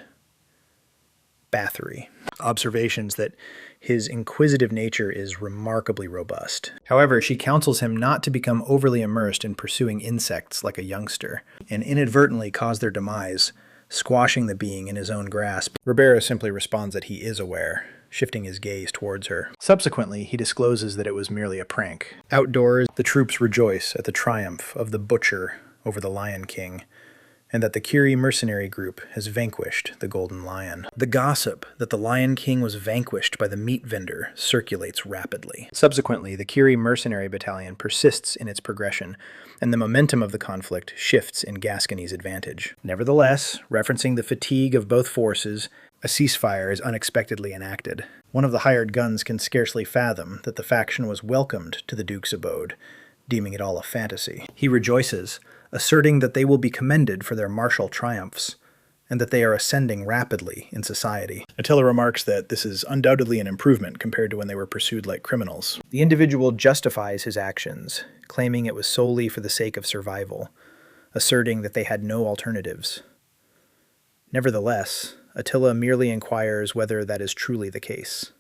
Bathory. Observations that his inquisitive nature is remarkably robust. However, she counsels him not to become overly immersed in pursuing insects like a youngster, and inadvertently cause their demise, squashing the being in his own grasp. Ribera simply responds that he is aware, shifting his gaze towards her. Subsequently, he discloses that it was merely a prank. Outdoors, the troops rejoice at the triumph of the Butcher over the Lion King, and that the Kiri mercenary group has vanquished the Golden Lion. The gossip that the Lion King was vanquished by the meat vendor circulates rapidly. Subsequently, the Kiri mercenary battalion persists in its progression, and the momentum of the conflict shifts in Gascony's advantage. Nevertheless, referencing the fatigue of both forces, a ceasefire is unexpectedly enacted. One of the hired guns can scarcely fathom that the faction was welcomed to the Duke's abode, deeming it all a fantasy. He rejoices, asserting that they will be commended for their martial triumphs, and that they are ascending rapidly in society. Attila remarks that this is undoubtedly an improvement compared to when they were pursued like criminals. The individual justifies his actions, claiming it was solely for the sake of survival, asserting that they had no alternatives. Nevertheless, Attila merely inquires whether that is truly the case.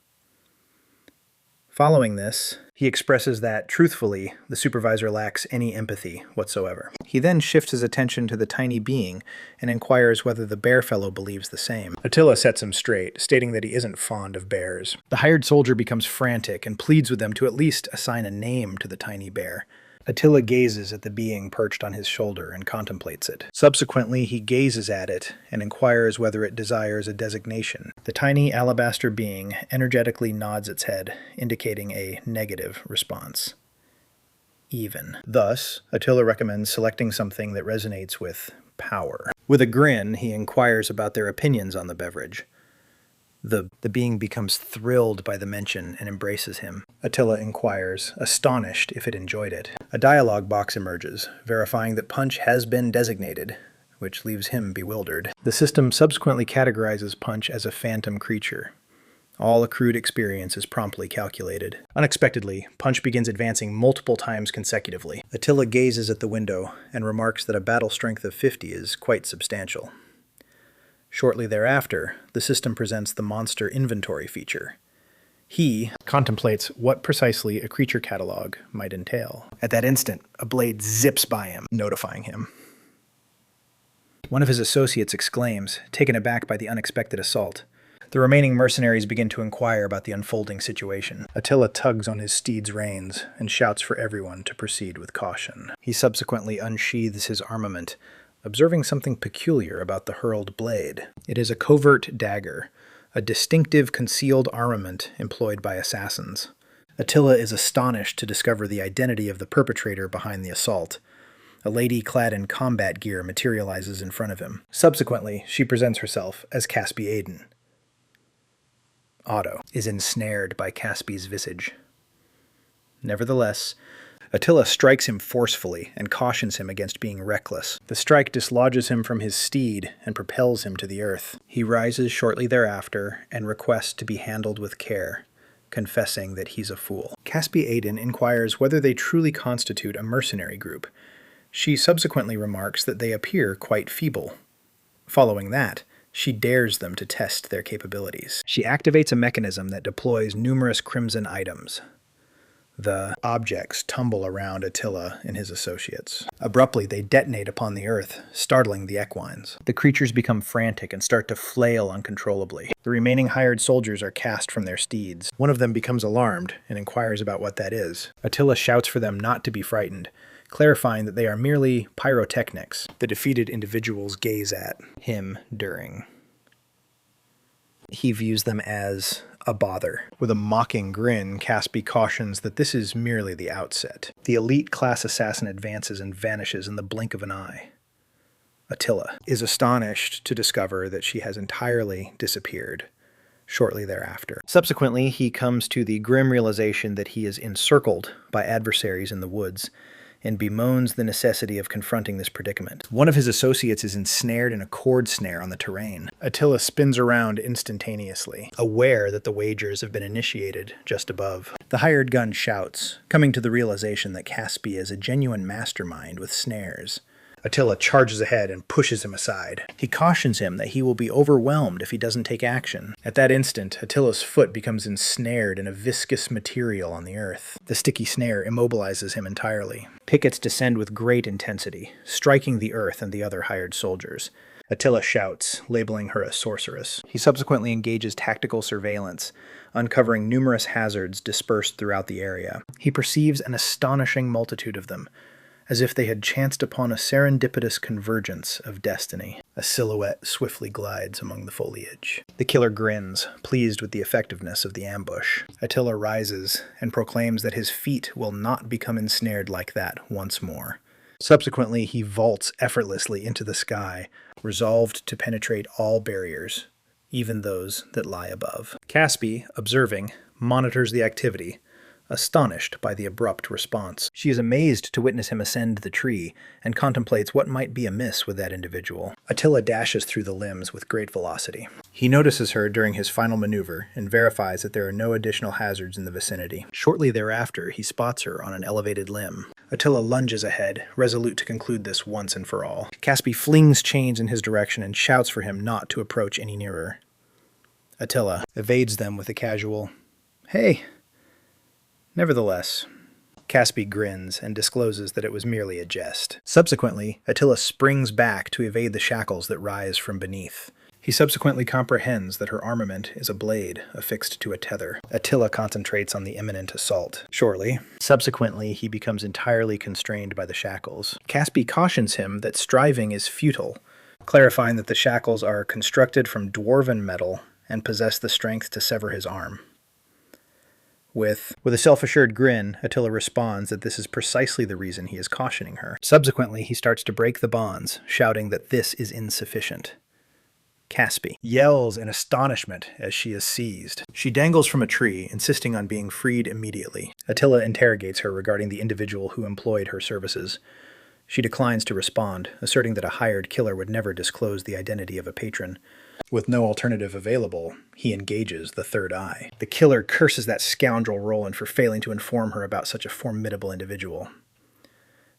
Following this, he expresses that, truthfully, the supervisor lacks any empathy whatsoever. He then shifts his attention to the tiny being and inquires whether the bear fellow believes the same. Attila sets him straight, stating that he isn't fond of bears. The hired soldier becomes frantic and pleads with them to at least assign a name to the tiny bear. Attila gazes at the being perched on his shoulder and contemplates it. Subsequently, he gazes at it and inquires whether it desires a designation. The tiny alabaster being energetically nods its head, indicating a negative response. Even. Thus, Attila recommends selecting something that resonates with power. With a grin, he inquires about their opinions on the beverage. The being becomes thrilled by the mention and embraces him. Attila inquires, astonished if it enjoyed it. A dialogue box emerges, verifying that Punch has been designated, which leaves him bewildered. The system subsequently categorizes Punch as a phantom creature. All accrued experience is promptly calculated. Unexpectedly, Punch begins advancing multiple times consecutively. Attila gazes at the window and remarks that a battle strength of 50 is quite substantial. Shortly thereafter, the system presents the monster inventory feature. He contemplates what precisely a creature catalog might entail. At that instant, a blade zips by him, notifying him. One of his associates exclaims, taken aback by the unexpected assault. The remaining mercenaries begin to inquire about the unfolding situation. Attila tugs on his steed's reins and shouts for everyone to proceed with caution. He subsequently unsheathes his armament, observing something peculiar about the hurled blade. It is a covert dagger, a distinctive concealed armament employed by assassins. Attila is astonished to discover the identity of the perpetrator behind the assault. A lady clad in combat gear materializes in front of him. Subsequently, she presents herself as Caspi Aiden. Otto is ensnared by Caspi's visage. Nevertheless, Attila strikes him forcefully and cautions him against being reckless. The strike dislodges him from his steed and propels him to the earth. He rises shortly thereafter and requests to be handled with care, confessing that he's a fool. Caspi Aiden inquires whether they truly constitute a mercenary group. She subsequently remarks that they appear quite feeble. Following that, she dares them to test their capabilities. She activates a mechanism that deploys numerous crimson items. The objects tumble around Attila and his associates. Abruptly, they detonate upon the earth, startling the equines. The creatures become frantic and start to flail uncontrollably. The remaining hired soldiers are cast from their steeds. One of them becomes alarmed and inquires about what that is. Attila shouts for them not to be frightened, clarifying that they are merely pyrotechnics the defeated individuals gaze at him during. He views them as a bother. With a mocking grin, Caspi cautions that this is merely the outset. The elite class assassin advances and vanishes in the blink of an eye. Attila is astonished to discover that she has entirely disappeared shortly thereafter. Subsequently, he comes to the grim realization that he is encircled by adversaries in the woods and bemoans the necessity of confronting this predicament. One of his associates is ensnared in a cord snare on the terrain. Attila spins around instantaneously, aware that the wagers have been initiated just above. The hired gun shouts, coming to the realization that Caspi is a genuine mastermind with snares. Attila charges ahead and pushes him aside. He cautions him that he will be overwhelmed if he doesn't take action. At that instant, Attila's foot becomes ensnared in a viscous material on the earth. The sticky snare immobilizes him entirely. Pickets descend with great intensity, striking the earth and the other hired soldiers. Attila shouts, labeling her a sorceress. He subsequently engages tactical surveillance, uncovering numerous hazards dispersed throughout the area. He perceives an astonishing multitude of them, as if they had chanced upon a serendipitous convergence of destiny. A silhouette swiftly glides among the foliage. The killer grins, pleased with the effectiveness of the ambush. Attila rises and proclaims that his feet will not become ensnared like that once more. Subsequently, he vaults effortlessly into the sky, resolved to penetrate all barriers, even those that lie above. Caspi, observing, monitors the activity, astonished by the abrupt response. She is amazed to witness him ascend the tree and contemplates what might be amiss with that individual. Attila dashes through the limbs with great velocity. He notices her during his final maneuver and verifies that there are no additional hazards in the vicinity. Shortly thereafter, he spots her on an elevated limb. Attila lunges ahead, resolute to conclude this once and for all. Caspi flings chains in his direction and shouts for him not to approach any nearer. Attila evades them with a casual, "Hey, Nevertheless, Caspi grins and discloses that it was merely a jest. Subsequently, Attila springs back to evade the shackles that rise from beneath. He subsequently comprehends that her armament is a blade affixed to a tether. Attila concentrates on the imminent assault. Surely, subsequently, he becomes entirely constrained by the shackles. Caspi cautions him that striving is futile, clarifying that the shackles are constructed from dwarven metal and possess the strength to sever his arm. With a self-assured grin, Attila responds that this is precisely the reason he is cautioning her. Subsequently, he starts to break the bonds, shouting that this is insufficient. Caspi yells in astonishment as she is seized. She dangles from a tree, insisting on being freed immediately. Attila interrogates her regarding the individual who employed her services. She declines to respond, asserting that a hired killer would never disclose the identity of a patron. With no alternative available, he engages the third eye. The killer curses that scoundrel Roland for failing to inform her about such a formidable individual.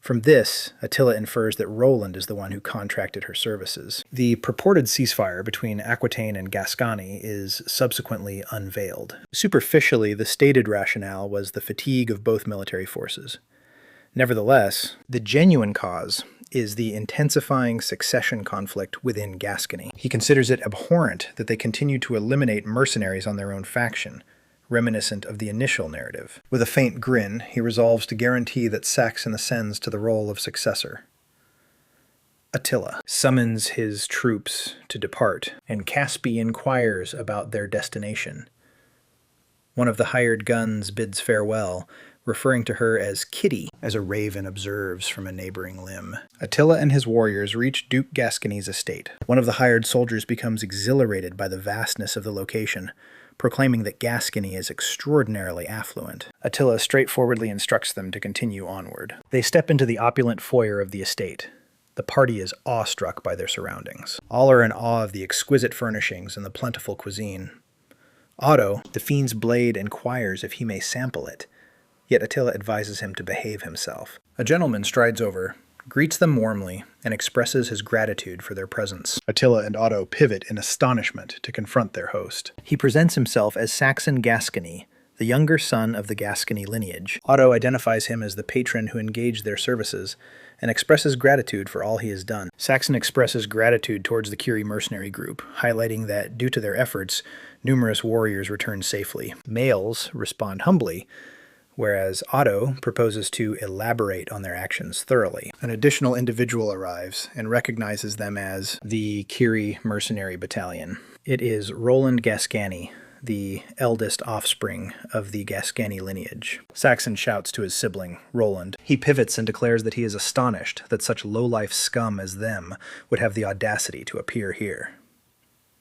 From this, Attila infers that Roland is the one who contracted her services. The purported ceasefire between Aquitaine and Gascony is subsequently unveiled. Superficially, the stated rationale was the fatigue of both military forces. Nevertheless, the genuine cause is the intensifying succession conflict within Gascony. He considers it abhorrent that they continue to eliminate mercenaries on their own faction, reminiscent of the initial narrative. With a faint grin, he resolves to guarantee that Saxon ascends to the role of successor. Attila summons his troops to depart, and Caspi inquires about their destination. One of the hired guns bids farewell, referring to her as Kitty, as a raven observes from a neighboring limb. Attila and his warriors reach Duke Gascony's estate. One of the hired soldiers becomes exhilarated by the vastness of the location, proclaiming that Gascony is extraordinarily affluent. Attila straightforwardly instructs them to continue onward. They step into the opulent foyer of the estate. The party is awestruck by their surroundings. All are in awe of the exquisite furnishings and the plentiful cuisine. Otto, the fiend's blade, inquires if he may sample it, yet Attila advises him to behave himself. A gentleman strides over, greets them warmly, and expresses his gratitude for their presence. Attila and Otto pivot in astonishment to confront their host. He presents himself as Saxon Gascony, the younger son of the Gascony lineage. Otto identifies him as the patron who engaged their services, and expresses gratitude for all he has done. Saxon expresses gratitude towards the Curie mercenary group, highlighting that, due to their efforts, numerous warriors return safely. Males respond humbly, whereas Otto proposes to elaborate on their actions thoroughly. An additional individual arrives and recognizes them as the Curie Mercenary Battalion. It is Roland Gascany, the eldest offspring of the Gascony lineage. Saxon shouts to his sibling, Roland. He pivots and declares that he is astonished that such low-life scum as them would have the audacity to appear here.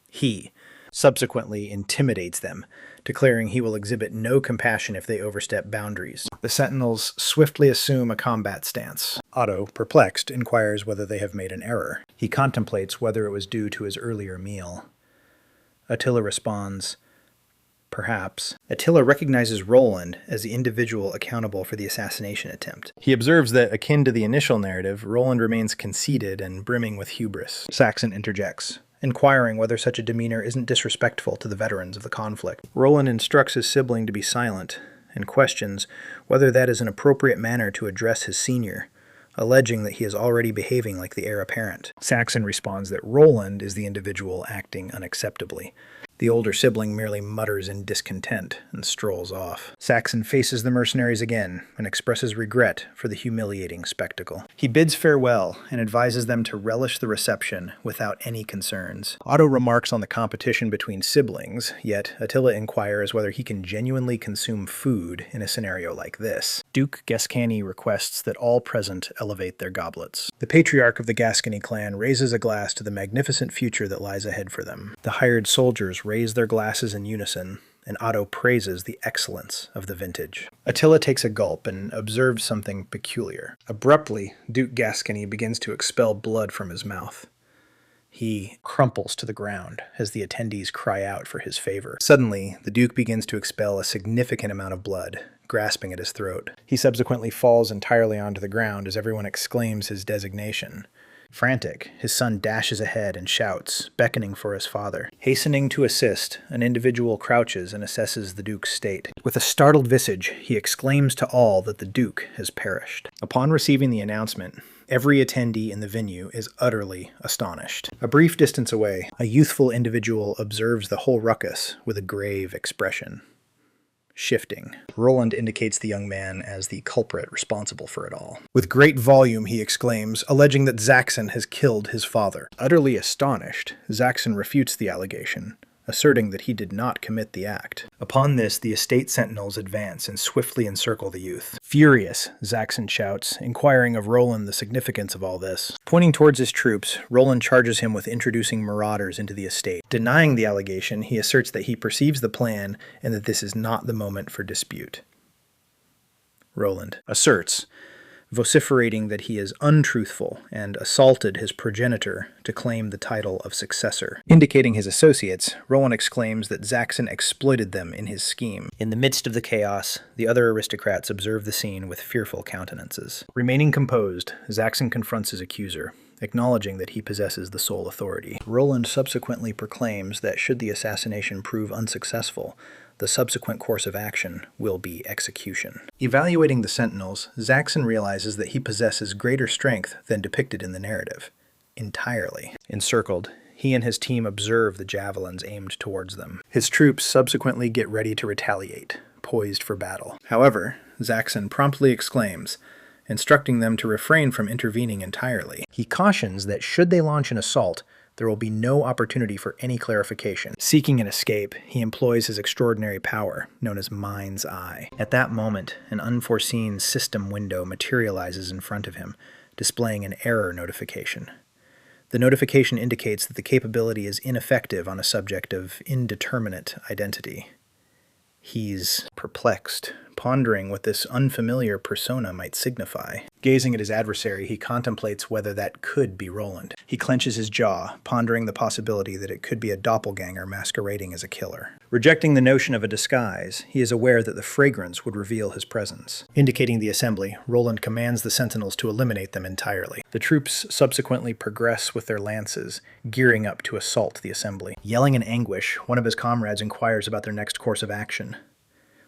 He subsequently intimidates them, declaring he will exhibit no compassion if they overstep boundaries. The sentinels swiftly assume a combat stance. Otto, perplexed, inquires whether they have made an error. He contemplates whether it was due to his earlier meal. Attila responds, perhaps. Attila recognizes Roland as the individual accountable for the assassination attempt. He observes that, akin to the initial narrative, Roland remains conceited and brimming with hubris. Saxon interjects, inquiring whether such a demeanor isn't disrespectful to the veterans of the conflict. Roland instructs his sibling to be silent, and questions whether that is an appropriate manner to address his senior, alleging that he is already behaving like the heir apparent. Saxon responds that Roland is the individual acting unacceptably. The older sibling merely mutters in discontent and strolls off. Saxon faces the mercenaries again and expresses regret for the humiliating spectacle. He bids farewell and advises them to relish the reception without any concerns. Otto remarks on the competition between siblings, yet Attila inquires whether he can genuinely consume food in a scenario like this. Duke Gascony requests that all present elevate their goblets. The patriarch of the Gascony clan raises a glass to the magnificent future that lies ahead for them. The hired soldiers raise their glasses in unison, and Otto praises the excellence of the vintage. Attila takes a gulp and observes something peculiar. Abruptly, Duke Gascony begins to expel blood from his mouth. He crumples to the ground as the attendees cry out for his favor. Suddenly, the Duke begins to expel a significant amount of blood, grasping at his throat. He subsequently falls entirely onto the ground as everyone exclaims his designation. Frantic, his son dashes ahead and shouts, beckoning for his father. Hastening to assist, an individual crouches and assesses the Duke's state. With a startled visage, he exclaims to all that the Duke has perished. Upon receiving the announcement, every attendee in the venue is utterly astonished. A brief distance away, a youthful individual observes the whole ruckus with a grave expression. Shifting. Roland indicates the young man as the culprit responsible for it all. With great volume, he exclaims, alleging that Zaxxon has killed his father. Utterly astonished, Zaxxon refutes the allegation, asserting that he did not commit the act. Upon this, the estate sentinels advance and swiftly encircle the youth. Furious, Zaxxon shouts, inquiring of Roland the significance of all this. Pointing towards his troops, Roland charges him with introducing marauders into the estate. Denying the allegation, he asserts that he perceives the plan and that this is not the moment for dispute. Roland asserts, vociferating that he is untruthful and assaulted his progenitor to claim the title of successor. Indicating his associates, Roland exclaims that Zaxxon exploited them in his scheme. In the midst of the chaos, the other aristocrats observe the scene with fearful countenances. Remaining composed, Zaxxon confronts his accuser, acknowledging that he possesses the sole authority. Roland subsequently proclaims that should the assassination prove unsuccessful, the subsequent course of action will be execution. Evaluating the sentinels, Zaxxon realizes that he possesses greater strength than depicted in the narrative. Entirely. Encircled, he and his team observe the javelins aimed towards them. His troops subsequently get ready to retaliate, poised for battle. However, Zaxxon promptly exclaims, instructing them to refrain from intervening entirely. He cautions that should they launch an assault, there will be no opportunity for any clarification. Seeking an escape, he employs his extraordinary power, known as Mind's Eye. At that moment, an unforeseen system window materializes in front of him, displaying an error notification. The notification indicates that the capability is ineffective on a subject of indeterminate identity. He's perplexed, pondering what this unfamiliar persona might signify. Gazing at his adversary, he contemplates whether that could be Roland. He clenches his jaw, pondering the possibility that it could be a doppelganger masquerading as a killer. Rejecting the notion of a disguise, he is aware that the fragrance would reveal his presence. Indicating the assembly, Roland commands the sentinels to eliminate them entirely. The troops subsequently progress with their lances, gearing up to assault the assembly. Yelling in anguish, one of his comrades inquires about their next course of action.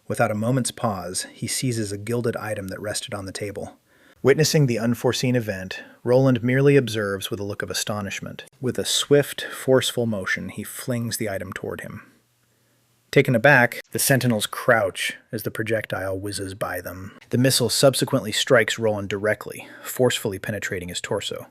Without a moment's pause, he seizes a gilded item that rested on the table. Witnessing the unforeseen event, Roland merely observes with a look of astonishment. With a swift, forceful motion, he flings the item toward him. Taken aback, the sentinels crouch as the projectile whizzes by them. The missile subsequently strikes Roland directly, forcefully penetrating his torso.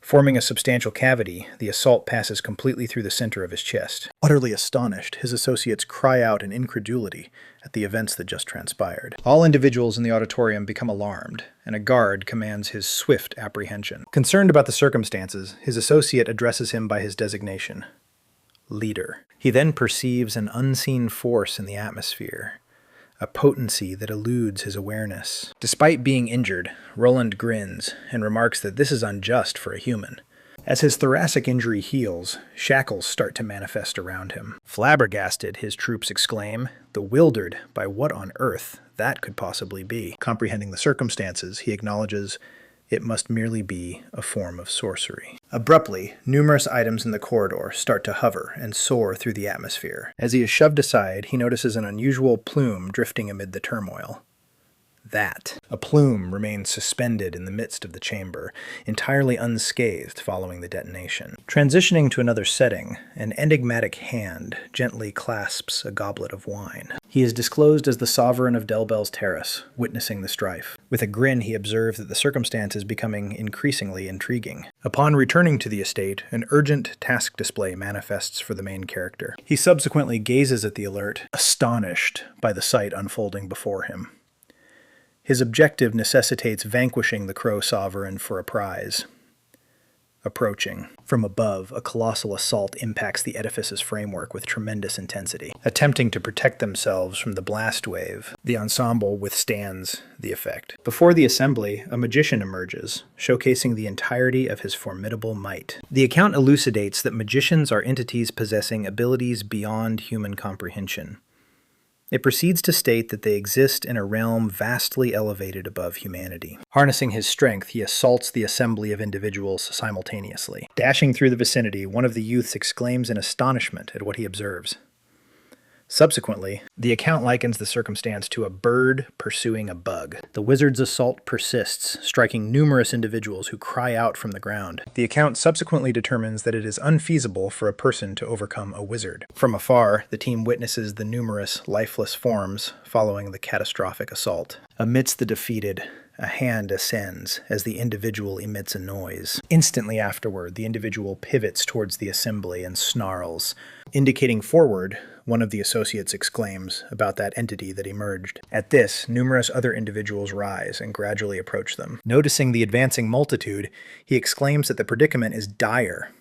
Forming a substantial cavity, the assault passes completely through the center of his chest. Utterly astonished, his associates cry out in incredulity at the events that just transpired. All individuals in the auditorium become alarmed, and a guard commands his swift apprehension. Concerned about the circumstances, his associate addresses him by his designation, leader. He then perceives an unseen force in the atmosphere, a potency that eludes his awareness. Despite being injured, Roland grins and remarks that this is unjust for a human. As his thoracic injury heals, shackles start to manifest around him. Flabbergasted, his troops exclaim, bewildered by what on earth that could possibly be. Comprehending the circumstances, he acknowledges it must merely be a form of sorcery. Abruptly, numerous items in the corridor start to hover and soar through the atmosphere. As he is shoved aside, he notices an unusual plume drifting amid the turmoil. A plume remains suspended in the midst of the chamber, entirely unscathed following the detonation. Transitioning to another setting, an enigmatic hand gently clasps a goblet of wine. He is disclosed as the sovereign of Delbel's Terrace, witnessing the strife. With a grin, he observes that the circumstance is becoming increasingly intriguing. Upon returning to the estate, an urgent task display manifests for the main character. He subsequently gazes at the alert, astonished by the sight unfolding before him. His objective necessitates vanquishing the Crow Sovereign for a prize. Approaching. From above, a colossal assault impacts the edifice's framework with tremendous intensity. Attempting to protect themselves from the blast wave, the ensemble withstands the effect. Before the assembly, a magician emerges, showcasing the entirety of his formidable might. The account elucidates that magicians are entities possessing abilities beyond human comprehension. It proceeds to state that they exist in a realm vastly elevated above humanity. Harnessing his strength, he assaults the assembly of individuals simultaneously. Dashing through the vicinity, one of the youths exclaims in astonishment at what he observes. Subsequently, the account likens the circumstance to a bird pursuing a bug. The wizard's assault persists, striking numerous individuals who cry out from the ground. The account subsequently determines that it is unfeasible for a person to overcome a wizard. From afar, the team witnesses the numerous lifeless forms following the catastrophic assault. Amidst the defeated, a hand ascends as the individual emits a noise. Instantly afterward, the individual pivots towards the assembly and snarls. Indicating forward, one of the associates exclaims about that entity that emerged. At this, numerous other individuals rise and gradually approach them. Noticing the advancing multitude, he exclaims that the predicament is dire.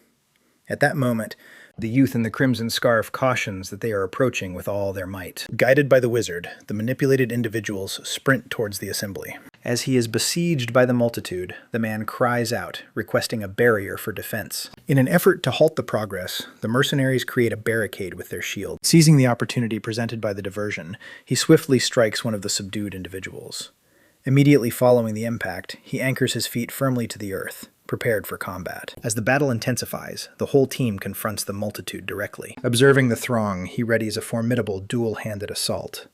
At that moment, the youth in the crimson scarf cautions that they are approaching with all their might. Guided by the wizard, the manipulated individuals sprint towards the assembly. As he is besieged by the multitude, the man cries out, requesting a barrier for defense. In an effort to halt the progress, the mercenaries create a barricade with their shield. Seizing the opportunity presented by the diversion, he swiftly strikes one of the subdued individuals. Immediately following the impact, he anchors his feet firmly to the earth, prepared for combat. As the battle intensifies, the whole team confronts the multitude directly. Observing the throng, he readies a formidable dual-handed assault.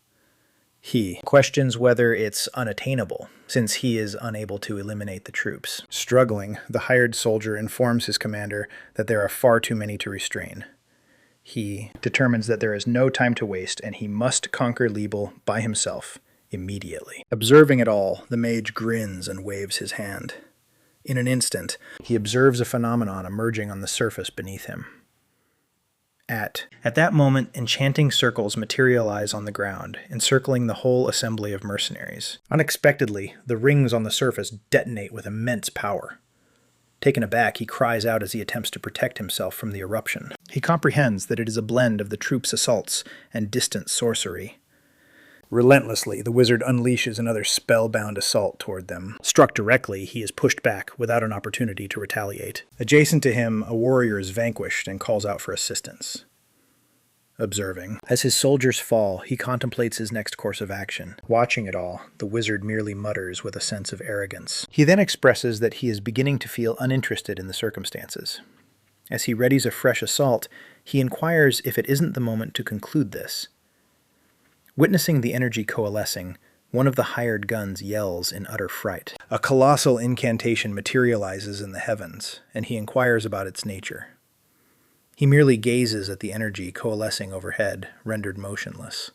He questions whether it's unattainable, since he is unable to eliminate the troops. Struggling, the hired soldier informs his commander that there are far too many to restrain. He determines that there is no time to waste, and he must conquer Liebel by himself immediately. Observing it all, the mage grins and waves his hand. In an instant, he observes a phenomenon emerging on the surface beneath him. At that moment, enchanting circles materialize on the ground, encircling the whole assembly of mercenaries. Unexpectedly, the rings on the surface detonate with immense power. Taken aback, he cries out as he attempts to protect himself from the eruption. He comprehends that it is a blend of the troops' assaults and distant sorcery. Relentlessly, the wizard unleashes another spellbound assault toward them. Struck directly, he is pushed back without an opportunity to retaliate. Adjacent to him, a warrior is vanquished and calls out for assistance. Observing. As his soldiers fall, he contemplates his next course of action. Watching it all, the wizard merely mutters with a sense of arrogance. He then expresses that he is beginning to feel uninterested in the circumstances. As he readies a fresh assault, he inquires if it isn't the moment to conclude this. Witnessing the energy coalescing, one of the hired guns yells in utter fright. A colossal incantation materializes in the heavens, and he inquires about its nature. He merely gazes at the energy coalescing overhead, rendered motionless.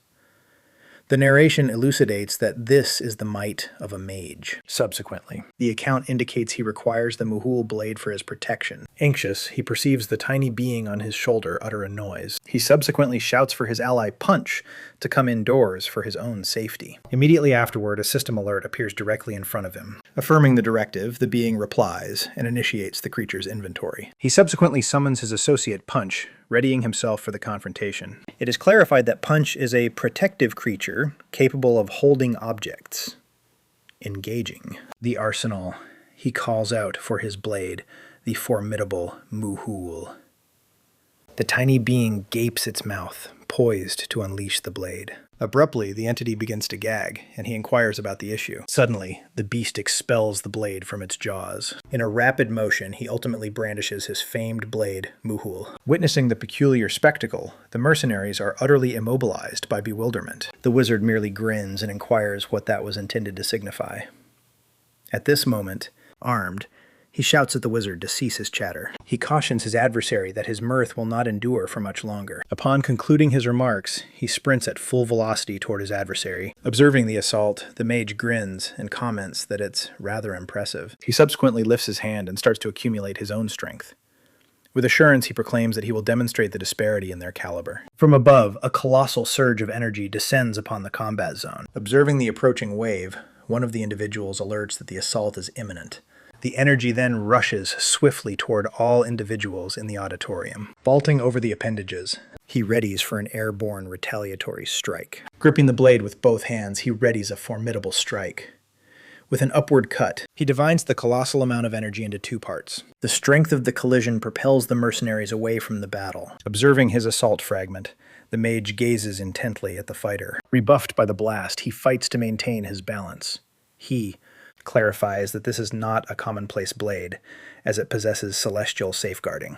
The narration elucidates that this is the might of a mage. Subsequently, the account indicates he requires the Muhul blade for his protection. Anxious, he perceives the tiny being on his shoulder utter a noise. He subsequently shouts for his ally Punch to come indoors for his own safety. Immediately afterward, a system alert appears directly in front of him. Affirming the directive, the being replies and initiates the creature's inventory. He subsequently summons his associate Punch, readying himself for the confrontation. It is clarified that Punch is a protective creature capable of holding objects. Engaging. The arsenal. He calls out for his blade, the formidable Muhul. The tiny being gapes its mouth, poised to unleash the blade. Abruptly, the entity begins to gag, and he inquires about the issue. Suddenly, the beast expels the blade from its jaws. In a rapid motion, he ultimately brandishes his famed blade, Muhul. Witnessing the peculiar spectacle, the mercenaries are utterly immobilized by bewilderment. The wizard merely grins and inquires what that was intended to signify. At this moment, armed, he shouts at the wizard to cease his chatter. He cautions his adversary that his mirth will not endure for much longer. Upon concluding his remarks, he sprints at full velocity toward his adversary. Observing the assault, the mage grins and comments that it's rather impressive. He subsequently lifts his hand and starts to accumulate his own strength. With assurance, he proclaims that he will demonstrate the disparity in their caliber. From above, a colossal surge of energy descends upon the combat zone. Observing the approaching wave, one of the individuals alerts that the assault is imminent. The energy then rushes swiftly toward all individuals in the auditorium. Vaulting over the appendages, he readies for an airborne retaliatory strike. Gripping the blade with both hands, he readies a formidable strike. with an upward cut. He divides the colossal amount of energy into two parts. The strength of the collision propels the mercenaries away from the battle. Observing his assault fragment, the mage gazes intently at the fighter. Rebuffed by the blast, he fights to maintain his balance. He clarifies that this is not a commonplace blade, as it possesses celestial safeguarding.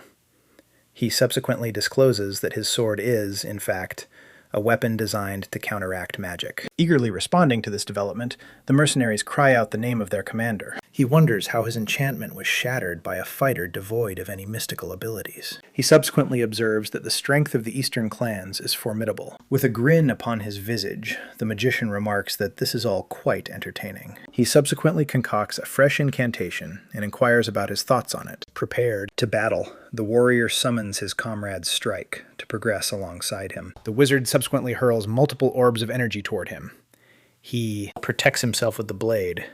He subsequently discloses that his sword is, in fact, a weapon designed to counteract magic. Eagerly responding to this development, the mercenaries cry out the name of their commander. He wonders how his enchantment was shattered by a fighter devoid of any mystical abilities. He subsequently observes that the strength of the eastern clans is formidable. With a grin upon his visage, the magician remarks that this is all quite entertaining. He subsequently concocts a fresh incantation and inquires about his thoughts on it. Prepared to battle, the warrior summons his comrade's strike to progress alongside him. The wizard subsequently hurls multiple orbs of energy toward him. He protects himself with the blade,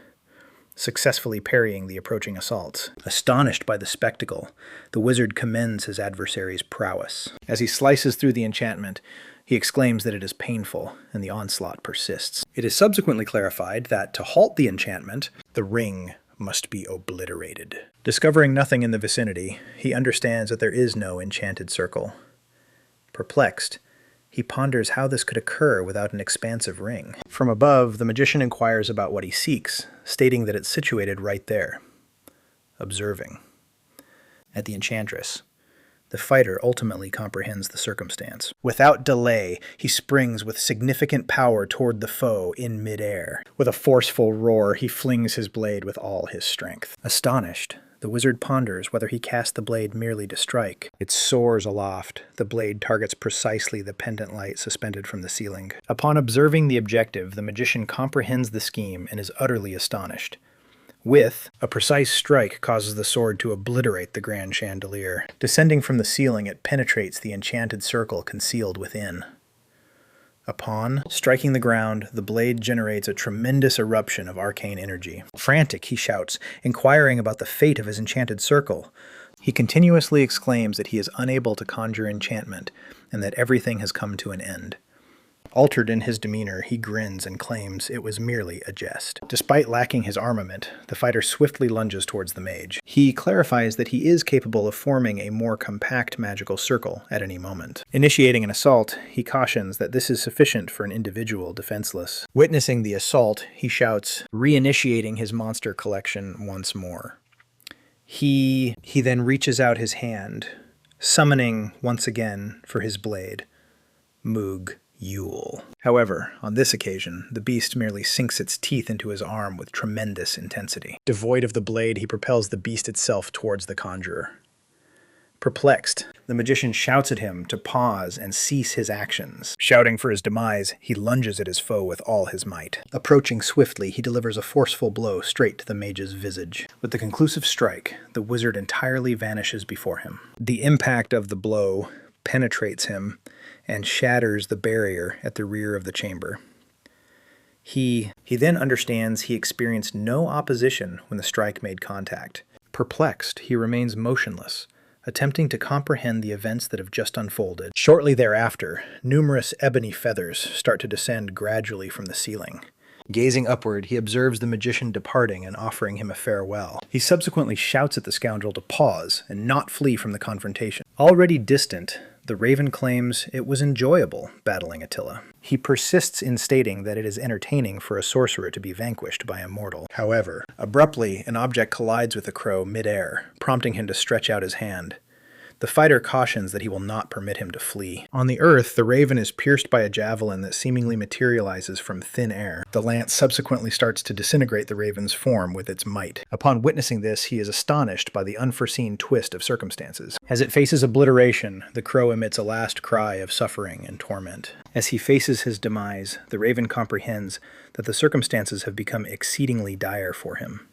successfully parrying the approaching assaults. Astonished by the spectacle, the wizard commends his adversary's prowess. As he slices through the enchantment, he exclaims that it is painful, and the onslaught persists. It is subsequently clarified that to halt the enchantment, the ring must be obliterated. Discovering nothing in the vicinity, he understands that there is no enchanted circle. Perplexed, he ponders how this could occur without an expansive ring. From above, the magician inquires about what he seeks, stating that it's situated right there. Observing. At the enchantress, the fighter ultimately comprehends the circumstance. Without delay, he springs with significant power toward the foe in midair. With a forceful roar, he flings his blade with all his strength. Astonished, the wizard ponders whether he cast the blade merely to strike. It soars aloft. The blade targets precisely the pendant light suspended from the ceiling. Upon observing the objective, the magician comprehends the scheme and is utterly astonished. With a precise strike causes the sword to obliterate the grand chandelier. Descending from the ceiling, it penetrates the enchanted circle concealed within. Upon striking the ground, the blade generates a tremendous eruption of arcane energy. Frantic, he shouts, inquiring about the fate of his enchanted circle. He continuously exclaims that he is unable to conjure enchantment, and that everything has come to an end. Altered in his demeanor, he grins and claims it was merely a jest. Despite lacking his armament, the fighter swiftly lunges towards the mage. He clarifies that he is capable of forming a more compact magical circle at any moment. Initiating an assault, he cautions that this is sufficient for an individual defenseless. Witnessing the assault, he shouts, reinitiating his monster collection once more. He then reaches out his hand, summoning once again for his blade, Moog Yule. However, on this occasion, the beast merely sinks its teeth into his arm with tremendous intensity. Devoid of the blade, he propels the beast itself towards the conjurer. Perplexed, the magician shouts at him to pause and cease his actions. Shouting for his demise, he lunges at his foe with all his might. Approaching swiftly, he delivers a forceful blow straight to the mage's visage. With the conclusive strike, the wizard entirely vanishes before him. The impact of the blow penetrates him and shatters the barrier at the rear of the chamber. He then understands he experienced no opposition when the strike made contact. Perplexed, he remains motionless, attempting to comprehend the events that have just unfolded. Shortly thereafter, numerous ebony feathers start to descend gradually from the ceiling. Gazing upward, he observes the magician departing and offering him a farewell. He subsequently shouts at the scoundrel to pause and not flee from the confrontation. Already distant, the raven claims it was enjoyable battling Attila. He persists in stating that it is entertaining for a sorcerer to be vanquished by a mortal. However, abruptly, an object collides with the crow mid-air, prompting him to stretch out his hand. The fighter cautions that he will not permit him to flee. On the earth, the raven is pierced by a javelin that seemingly materializes from thin air. The lance subsequently starts to disintegrate the raven's form with its might. Upon witnessing this, he is astonished by the unforeseen twist of circumstances. As it faces obliteration, the crow emits a last cry of suffering and torment. As he faces his demise, the raven comprehends that the circumstances have become exceedingly dire for him.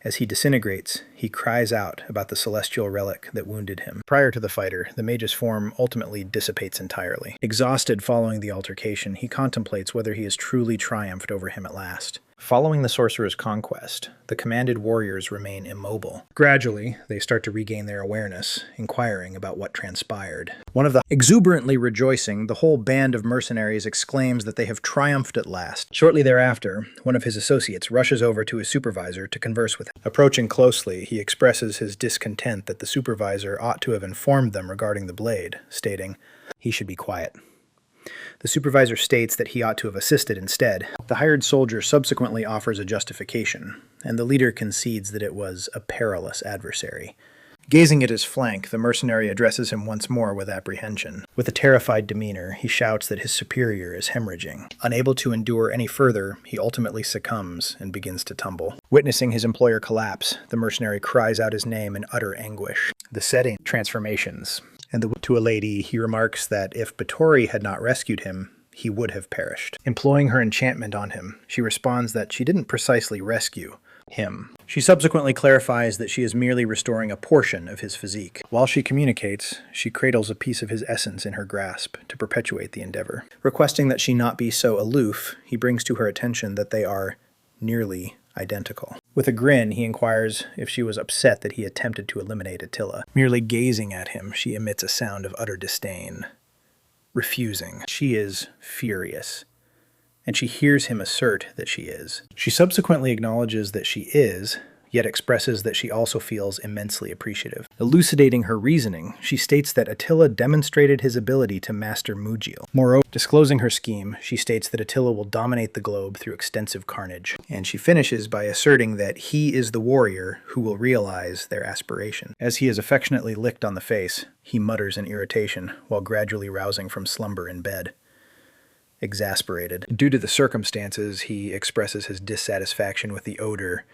As he disintegrates, he cries out about the celestial relic that wounded him. Prior to the fighter, the mage's form ultimately dissipates entirely. Exhausted following the altercation, he contemplates whether he has truly triumphed over him at last. Following the sorcerer's conquest, the commanded warriors remain immobile. Gradually, they start to regain their awareness, inquiring about what transpired. One of the exuberantly rejoicing, the whole band of mercenaries exclaims that they have triumphed at last. Shortly thereafter, one of his associates rushes over to his supervisor to converse with him. Approaching closely, he expresses his discontent that the supervisor ought to have informed them regarding the blade, stating, he should be quiet. The supervisor states that he ought to have assisted instead. The hired soldier subsequently offers a justification, and the leader concedes that it was a perilous adversary. Gazing at his flank, the mercenary addresses him once more with apprehension. With a terrified demeanor, he shouts that his superior is hemorrhaging. Unable to endure any further, he ultimately succumbs and begins to tumble. Witnessing his employer collapse, the mercenary cries out his name in utter anguish. The setting transformations. And to a lady, he remarks that if Batory had not rescued him, he would have perished. Employing her enchantment on him, she responds that she didn't precisely rescue him. She subsequently clarifies that she is merely restoring a portion of his physique. While she communicates, she cradles a piece of his essence in her grasp to perpetuate the endeavor. Requesting that she not be so aloof, he brings to her attention that they are nearly identical. With a grin, he inquires if she was upset that he attempted to eliminate Attila. Merely gazing at him, she emits a sound of utter disdain. Refusing. She is furious, and she hears him assert that she is. She subsequently acknowledges that she is, yet expresses that she also feels immensely appreciative. Elucidating her reasoning, she states that Attila demonstrated his ability to master Mughal. Moreover, disclosing her scheme, she states that Attila will dominate the globe through extensive carnage. And she finishes by asserting that he is the warrior who will realize their aspiration. As he is affectionately licked on the face, he mutters in irritation while gradually rousing from slumber in bed. Exasperated. Due to the circumstances, he expresses his dissatisfaction with the odor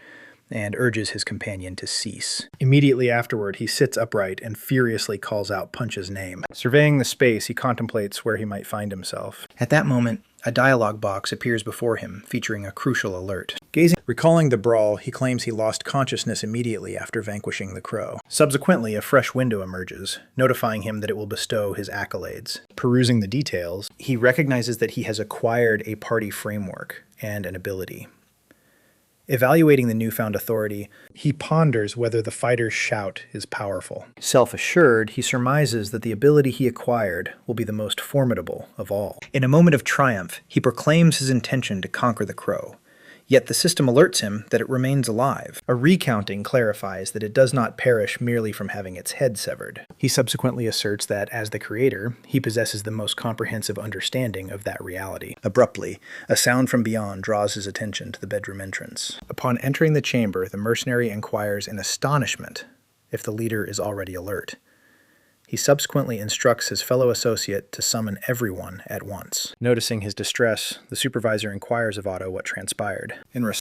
and urges his companion to cease. Immediately afterward, he sits upright and furiously calls out Punch's name. Surveying the space, he contemplates where he might find himself. At that moment, a dialogue box appears before him, featuring a crucial alert. Recalling the brawl, he claims he lost consciousness immediately after vanquishing the crow. Subsequently, a fresh window emerges, notifying him that it will bestow his accolades. Perusing the details, he recognizes that he has acquired a party framework and an ability. Evaluating the newfound authority, he ponders whether the fighter's shout is powerful. Self-assured, he surmises that the ability he acquired will be the most formidable of all. In a moment of triumph, he proclaims his intention to conquer the crow. Yet the system alerts him that it remains alive. A recounting clarifies that it does not perish merely from having its head severed. He subsequently asserts that, as the creator, he possesses the most comprehensive understanding of that reality. Abruptly, a sound from beyond draws his attention to the bedroom entrance. Upon entering the chamber, the mercenary inquires in astonishment if the leader is already alert. He subsequently instructs his fellow associate to summon everyone at once. Noticing his distress, the supervisor inquires of Otto what transpired.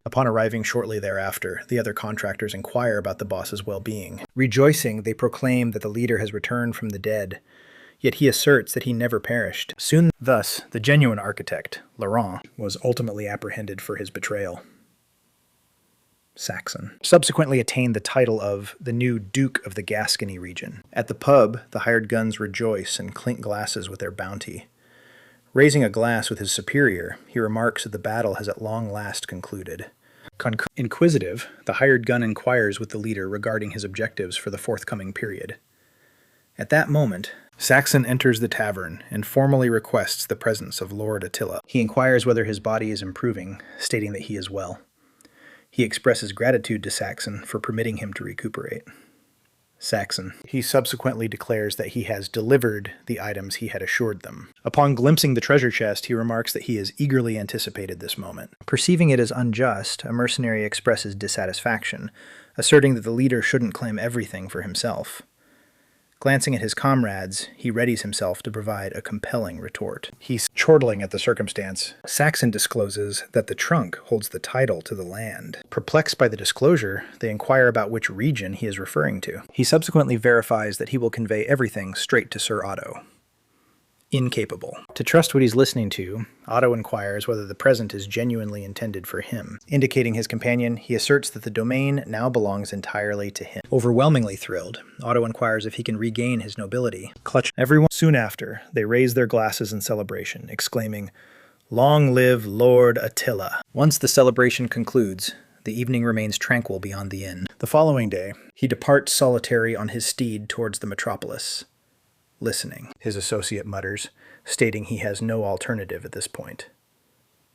Upon arriving shortly thereafter, the other contractors inquire about the boss's well-being. Rejoicing, they proclaim that the leader has returned from the dead, yet he asserts that he never perished. Thus, the genuine architect, Laurent, was ultimately apprehended for his betrayal. Saxon subsequently attained the title of the new Duke of the Gascony region. At the pub, the hired guns rejoice and clink glasses with their bounty. Raising a glass with his superior, he remarks that the battle has at long last concluded. Inquisitive, the hired gun inquires with the leader regarding his objectives for the forthcoming period. At that moment, Saxon enters the tavern and formally requests the presence of Lord Attila. He inquires whether his body is improving, stating that he is well. He expresses gratitude to Saxon for permitting him to recuperate. Saxon. He subsequently declares that he has delivered the items he had assured them. Upon glimpsing the treasure chest, he remarks that he has eagerly anticipated this moment. Perceiving it as unjust, a mercenary expresses dissatisfaction, asserting that the leader shouldn't claim everything for himself. Glancing at his comrades, he readies himself to provide a compelling retort. He's chortling at the circumstance. Saxon discloses that the trunk holds the title to the land. Perplexed by the disclosure, they inquire about which region he is referring to. He subsequently verifies that he will convey everything straight to Sir Otto. Incapable. To trust what he's listening to, Otto inquires whether the present is genuinely intended for him. Indicating his companion, he asserts that the domain now belongs entirely to him. Overwhelmingly thrilled, Otto inquires if he can regain his nobility. Soon after, they raise their glasses in celebration, exclaiming, Long live Lord Attila. Once the celebration concludes, the evening remains tranquil beyond the inn. The following day, he departs solitary on his steed towards the metropolis, listening. His associate mutters, stating he has no alternative at this point.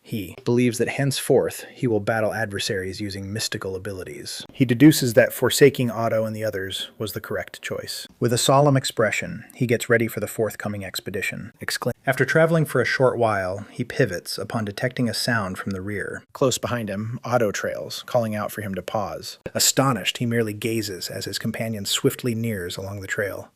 He believes that henceforth he will battle adversaries using mystical abilities. He deduces that forsaking Otto and the others was the correct choice. With a solemn expression, he gets ready for the forthcoming expedition. After traveling for a short while, he pivots upon detecting a sound from the rear. Close behind him, Otto trails, calling out for him to pause. Astonished, he merely gazes as his companion swiftly nears along the trail.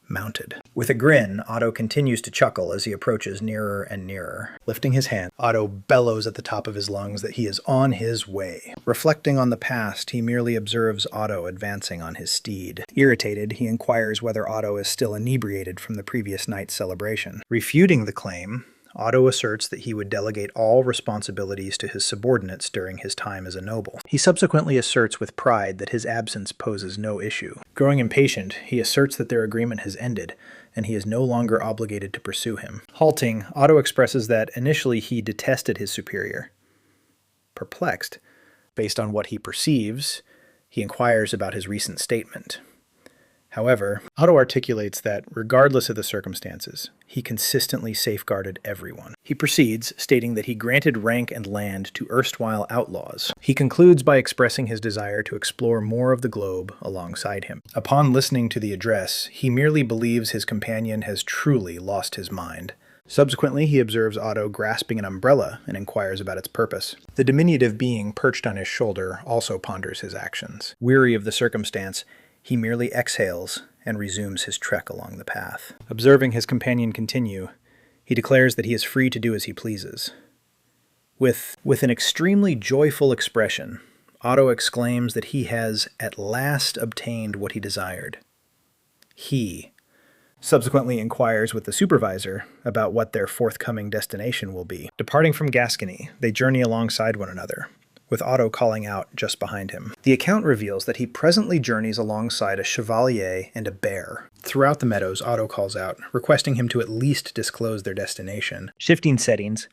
Mounted. With a grin, Otto continues to chuckle as he approaches nearer and nearer. Lifting his hand, Otto bellows at the top of his lungs that he is on his way. Reflecting on the past, he merely observes Otto advancing on his steed. Irritated, he inquires whether Otto is still inebriated from the previous night's celebration. Refuting the claim, Otto asserts that he would delegate all responsibilities to his subordinates during his time as a noble. He subsequently asserts with pride that his absence poses no issue. Growing impatient, he asserts that their agreement has ended, and he is no longer obligated to pursue him. Halting, Otto expresses that initially he detested his superior. Perplexed, based on what he perceives, he inquires about his recent statement. However, Otto articulates that, regardless of the circumstances, he consistently safeguarded everyone. He proceeds, stating that he granted rank and land to erstwhile outlaws. He concludes by expressing his desire to explore more of the globe alongside him. Upon listening to the address, he merely believes his companion has truly lost his mind. Subsequently, he observes Otto grasping an umbrella and inquires about its purpose. The diminutive being perched on his shoulder also ponders his actions. Weary of the circumstance, he merely exhales and resumes his trek along the path. Observing his companion continue, he declares that he is free to do as he pleases. With an extremely joyful expression, Otto exclaims that he has at last obtained what he desired. He subsequently inquires with the supervisor about what their forthcoming destination will be. Departing from Gascony, they journey alongside one another, with Otto calling out just behind him. The account reveals that he presently journeys alongside a chevalier and a bear. Throughout the meadows, Otto calls out, requesting him to at least disclose their destination. Shifting settings,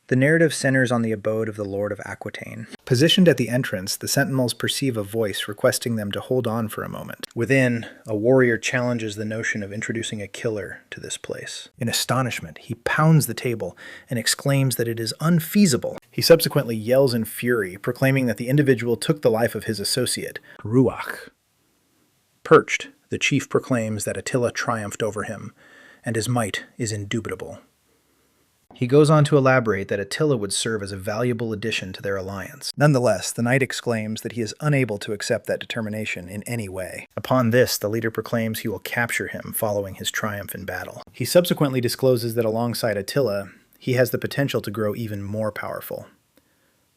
the narrative centers on the abode of the Lord of Aquitaine. Positioned at the entrance, the sentinels perceive a voice requesting them to hold on for a moment. Within, a warrior challenges the notion of introducing a killer to this place. In astonishment, he pounds the table and exclaims that it is unfeasible. He subsequently yells in fury, proclaiming that the individual took the life of his associate, Ruach. Perched, the chief proclaims that Attila triumphed over him, and his might is indubitable. He goes on to elaborate that Attila would serve as a valuable addition to their alliance. Nonetheless, the knight exclaims that he is unable to accept that determination in any way. Upon this, the leader proclaims he will capture him following his triumph in battle. He subsequently discloses that alongside Attila, he has the potential to grow even more powerful.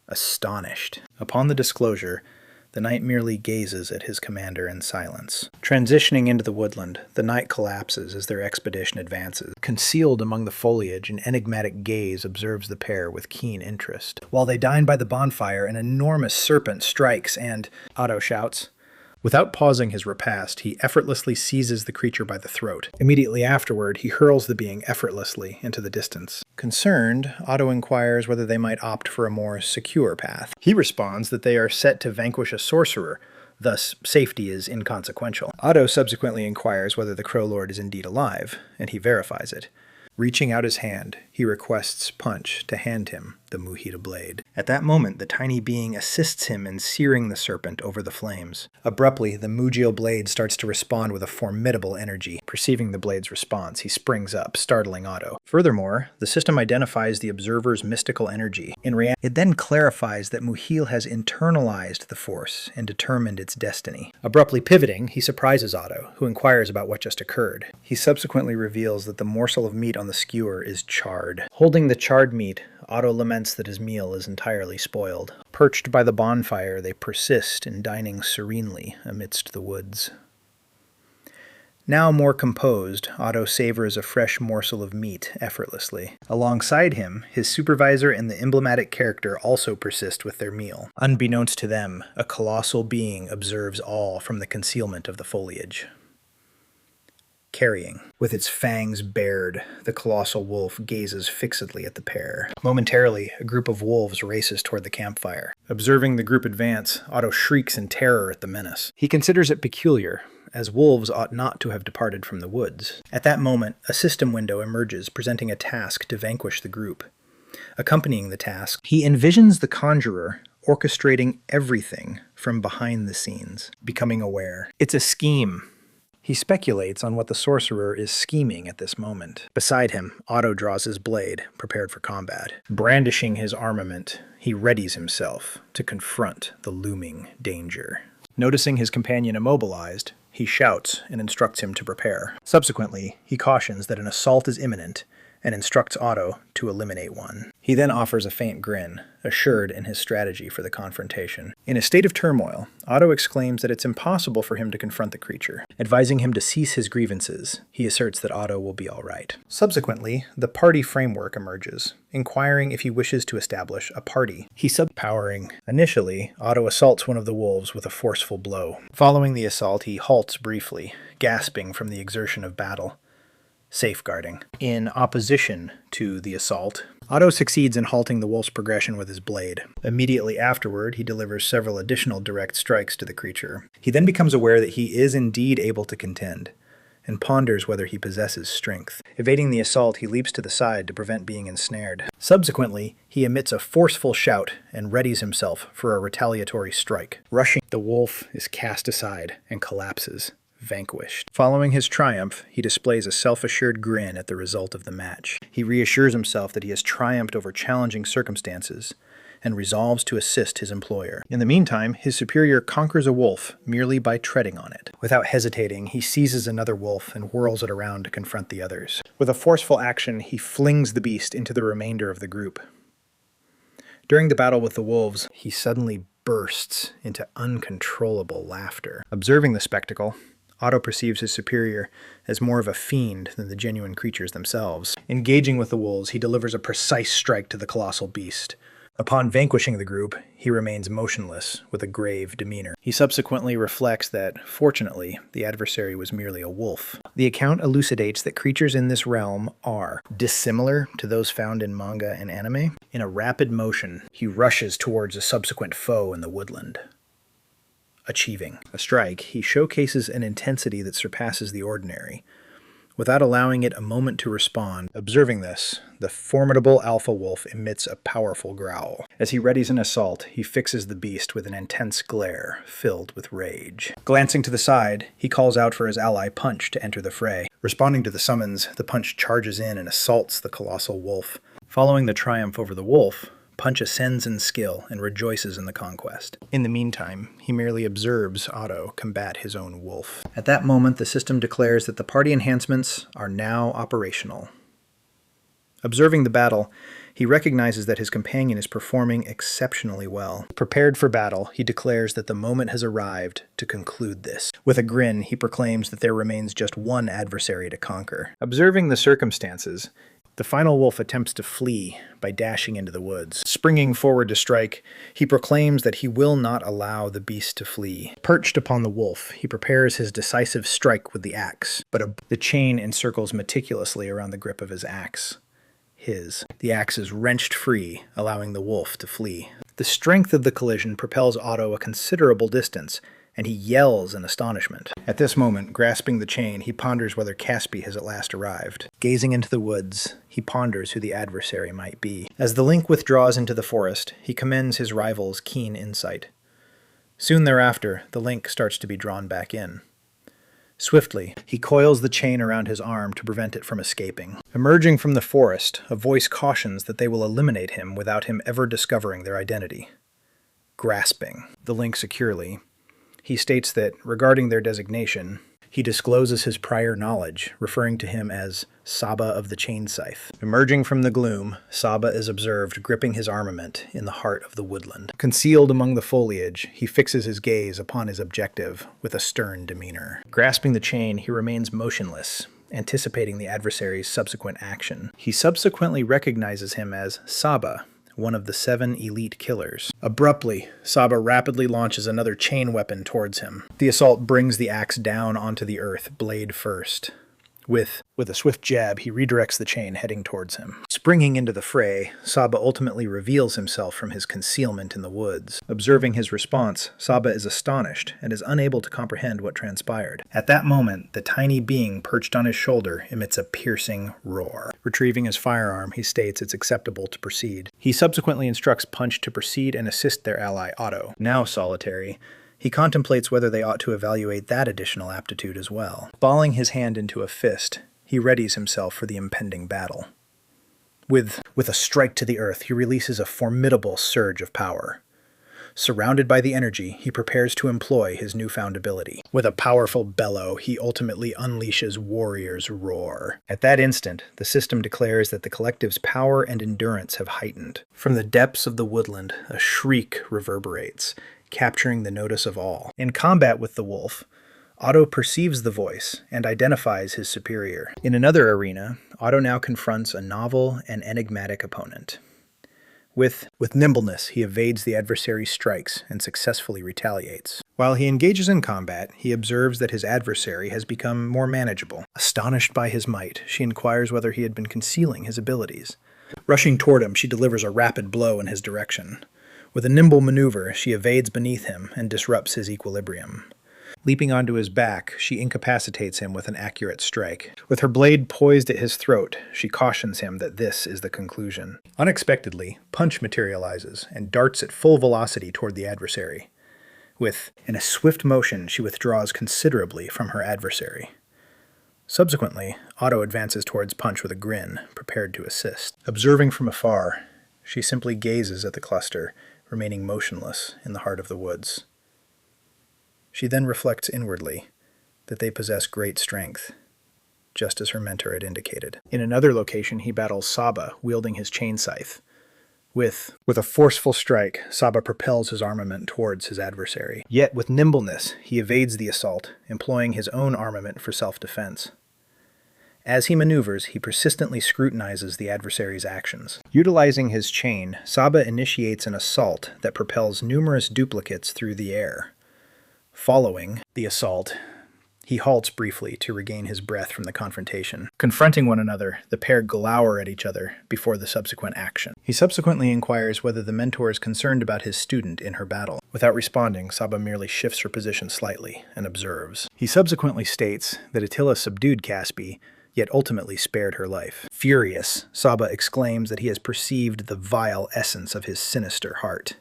Astonished. Upon the disclosure, the knight merely gazes at his commander in silence. Transitioning into the woodland, the knight collapses as their expedition advances. Concealed among the foliage, an enigmatic gaze observes the pair with keen interest. While they dine by the bonfire, an enormous serpent strikes and, Otto shouts. Without pausing his repast, he effortlessly seizes the creature by the throat. Immediately afterward, he hurls the being effortlessly into the distance. Concerned, Otto inquires whether they might opt for a more secure path. He responds that they are set to vanquish a sorcerer, thus safety is inconsequential. Otto subsequently inquires whether the Crow Lord is indeed alive, and he verifies it. Reaching out his hand, he requests Punch to hand him the Muhita blade. At that moment, the tiny being assists him in searing the serpent over the flames. Abruptly, the Mugio blade starts to respond with a formidable energy. Perceiving the blade's response, he springs up, startling Otto. Furthermore, the system identifies the observer's mystical energy. It then clarifies that Muhil has internalized the force and determined its destiny. Abruptly pivoting, he surprises Otto, who inquires about what just occurred. He subsequently reveals that the morsel of meat on the skewer is charred. Holding the charred meat, Otto laments that his meal is entirely spoiled. Perched by the bonfire, they persist in dining serenely amidst the woods. Now more composed, Otto savors a fresh morsel of meat effortlessly. Alongside him, his supervisor and the emblematic character also persist with their meal. Unbeknownst to them, a colossal being observes all from the concealment of the foliage. carrying. With its fangs bared, the colossal wolf gazes fixedly at the pair. Momentarily, a group of wolves races toward the campfire. Observing the group advance, Otto shrieks in terror at the menace. He considers it peculiar, as wolves ought not to have departed from the woods. At that moment, a system window emerges, presenting a task to vanquish the group. Accompanying the task, he envisions the conjurer orchestrating everything from behind the scenes, becoming aware. It's a scheme. He speculates on what the sorcerer is scheming at this moment. Beside him, Otto draws his blade, prepared for combat. Brandishing his armament, he readies himself to confront the looming danger. Noticing his companion immobilized, he shouts and instructs him to prepare. Subsequently, he cautions that an assault is imminent and instructs Otto to eliminate one. He then offers a faint grin, assured in his strategy for the confrontation. In a state of turmoil, Otto exclaims that it's impossible for him to confront the creature. Advising him to cease his grievances, he asserts that Otto will be all right. Subsequently, the party framework emerges, inquiring if he wishes to establish a party. He's subpowering. Initially, Otto assaults one of the wolves with a forceful blow. Following the assault, he halts briefly, gasping from the exertion of battle. Safeguarding. In opposition to the assault, Otto succeeds in halting the wolf's progression with his blade. Immediately afterward, he delivers several additional direct strikes to the creature. He then becomes aware that he is indeed able to contend, and ponders whether he possesses strength. Evading the assault, he leaps to the side to prevent being ensnared. Subsequently, he emits a forceful shout and readies himself for a retaliatory strike. Rushing, the wolf is cast aside and collapses, vanquished. Following his triumph, he displays a self-assured grin at the result of the match. He reassures himself that he has triumphed over challenging circumstances and resolves to assist his employer. In the meantime, his superior conquers a wolf merely by treading on it. Without hesitating, he seizes another wolf and whirls it around to confront the others. With a forceful action, he flings the beast into the remainder of the group. During the battle with the wolves, he suddenly bursts into uncontrollable laughter. Observing the spectacle, Otto perceives his superior as more of a fiend than the genuine creatures themselves. Engaging with the wolves, he delivers a precise strike to the colossal beast. Upon vanquishing the group, he remains motionless with a grave demeanor. He subsequently reflects that, fortunately, the adversary was merely a wolf. The account elucidates that creatures in this realm are dissimilar to those found in manga and anime. In a rapid motion, he rushes towards a subsequent foe in the woodland. Achieving a strike, he showcases an intensity that surpasses the ordinary, without allowing it a moment to respond. Observing this, the formidable alpha wolf emits a powerful growl. As he readies an assault, he fixes the beast with an intense glare, filled with rage. Glancing to the side, he calls out for his ally Punch to enter the fray. Responding to the summons, the Punch charges in and assaults the colossal wolf. Following the triumph over the wolf, Punch ascends in skill and rejoices in the conquest. In the meantime, he merely observes Otto combat his own wolf. At that moment, the system declares that the party enhancements are now operational. Observing the battle, he recognizes that his companion is performing exceptionally well. Prepared for battle, he declares that the moment has arrived to conclude this. With a grin, he proclaims that there remains just one adversary to conquer. Observing the circumstances, the final wolf attempts to flee by dashing into the woods. Springing forward to strike, he proclaims that he will not allow the beast to flee. Perched upon the wolf, he prepares his decisive strike with the axe, but the chain encircles meticulously around the grip of his axe. The axe is wrenched free, allowing the wolf to flee. The strength of the collision propels Otto a considerable distance, and he yells in astonishment. At this moment, grasping the chain, he ponders whether Caspi has at last arrived. Gazing into the woods, he ponders who the adversary might be. As the link withdraws into the forest, he commends his rival's keen insight. Soon thereafter, the link starts to be drawn back in. Swiftly, he coils the chain around his arm to prevent it from escaping. Emerging from the forest, a voice cautions that they will eliminate him without him ever discovering their identity. Grasping the link securely, he states that, regarding their designation, he discloses his prior knowledge, referring to him as Saba of the Chain Scythe. Emerging from the gloom, Saba is observed gripping his armament in the heart of the woodland. Concealed among the foliage, he fixes his gaze upon his objective with a stern demeanor. Grasping the chain, he remains motionless, anticipating the adversary's subsequent action. He subsequently recognizes him as Saba, one of the 7 elite killers. Abruptly, Saba rapidly launches another chain weapon towards him. The assault brings the axe down onto the earth, blade first. With a swift jab, he redirects the chain, heading towards him. Springing into the fray, Saba ultimately reveals himself from his concealment in the woods. Observing his response, Saba is astonished and is unable to comprehend what transpired. At that moment, the tiny being perched on his shoulder emits a piercing roar. Retrieving his firearm, he states it's acceptable to proceed. He subsequently instructs Punch to proceed and assist their ally Otto. Now solitary, he contemplates whether they ought to evaluate that additional aptitude as well. Balling his hand into a fist, he readies himself for the impending battle. With a strike to the earth, he releases a formidable surge of power. Surrounded by the energy, he prepares to employ his newfound ability. With a powerful bellow, he ultimately unleashes Warrior's Roar. At that instant, the system declares that the collective's power and endurance have heightened. From the depths of the woodland, a shriek reverberates, capturing the notice of all. In combat with the wolf, Otto perceives the voice and identifies his superior. In another arena, Otto now confronts a novel and enigmatic opponent. With nimbleness, he evades the adversary's strikes and successfully retaliates. While he engages in combat, he observes that his adversary has become more manageable. Astonished by his might, she inquires whether he had been concealing his abilities. Rushing toward him, she delivers a rapid blow in his direction. With a nimble maneuver, she evades beneath him and disrupts his equilibrium. Leaping onto his back, she incapacitates him with an accurate strike. With her blade poised at his throat, she cautions him that this is the conclusion. Unexpectedly, Punch materializes and darts at full velocity toward the adversary. In a swift motion, she withdraws considerably from her adversary. Subsequently, Otto advances towards Punch with a grin, prepared to assist. Observing from afar, she simply gazes at the cluster, remaining motionless in the heart of the woods. She then reflects inwardly that they possess great strength, just as her mentor had indicated. In another location, he battles Saba, wielding his chain scythe. With a forceful strike, Saba propels his armament towards his adversary. Yet with nimbleness, he evades the assault, employing his own armament for self-defense. As he maneuvers, he persistently scrutinizes the adversary's actions. Utilizing his chain, Saba initiates an assault that propels numerous duplicates through the air. Following the assault, he halts briefly to regain his breath from the confrontation. Confronting one another, the pair glower at each other before the subsequent action. He subsequently inquires whether the mentor is concerned about his student in her battle. Without responding, Saba merely shifts her position slightly and observes. He subsequently states that Attila subdued Caspi, yet ultimately spared her life. Furious, Saba exclaims that he has perceived the vile essence of his sinister heart.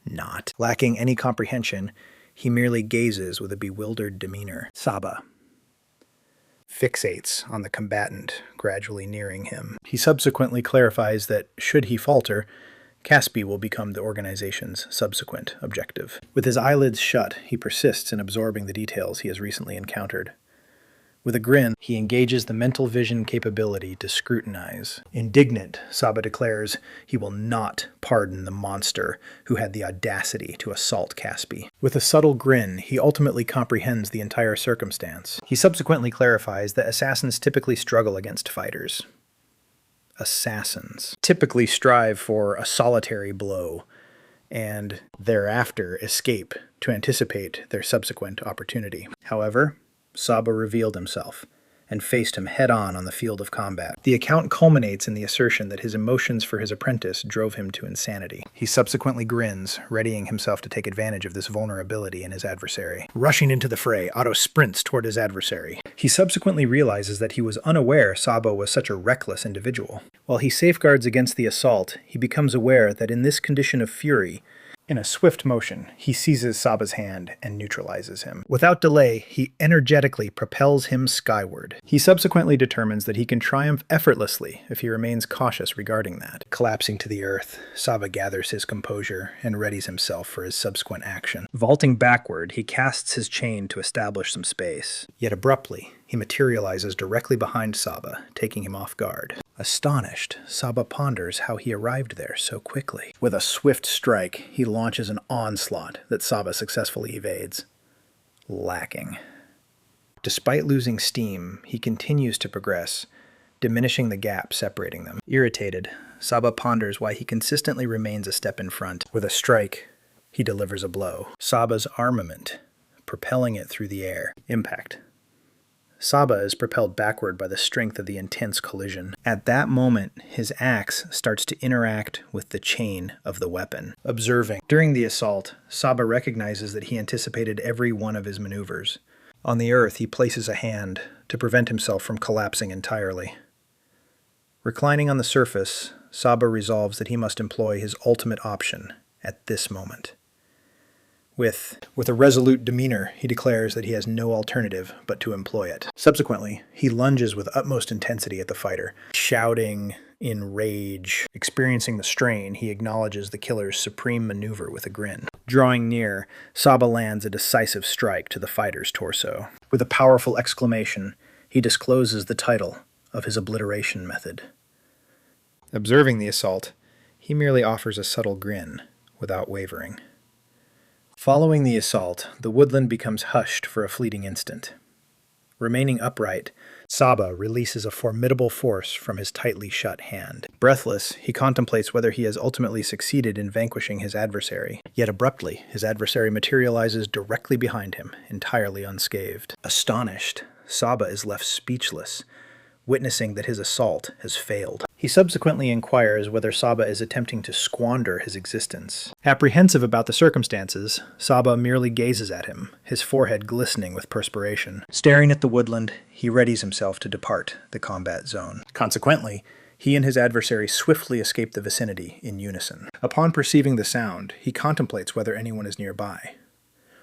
Not. Lacking any comprehension, he merely gazes with a bewildered demeanor. Saba fixates on the combatant gradually nearing him. He subsequently clarifies that, should he falter, Caspi will become the organization's subsequent objective. With his eyelids shut, he persists in absorbing the details he has recently encountered. With a grin, he engages the mental vision capability to scrutinize. Indignant, Saba declares he will not pardon the monster who had the audacity to assault Caspi. With a subtle grin, he ultimately comprehends the entire circumstance. He subsequently clarifies that assassins typically struggle against fighters. Assassins typically strive for a solitary blow and thereafter escape to anticipate their subsequent opportunity. However, Saba revealed himself and faced him head-on on the field of combat. The account culminates in the assertion that his emotions for his apprentice drove him to insanity. He subsequently grins, readying himself to take advantage of this vulnerability in his adversary. Rushing into the fray, Otto sprints toward his adversary. He subsequently realizes that he was unaware Saba was such a reckless individual. While he safeguards against the assault, he becomes aware that in this condition of fury, in a swift motion, he seizes Saba's hand and neutralizes him. Without delay, he energetically propels him skyward. He subsequently determines that he can triumph effortlessly if he remains cautious regarding that. Collapsing to the earth, Saba gathers his composure and readies himself for his subsequent action. Vaulting backward, he casts his chain to establish some space. Yet abruptly, he materializes directly behind Saba, taking him off guard. Astonished, Saba ponders how he arrived there so quickly. With a swift strike, he launches an onslaught that Saba successfully evades. Lacking. Despite losing steam, he continues to progress, diminishing the gap separating them. Irritated, Saba ponders why he consistently remains a step in front. With a strike, he delivers a blow. Saba's armament, propelling it through the air. Impact. Saba is propelled backward by the strength of the intense collision. At that moment, his axe starts to interact with the chain of the weapon. Observing. During the assault, Saba recognizes that he anticipated every one of his maneuvers. On the earth, he places a hand to prevent himself from collapsing entirely. Reclining on the surface, Saba resolves that he must employ his ultimate option at this moment. With a resolute demeanor, he declares that he has no alternative but to employ it. Subsequently, he lunges with utmost intensity at the fighter. Shouting in rage, experiencing the strain, he acknowledges the killer's supreme maneuver with a grin. Drawing near, Saba lands a decisive strike to the fighter's torso. With a powerful exclamation, he discloses the title of his obliteration method. Observing the assault, he merely offers a subtle grin without wavering. Following the assault, the woodland becomes hushed for a fleeting instant. Remaining upright, Saba releases a formidable force from his tightly shut hand. Breathless, he contemplates whether he has ultimately succeeded in vanquishing his adversary. Yet abruptly, his adversary materializes directly behind him, entirely unscathed. Astonished, Saba is left speechless, witnessing that his assault has failed. He subsequently inquires whether Saba is attempting to squander his existence. Apprehensive about the circumstances, Saba merely gazes at him, his forehead glistening with perspiration. Staring at the woodland, he readies himself to depart the combat zone. Consequently, he and his adversary swiftly escape the vicinity in unison. Upon perceiving the sound, he contemplates whether anyone is nearby.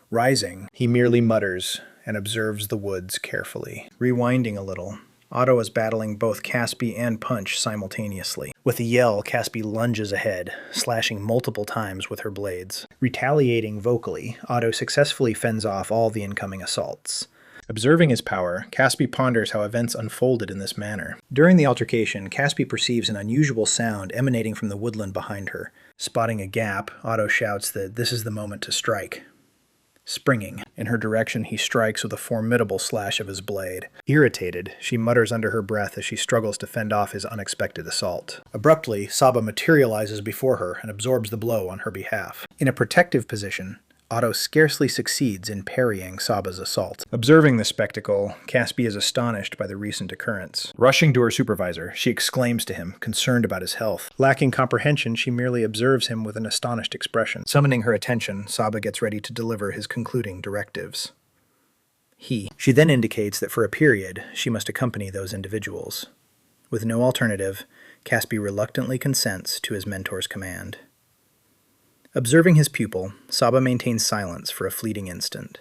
Rising, he merely mutters and observes the woods carefully. Rewinding a little, Otto is battling both Caspi and Punch simultaneously. With a yell, Caspi lunges ahead, slashing multiple times with her blades. Retaliating vocally, Otto successfully fends off all the incoming assaults. Observing his power, Caspi ponders how events unfolded in this manner. During the altercation, Caspi perceives an unusual sound emanating from the woodland behind her. Spotting a gap, Otto shouts that this is the moment to strike. Springing in her direction, he strikes with a formidable slash of his blade. Irritated, she mutters under her breath as she struggles to fend off his unexpected assault. Abruptly, Saba materializes before her and absorbs the blow on her behalf. In a protective position, Otto scarcely succeeds in parrying Saba's assault. Observing the spectacle, Caspi is astonished by the recent occurrence. Rushing to her supervisor, she exclaims to him, concerned about his health. Lacking comprehension, she merely observes him with an astonished expression. Summoning her attention, Saba gets ready to deliver his concluding directives. She then indicates that for a period, she must accompany those individuals. With no alternative, Caspi reluctantly consents to his mentor's command. Observing his pupil, Saba maintains silence for a fleeting instant.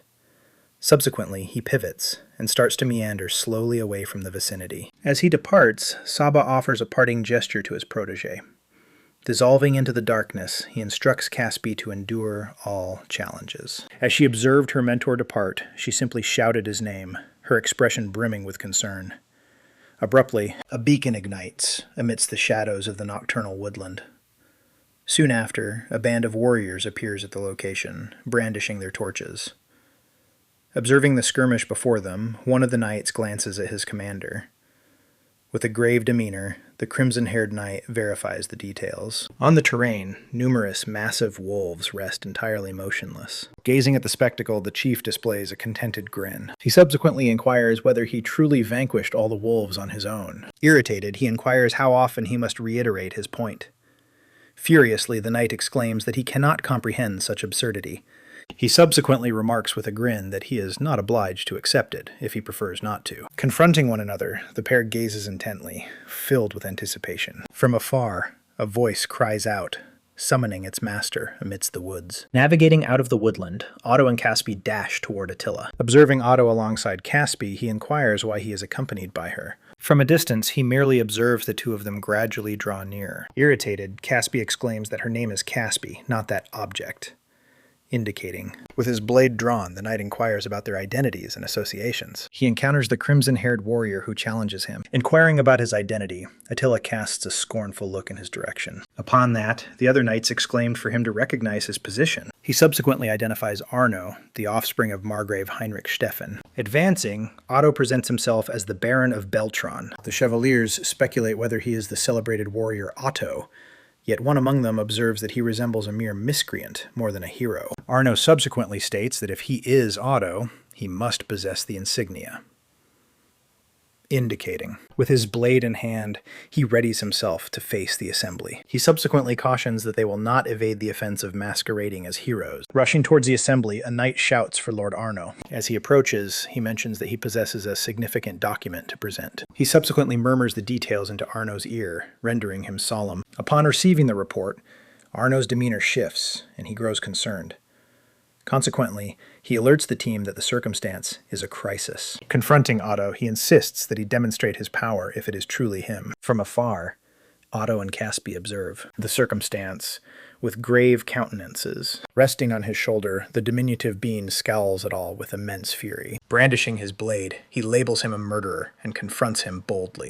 Subsequently, he pivots and starts to meander slowly away from the vicinity. As he departs, Saba offers a parting gesture to his protege. Dissolving into the darkness, he instructs Caspi to endure all challenges. As she observed her mentor depart, she simply shouted his name, her expression brimming with concern. Abruptly, a beacon ignites amidst the shadows of the nocturnal woodland. Soon after, a band of warriors appears at the location, brandishing their torches. Observing the skirmish before them, one of the knights glances at his commander. With a grave demeanor, the crimson-haired knight verifies the details. On the terrain, numerous massive wolves rest entirely motionless. Gazing at the spectacle, the chief displays a contented grin. He subsequently inquires whether he truly vanquished all the wolves on his own. Irritated, he inquires how often he must reiterate his point. Furiously, the knight exclaims that he cannot comprehend such absurdity. He subsequently remarks with a grin that he is not obliged to accept it, if he prefers not to. Confronting one another, the pair gazes intently, filled with anticipation. From afar, a voice cries out, summoning its master amidst the woods. Navigating out of the woodland, Otto and Caspi dash toward Attila. Observing Otto alongside Caspi, he inquires why he is accompanied by her. From a distance, he merely observes the two of them gradually draw near. Irritated, Caspi exclaims that her name is Caspi, not that object. Indicating. With his blade drawn, the knight inquires about their identities and associations. He encounters the crimson-haired warrior who challenges him. Inquiring about his identity, Attila casts a scornful look in his direction. Upon that, the other knights exclaimed for him to recognize his position. He subsequently identifies Arno, the offspring of Margrave Heinrich Stephan. Advancing, Otto presents himself as the Baron of Beltron. The Chevaliers speculate whether he is the celebrated warrior Otto, yet one among them observes that he resembles a mere miscreant more than a hero. Arno subsequently states that if he is Otto, he must possess the insignia. indicating. With his blade in hand, he readies himself to face the assembly. He subsequently cautions that they will not evade the offense of masquerading as heroes. Rushing towards the assembly, a knight shouts for Lord Arno. As he approaches, he mentions that he possesses a significant document to present. He subsequently murmurs the details into Arno's ear, rendering him solemn. Upon receiving the report, Arno's demeanor shifts, and he grows concerned. Consequently, he alerts the team that the circumstance is a crisis. Confronting Otto, he insists that he demonstrate his power if it is truly him. From afar, Otto and Caspi observe the circumstance with grave countenances. Resting on his shoulder, the diminutive being scowls at all with immense fury. Brandishing his blade, he labels him a murderer and confronts him boldly.